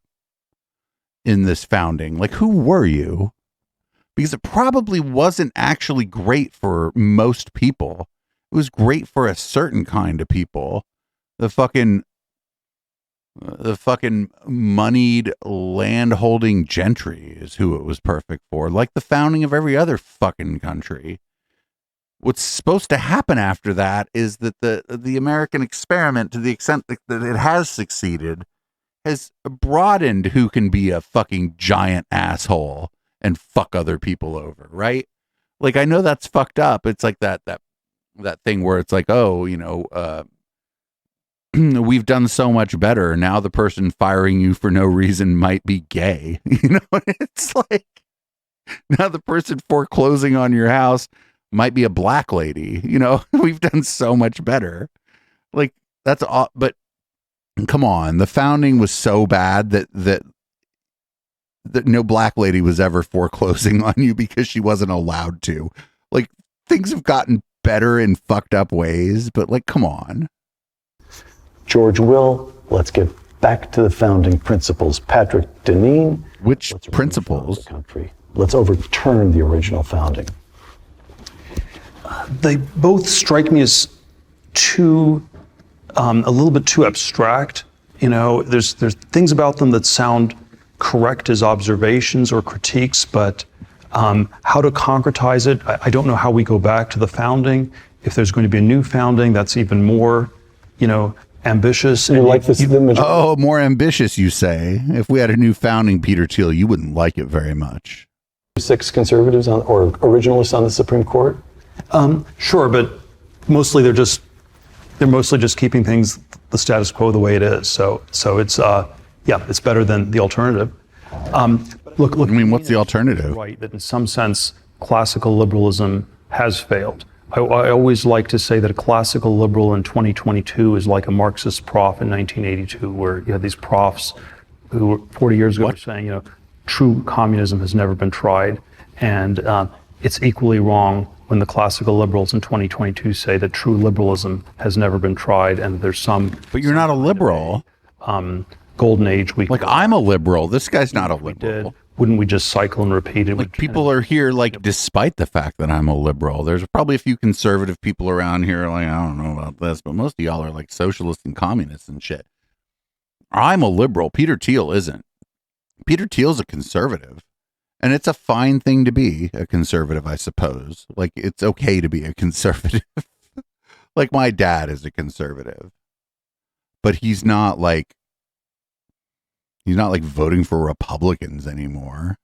[SPEAKER 1] in this founding? Like, who were you? Because it probably wasn't actually great for most people. It was great for a certain kind of people. The fucking moneyed land-holding gentry is who it was perfect for. Like the founding of every other fucking country. What's supposed to happen after that is that the American experiment, to the extent that it has succeeded, has broadened who can be a fucking giant asshole and fuck other people over, right? Like, I know that's fucked up. It's like that thing where it's like, oh, we've done so much better. Now the person firing you for no reason might be gay. It's like, now the person foreclosing on your house might be a black lady. We've done so much better. Like, that's all. But come on, the founding was so bad that no black lady was ever foreclosing on you because she wasn't allowed to. Like, things have gotten better in fucked up ways, but like, come on.
[SPEAKER 3] George Will, let's get back to the founding principles. Patrick Deneen.
[SPEAKER 1] Which principles?
[SPEAKER 3] Country. Let's overturn the original founding.
[SPEAKER 4] They both strike me as too, a little bit too abstract. You know, there's things about them that sound correct as observations or critiques, but how to concretize it, I don't know how we go back to the founding. If there's going to be a new founding, that's even more, ambitious.
[SPEAKER 3] You like this?
[SPEAKER 1] Oh, more ambitious, you say? If we had a new founding, Peter Thiel, you wouldn't like it very much.
[SPEAKER 3] 6 conservatives or originalists on the Supreme Court?
[SPEAKER 4] Sure, but mostly they're mostly just keeping things the status quo the way it is. So it's it's better than the alternative. Look.
[SPEAKER 1] I mean, what's the alternative?
[SPEAKER 4] Right, that in some sense classical liberalism has failed. I always like to say that a classical liberal in 2022 is like a Marxist prof in 1982, where you had these profs who 40 years ago were saying, true communism has never been tried, and it's equally wrong when the classical liberals in 2022 say that true liberalism has never been tried, and there's some.
[SPEAKER 1] But you're not a liberal.
[SPEAKER 4] Golden age.
[SPEAKER 1] I'm a liberal. This guy's not a liberal.
[SPEAKER 4] Wouldn't we just cycle and repeat it?
[SPEAKER 1] People are here, despite the fact that I'm a liberal. There's probably a few conservative people around here, I don't know about this, but most of y'all are socialists and communists and shit. I'm a liberal. Peter Thiel isn't. Peter Thiel's a conservative. And it's a fine thing to be a conservative, I suppose. It's okay to be a conservative. My dad is a conservative. But he's not voting for Republicans anymore.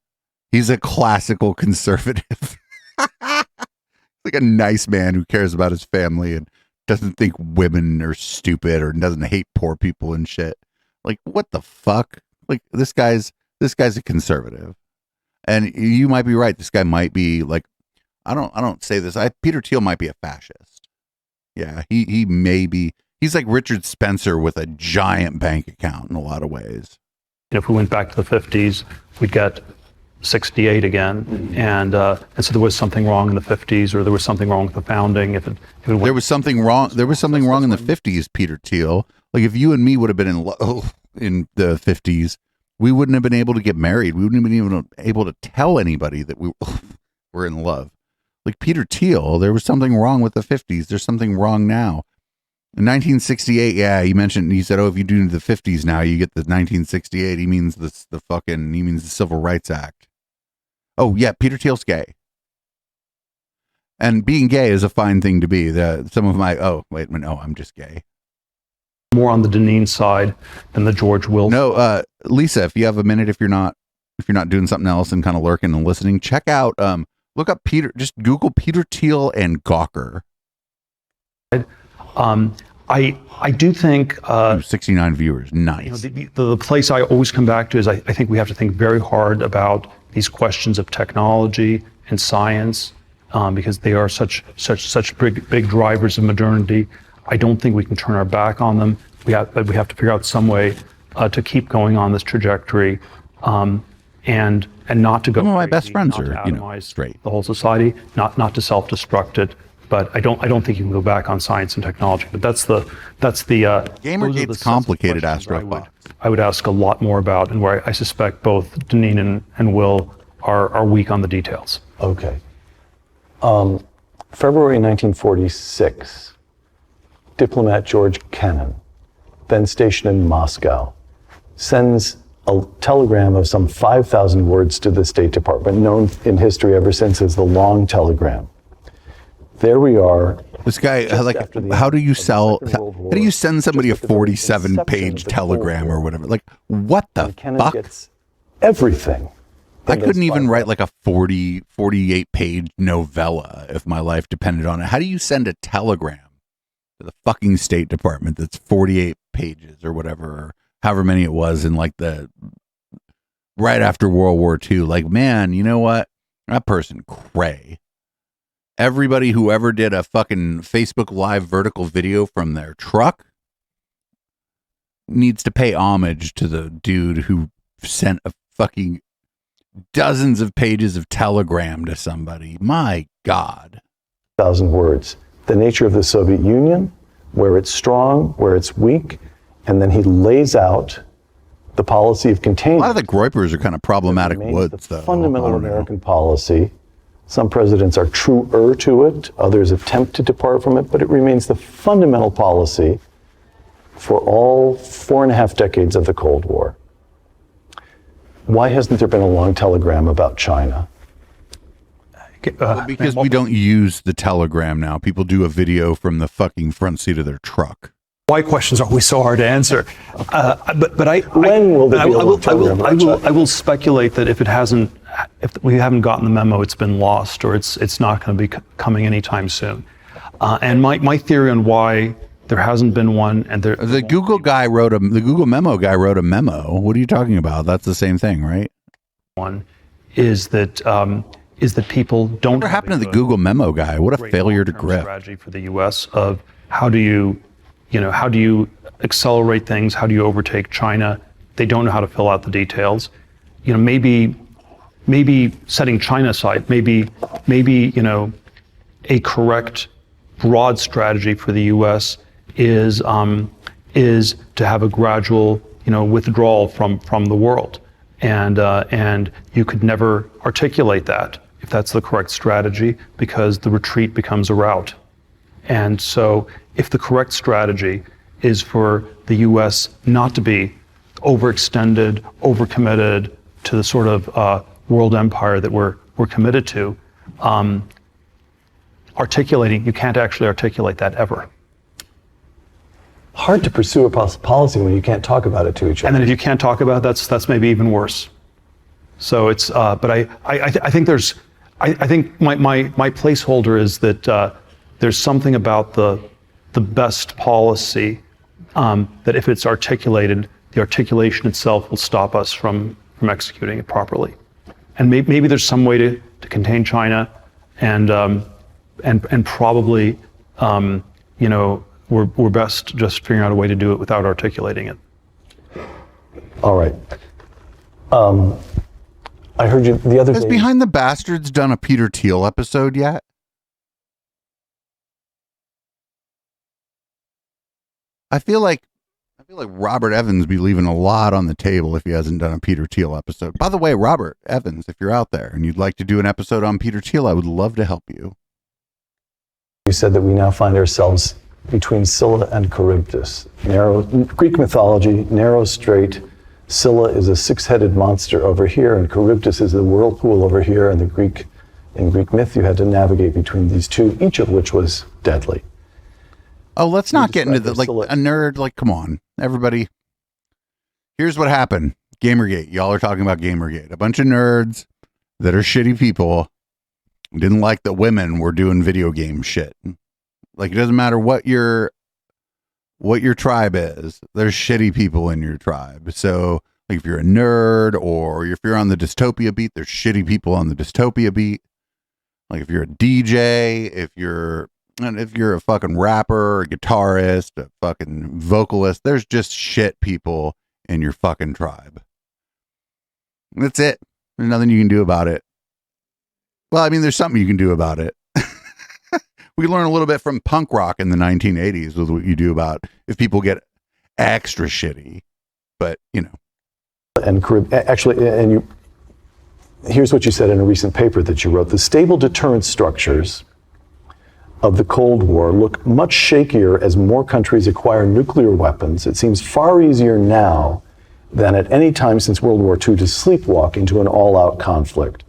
[SPEAKER 1] He's a classical conservative. A nice man who cares about his family and doesn't think women are stupid or doesn't hate poor people and shit. What the fuck? This guy's a conservative. And you might be right. This guy might be I don't say this. Peter Thiel might be a fascist. Yeah, he may be. He's like Richard Spencer with a giant bank account in a lot of ways.
[SPEAKER 4] If we went back to the 50s, we'd get 68 again, and so there was something wrong in the 50s, or there was something wrong with the founding.
[SPEAKER 1] There was something wrong. There was something wrong in the 50s, Peter Thiel. If you and me would have been in the 50s, we wouldn't have been able to get married. We wouldn't have been even able to tell anybody that we were in love. Peter Thiel, there was something wrong with the 50s. There's something wrong now. In 1968, yeah, he said, if you do the 50s now, you get the 1968. He means the Civil Rights Act. Oh, yeah, Peter Thiel's gay. And being gay is a fine thing to be. I'm just gay.
[SPEAKER 4] More on the Deneen side than the George Will.
[SPEAKER 1] No, Lisa, if you have a minute, if you're not doing something else and kind of lurking and listening, check out, look up just Google Peter Thiel and Gawker.
[SPEAKER 4] I do think
[SPEAKER 1] 69 viewers, nice.
[SPEAKER 4] The place I always come back to is I think we have to think very hard about these questions of technology and science because they are such big drivers of modernity. I don't think we can turn our back on them. We have to figure out some way to keep going on this trajectory and not to go.
[SPEAKER 1] Some of my
[SPEAKER 4] crazy,
[SPEAKER 1] best friends
[SPEAKER 4] not
[SPEAKER 1] are
[SPEAKER 4] to atomize
[SPEAKER 1] straight.
[SPEAKER 4] The whole society, not to self-destruct it. But I don't think you can go back on science and technology. But that's the
[SPEAKER 1] Gamergate's complicated, Astro.
[SPEAKER 4] I would ask a lot more about, and where I suspect both Deneen and Will are weak on the details.
[SPEAKER 3] Okay. February 1946, diplomat George Kennan, then stationed in Moscow, sends a telegram of some 5,000 words to the State Department, known in history ever since as the Long Telegram. There we are.
[SPEAKER 1] This guy, how do you send somebody a 47-page telegram or whatever? What the fuck?
[SPEAKER 3] Gets everything.
[SPEAKER 1] I couldn't even write a 48-page novella if my life depended on it. How do you send a telegram to the fucking State Department that's 48 pages or whatever, or however many it was in right after World War II? Man, you know what? That person cray. Everybody who ever did a fucking Facebook Live vertical video from their truck needs to pay homage to the dude who sent a fucking dozens of pages of telegram to somebody. My God.
[SPEAKER 3] 1,000 words. The nature of the Soviet Union, where it's strong, where it's weak, and then he lays out the policy of containment.
[SPEAKER 1] A lot of the Groypers are kind of problematic woods, though.
[SPEAKER 3] Fundamental American policy, Some presidents are truer to it, others attempt to depart from it, but it remains the fundamental policy for all 4.5 decades of the Cold War. Why hasn't there been a long telegram about China?
[SPEAKER 1] Because we don't use the telegram now. People do a video from the fucking front seat of their truck.
[SPEAKER 4] Why questions are always so hard to answer.
[SPEAKER 3] When will there be a long telegram about China?
[SPEAKER 4] I will speculate that if we haven't gotten the memo, it's been lost, or it's not going to be coming anytime soon. And my theory on why there hasn't been one, and
[SPEAKER 1] the Google memo guy wrote a memo. What are you talking about? That's the same thing, right?
[SPEAKER 4] One is that people don't.
[SPEAKER 1] What happened to the Google memo guy? What a failure to grip.
[SPEAKER 4] Strategy for the U.S. of how do you accelerate things? How do you overtake China? They don't know how to fill out the details. Maybe setting China aside, maybe a correct broad strategy for the U.S. is to have a gradual withdrawal from the world, and you could never articulate that if that's the correct strategy, because the retreat becomes a rout. And so if the correct strategy is for the U.S. not to be overextended, overcommitted to the sort of world empire that we're committed to, you can't actually articulate that ever.
[SPEAKER 3] Hard to pursue a policy when you can't talk about it to each other.
[SPEAKER 4] And then if you can't talk about it, that's maybe even worse. So it's, but I think my placeholder is that there's something about the best policy that if it's articulated, the articulation itself will stop us from executing it properly. And maybe there's some way to contain China, and probably we're best just figuring out a way to do it without articulating it.
[SPEAKER 3] All right. I heard you the other day.
[SPEAKER 1] Has Behind the Bastards done a Peter Thiel episode yet? I feel like Robert Evans be leaving a lot on the table if he hasn't done a Peter Thiel episode. By the way, Robert Evans, if you're out there and you'd like to do an episode on Peter Thiel, I would love to help you.
[SPEAKER 3] You said that we now find ourselves between Scylla and Charybdis. Greek mythology, narrow, straight. Scylla is a six-headed monster over here, and Charybdis is the whirlpool over here. And in Greek myth, you had to navigate between these two, each of which was deadly.
[SPEAKER 1] Oh, let's not get into the, like, a nerd. Like, come on, everybody. Here's what happened. Gamergate. Y'all are talking about Gamergate. A bunch of nerds that are shitty people didn't like that women were doing video game shit. Like, it doesn't matter what your tribe is. There's shitty people in your tribe. So, like, if you're a nerd or if you're on the dystopia beat, there's shitty people on the dystopia beat. Like, if you're a DJ, if you're a fucking rapper, a guitarist, a fucking vocalist, there's just shit people in your fucking tribe. That's it. There's nothing you can do about it. Well, I mean, there's something you can do about it. We learn a little bit from punk rock in the 1980s with what you do about if people get extra shitty. But,
[SPEAKER 3] And here's what you said in a recent paper that you wrote. The stable deterrence structures of the Cold War look much shakier as more countries acquire nuclear weapons. It seems far easier now than at any time since World War II to sleepwalk into an all-out conflict.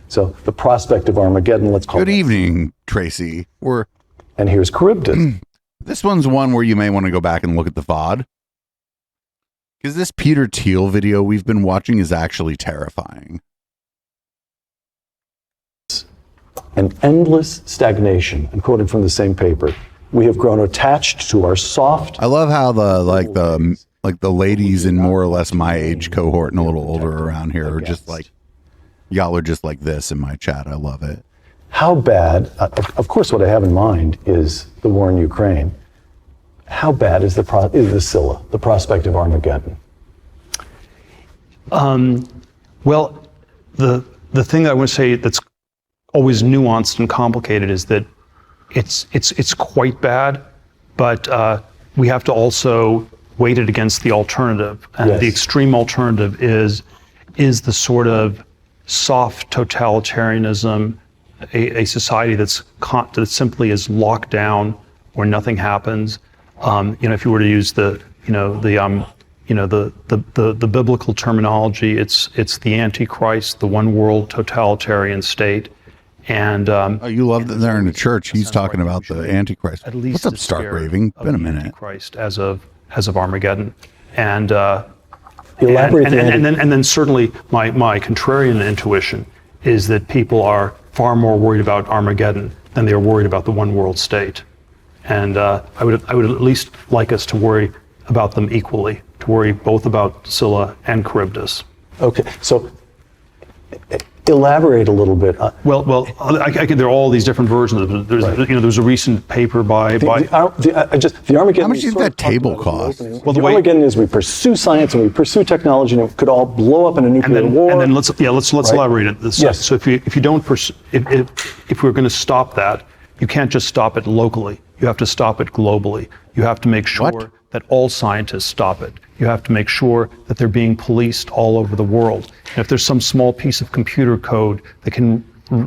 [SPEAKER 3] So the prospect of Armageddon, let's call it.
[SPEAKER 1] Good evening, Tracy.
[SPEAKER 3] And here's Charybdis.
[SPEAKER 1] This one's one where you may want to go back and look at the VOD. Because this Peter Thiel video we've been watching is actually terrifying.
[SPEAKER 3] An endless stagnation. I'm quoting from the same paper. We have grown attached to our soft.
[SPEAKER 1] I love how the ladies in more or less my age cohort and a little older around here are just like, y'all are just like this in my chat. I love it.
[SPEAKER 3] How bad, of course, what I have in mind is the war in Ukraine. How bad is the Scylla, the prospect of Armageddon?
[SPEAKER 4] Well, the thing that I want to say that's always nuanced and complicated is that it's quite bad, but we have to also weight it against the alternative. And
[SPEAKER 3] Yes.
[SPEAKER 4] The extreme alternative is the sort of soft totalitarianism a society that simply is locked down, where nothing happens. If you were to use the biblical terminology, it's the Antichrist, the one world totalitarian state. And
[SPEAKER 1] you love that they're in the church. He's talking about the Antichrist.
[SPEAKER 4] At least
[SPEAKER 1] What's up, Stark Raving? Been a minute.
[SPEAKER 4] Antichrist as of Armageddon, and
[SPEAKER 3] Elaborate.
[SPEAKER 4] and then certainly my contrarian intuition is that people are far more worried about Armageddon than they are worried about the one world state. And I would at least like us to worry about them equally, to worry both about Scylla and Charybdis.
[SPEAKER 3] Okay, so elaborate a little bit.
[SPEAKER 4] There are all these different versions of it. There's a recent paper by
[SPEAKER 3] the Armageddon.
[SPEAKER 1] How much did that table cost?
[SPEAKER 3] Well, the Armageddon is we pursue science and we pursue technology, and it could all blow up in a nuclear war.
[SPEAKER 4] And then let's elaborate it.
[SPEAKER 3] Yes.
[SPEAKER 4] So if you don't if we're going to stop that, you can't just stop it locally. You have to stop it globally. You have to make sure that all scientists stop it. You have to make sure that they're being policed all over the world. And if there's some small piece of computer code that can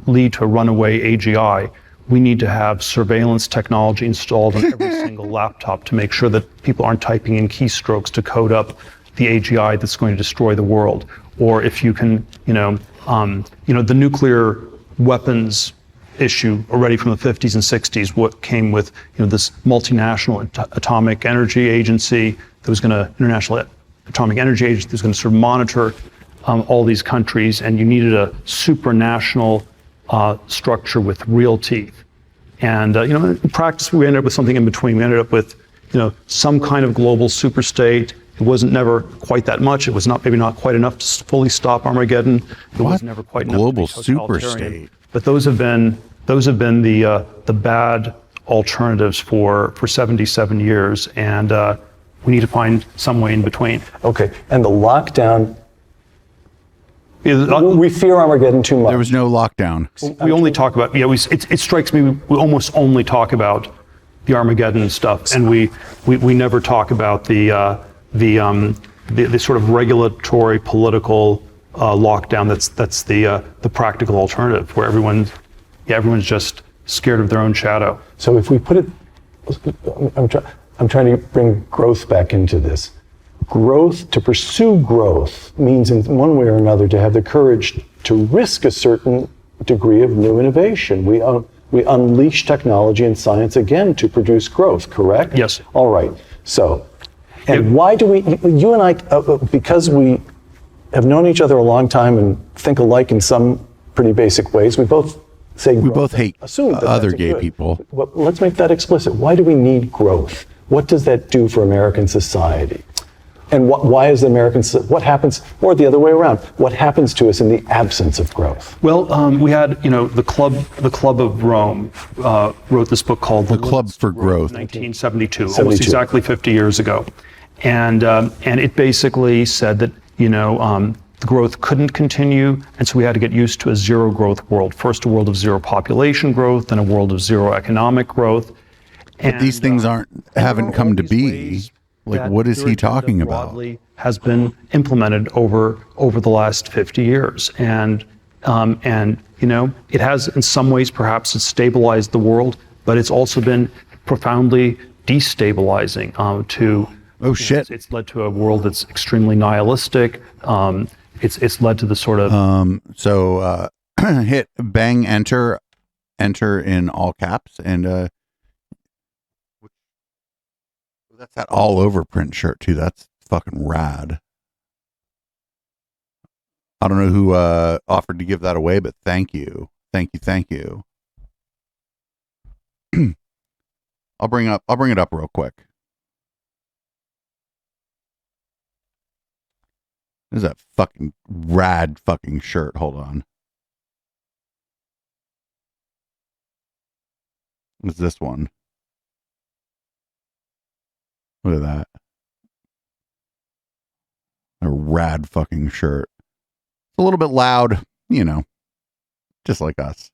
[SPEAKER 4] lead to a runaway AGI, we need to have surveillance technology installed on every single laptop to make sure that people aren't typing in keystrokes to code up the AGI that's going to destroy the world. Or if you can, the nuclear weapons issue already from the 50s and 60s, what came with this multinational atomic energy agency that was going to, International Atomic Energy Agency, that was going to sort of monitor all these countries, and you needed a supranational structure with real teeth. And in practice, we ended up with something in between. We ended up with some kind of global superstate. It wasn't never quite that much. It was maybe not quite enough to fully stop Armageddon. It was never quite enough.
[SPEAKER 1] Global superstate.
[SPEAKER 4] But those have been the bad alternatives for 77 years, and we need to find some way in between.
[SPEAKER 3] Okay, and the lockdown. We fear Armageddon too much.
[SPEAKER 1] There was no lockdown.
[SPEAKER 4] We only talk about it strikes me we almost only talk about the Armageddon stuff, and we never talk about the sort of regulatory political lockdown. That's the practical alternative, where everyone's just scared of their own shadow.
[SPEAKER 3] So if we put it, I'm trying to bring growth back into this. To pursue growth means in one way or another to have the courage to risk a certain degree of new innovation. We unleash technology and science again to produce growth, correct?
[SPEAKER 4] Yes.
[SPEAKER 3] All right. So, and why do you and I, because we have known each other a long time and think alike in some pretty basic ways, we both say
[SPEAKER 1] we both hate other gay
[SPEAKER 3] good.
[SPEAKER 1] people.
[SPEAKER 3] Well, let's make that explicit. Why do we need growth? What does that do for American society? And why is what happens, or the other way around, what happens to us in the absence of growth?
[SPEAKER 4] Well, we had, the Club of Rome wrote this book called
[SPEAKER 1] The Club for Growth,
[SPEAKER 4] 1972, almost exactly 50 years ago. And it basically said that, the growth couldn't continue, and so we had to get used to a zero growth world. First, a world of zero population growth, then a world of zero economic growth.
[SPEAKER 1] But these things haven't come to be. Like, what is he talking about?
[SPEAKER 4] Has been implemented over the last 50 years, and it has in some ways perhaps it's stabilized the world, but it's also been profoundly destabilizing to.
[SPEAKER 1] Oh shit!
[SPEAKER 4] It's led to a world that's extremely nihilistic. It's led to the sort of
[SPEAKER 1] hit bang enter in all caps, and that's that all over print shirt too. That's fucking rad. I don't know who offered to give that away, but thank you. I'll bring it up real quick. There's that fucking rad fucking shirt. Hold on. What's this one? Look at that. A rad fucking shirt. It's a little bit loud, just like us.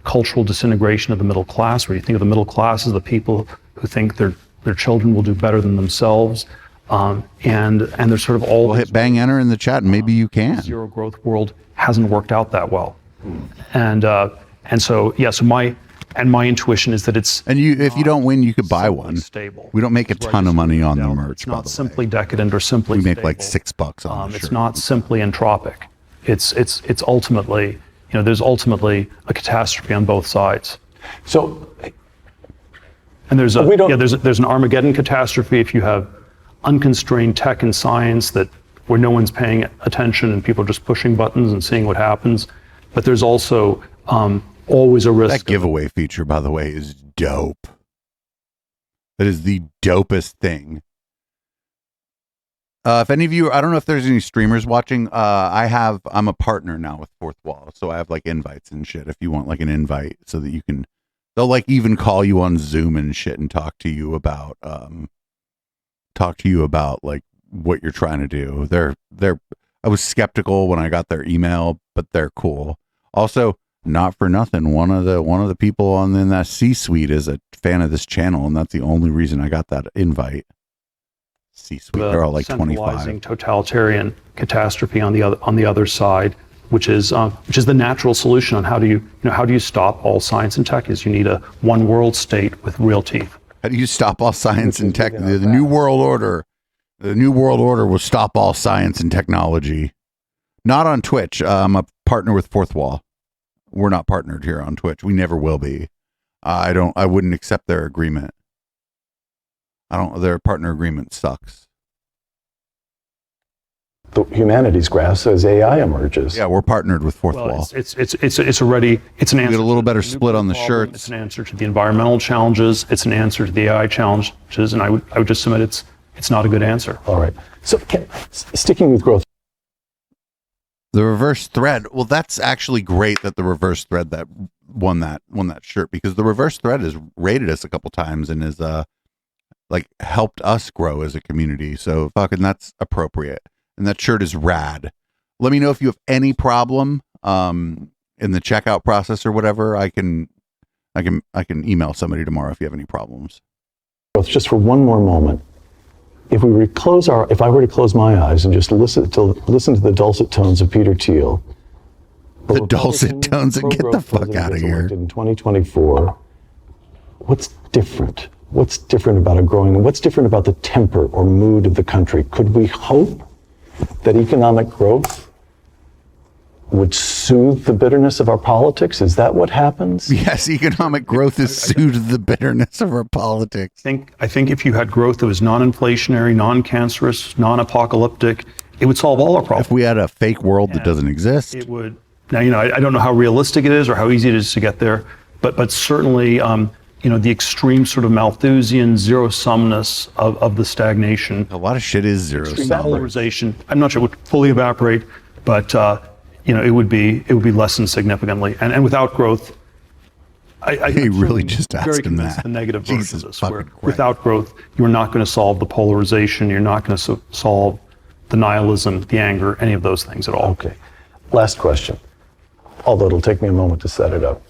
[SPEAKER 4] Cultural disintegration of the middle class, where you think of the middle class as the people who think their children will do better than themselves. and there's sort of all
[SPEAKER 1] We'll hit bang enter in the chat, and maybe you can.
[SPEAKER 4] zero growth world hasn't worked out that well, and so my intuition is that it's
[SPEAKER 1] And if you don't win, you could buy
[SPEAKER 4] simply
[SPEAKER 1] one.
[SPEAKER 4] stable.
[SPEAKER 1] We don't make a ton of money on the merch.
[SPEAKER 4] It's
[SPEAKER 1] by
[SPEAKER 4] not
[SPEAKER 1] the
[SPEAKER 4] simply
[SPEAKER 1] way.
[SPEAKER 4] decadent or simply
[SPEAKER 1] We make like
[SPEAKER 4] stable.
[SPEAKER 1] $6 on the
[SPEAKER 4] It's
[SPEAKER 1] shirt.
[SPEAKER 4] not simply entropic. It's ultimately, there's ultimately a catastrophe on both sides.
[SPEAKER 3] So
[SPEAKER 4] And there's
[SPEAKER 3] We don't-
[SPEAKER 4] there's an Armageddon catastrophe if you have unconstrained tech and science where no one's paying attention and people are just pushing buttons and seeing what happens. But there's also always a risk.
[SPEAKER 1] That giveaway feature, by the way, is dope. That is the dopest thing. If any of you, I don't know if there's any streamers watching. I'm a partner now with Fourth Wall, so I have like invites and shit. If you want like an invite, so that you can, they'll like even call you on Zoom and shit and talk to you about like what you're trying to do. I was skeptical when I got their email, but they're cool. Also, not for nothing, one of the people in that C-suite is a fan of this channel, and that's the only reason I got that invite. C-suite, they're all like 25.
[SPEAKER 4] Centralizing totalitarian catastrophe on the other side, which is the natural solution on how do you stop all science and tech? Is you need a one world state with real teeth.
[SPEAKER 1] How do you stop all science and tech? The New World Order. The New World Order will stop all science and technology. Not on Twitch. I'm a partner with Fourth Wall. We're not partnered here on Twitch. We never will be. I wouldn't accept their agreement. Their partner agreement sucks.
[SPEAKER 3] the humanities graphs as AI emerges.
[SPEAKER 1] Yeah, we're partnered with Fourth
[SPEAKER 4] Well,
[SPEAKER 1] Wall.
[SPEAKER 4] it's an answer.
[SPEAKER 1] We get a little better
[SPEAKER 4] to the
[SPEAKER 1] split on the
[SPEAKER 4] problem,
[SPEAKER 1] shirts.
[SPEAKER 4] It's an answer to the environmental challenges. It's an answer to the AI challenges, and I would just submit it's not a good answer.
[SPEAKER 3] All right. So sticking with growth.
[SPEAKER 1] The reverse thread. Well, that's actually great that the reverse thread that won that shirt, because the reverse thread has rated us a couple times and has like helped us grow as a community. So fucking that's appropriate. And that shirt is rad. Let me know if you have any problem in the checkout process or whatever. I can email somebody tomorrow if you have any problems.
[SPEAKER 3] Just for one more moment. If I were to close my eyes and just listen to the dulcet tones of Peter Thiel,
[SPEAKER 1] The dulcet tones, and get the fuck out of here.
[SPEAKER 3] In 2024, what's different? What's different about what's different about the temper or mood of the country? Could we hope that economic growth would soothe the bitterness of our politics? Is that what happens?
[SPEAKER 1] Yes, economic growth has soothed the bitterness of our politics.
[SPEAKER 4] I think if you had growth that was non-inflationary, non-cancerous, non-apocalyptic, it would solve all our problems.
[SPEAKER 1] If we had a fake world that doesn't exist,
[SPEAKER 4] It would. Now, I don't know how realistic it is or how easy it is to get there, but certainly, the extreme sort of Malthusian zero-sumness of the stagnation.
[SPEAKER 1] a lot of shit is zero
[SPEAKER 4] Extreme
[SPEAKER 1] sum.
[SPEAKER 4] polarization, I'm not sure it would fully evaporate, but it would be lessened significantly. And without growth,
[SPEAKER 1] He really just asked
[SPEAKER 4] very
[SPEAKER 1] him
[SPEAKER 4] convinced
[SPEAKER 1] that.
[SPEAKER 4] the negative
[SPEAKER 1] Jesus
[SPEAKER 4] version of this,
[SPEAKER 1] fucking
[SPEAKER 4] where
[SPEAKER 1] Christ.
[SPEAKER 4] without growth, you're not going to solve the polarization, you're not going to solve the nihilism, the anger, any of those things at all.
[SPEAKER 3] Okay. Last question, although it'll take me a moment to set it up.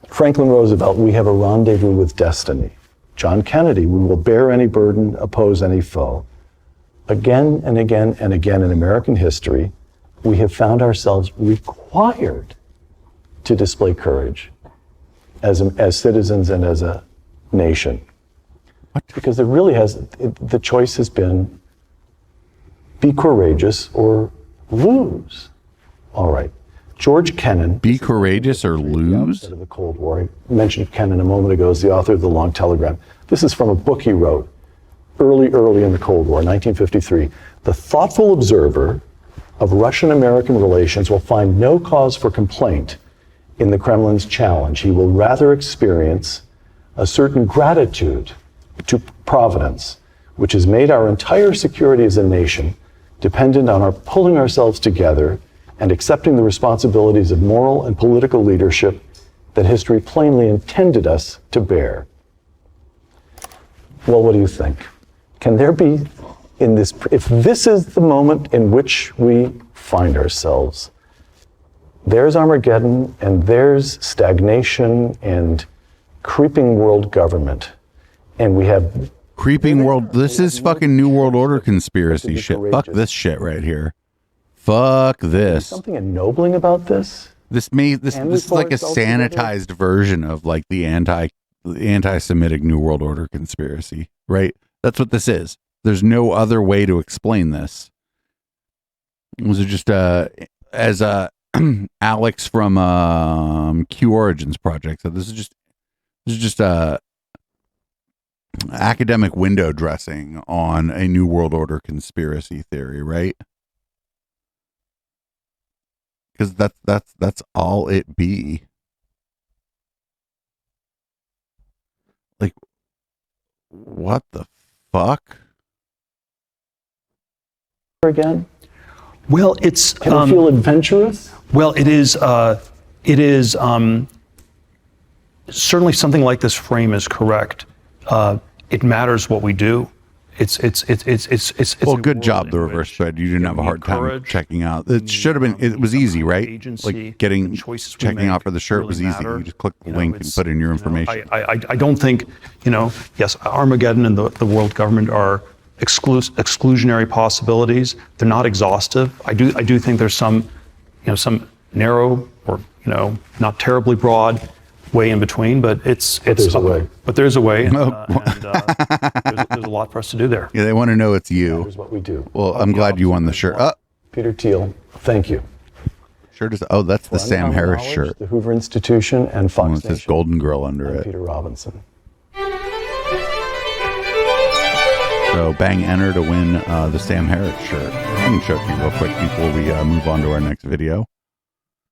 [SPEAKER 3] Franklin Roosevelt, we have a rendezvous with destiny. John Kennedy, we will bear any burden, oppose any foe. Again and again and again in American history, we have found ourselves required to display courage as citizens and as a nation. Because the choice has been be courageous or lose. All right. George Kennan.
[SPEAKER 1] Be courageous or
[SPEAKER 3] At
[SPEAKER 1] lose?
[SPEAKER 3] the Cold War. I mentioned Kennan a moment ago as the author of The Long Telegram. This is from a book he wrote early in the Cold War, 1953. The thoughtful observer of Russian-American relations will find no cause for complaint in the Kremlin's challenge. He will rather experience a certain gratitude to Providence, which has made our entire security as a nation dependent on our pulling ourselves together and accepting the responsibilities of moral and political leadership that history plainly intended us to bear. Well, what do you think? Can there be, if this is the moment in which we find ourselves, there's Armageddon and there's stagnation and creeping world government, and we have
[SPEAKER 1] Creeping world. This is fucking New World Order conspiracy shit. Fuck this shit right here. Fuck this.
[SPEAKER 3] Something ennobling about this?
[SPEAKER 1] This is like a sanitized version of like the anti-Semitic New World Order conspiracy, right? That's what this is. There's no other way to explain this. Was it just as Alex from Q Origins Project said, this is just academic window dressing on a New World Order conspiracy theory, right? Because that's all it be. Like, what the fuck?
[SPEAKER 3] Again?
[SPEAKER 4] Well, it's
[SPEAKER 3] Can it feel adventurous?
[SPEAKER 4] well, it is certainly something like this frame is correct. It matters what we do. It's
[SPEAKER 1] Well,
[SPEAKER 4] a
[SPEAKER 1] good
[SPEAKER 4] world
[SPEAKER 1] job,
[SPEAKER 4] in
[SPEAKER 1] the reverse
[SPEAKER 4] which,
[SPEAKER 1] thread. You didn't have a
[SPEAKER 4] we
[SPEAKER 1] hard time
[SPEAKER 4] encourage
[SPEAKER 1] checking out. It should have been. It was easy, right?
[SPEAKER 4] agency,
[SPEAKER 1] Like getting
[SPEAKER 4] the choices we
[SPEAKER 1] checking
[SPEAKER 4] make
[SPEAKER 1] out for the shirt
[SPEAKER 4] really
[SPEAKER 1] was easy.
[SPEAKER 4] matter.
[SPEAKER 1] You just click the
[SPEAKER 4] You know,
[SPEAKER 1] link and
[SPEAKER 4] it's-
[SPEAKER 1] put in your
[SPEAKER 4] you know,
[SPEAKER 1] information.
[SPEAKER 4] I don't think, yes, Armageddon and the world government are exclusionary possibilities. They're not exhaustive. I do think there's some narrow or not terribly broad way in between, but
[SPEAKER 3] there's a way.
[SPEAKER 4] But there's a way, and there's a lot for us to do there.
[SPEAKER 1] Yeah, they want to know it's you.
[SPEAKER 3] Here's what we do.
[SPEAKER 1] Well, I'm glad you won the shirt.
[SPEAKER 3] Peter Thiel, thank you.
[SPEAKER 1] Shirt is. Oh, that's the Sam
[SPEAKER 3] Uncommon
[SPEAKER 1] Harris
[SPEAKER 3] Knowledge,
[SPEAKER 1] shirt.
[SPEAKER 3] The Hoover Institution, and Fox
[SPEAKER 1] With this
[SPEAKER 3] Nation.
[SPEAKER 1] golden girl under
[SPEAKER 3] I'm
[SPEAKER 1] it.
[SPEAKER 3] Peter Robinson.
[SPEAKER 1] So bang enter to win the Sam Harris shirt. I can show it to you real quick before we move on to our next video.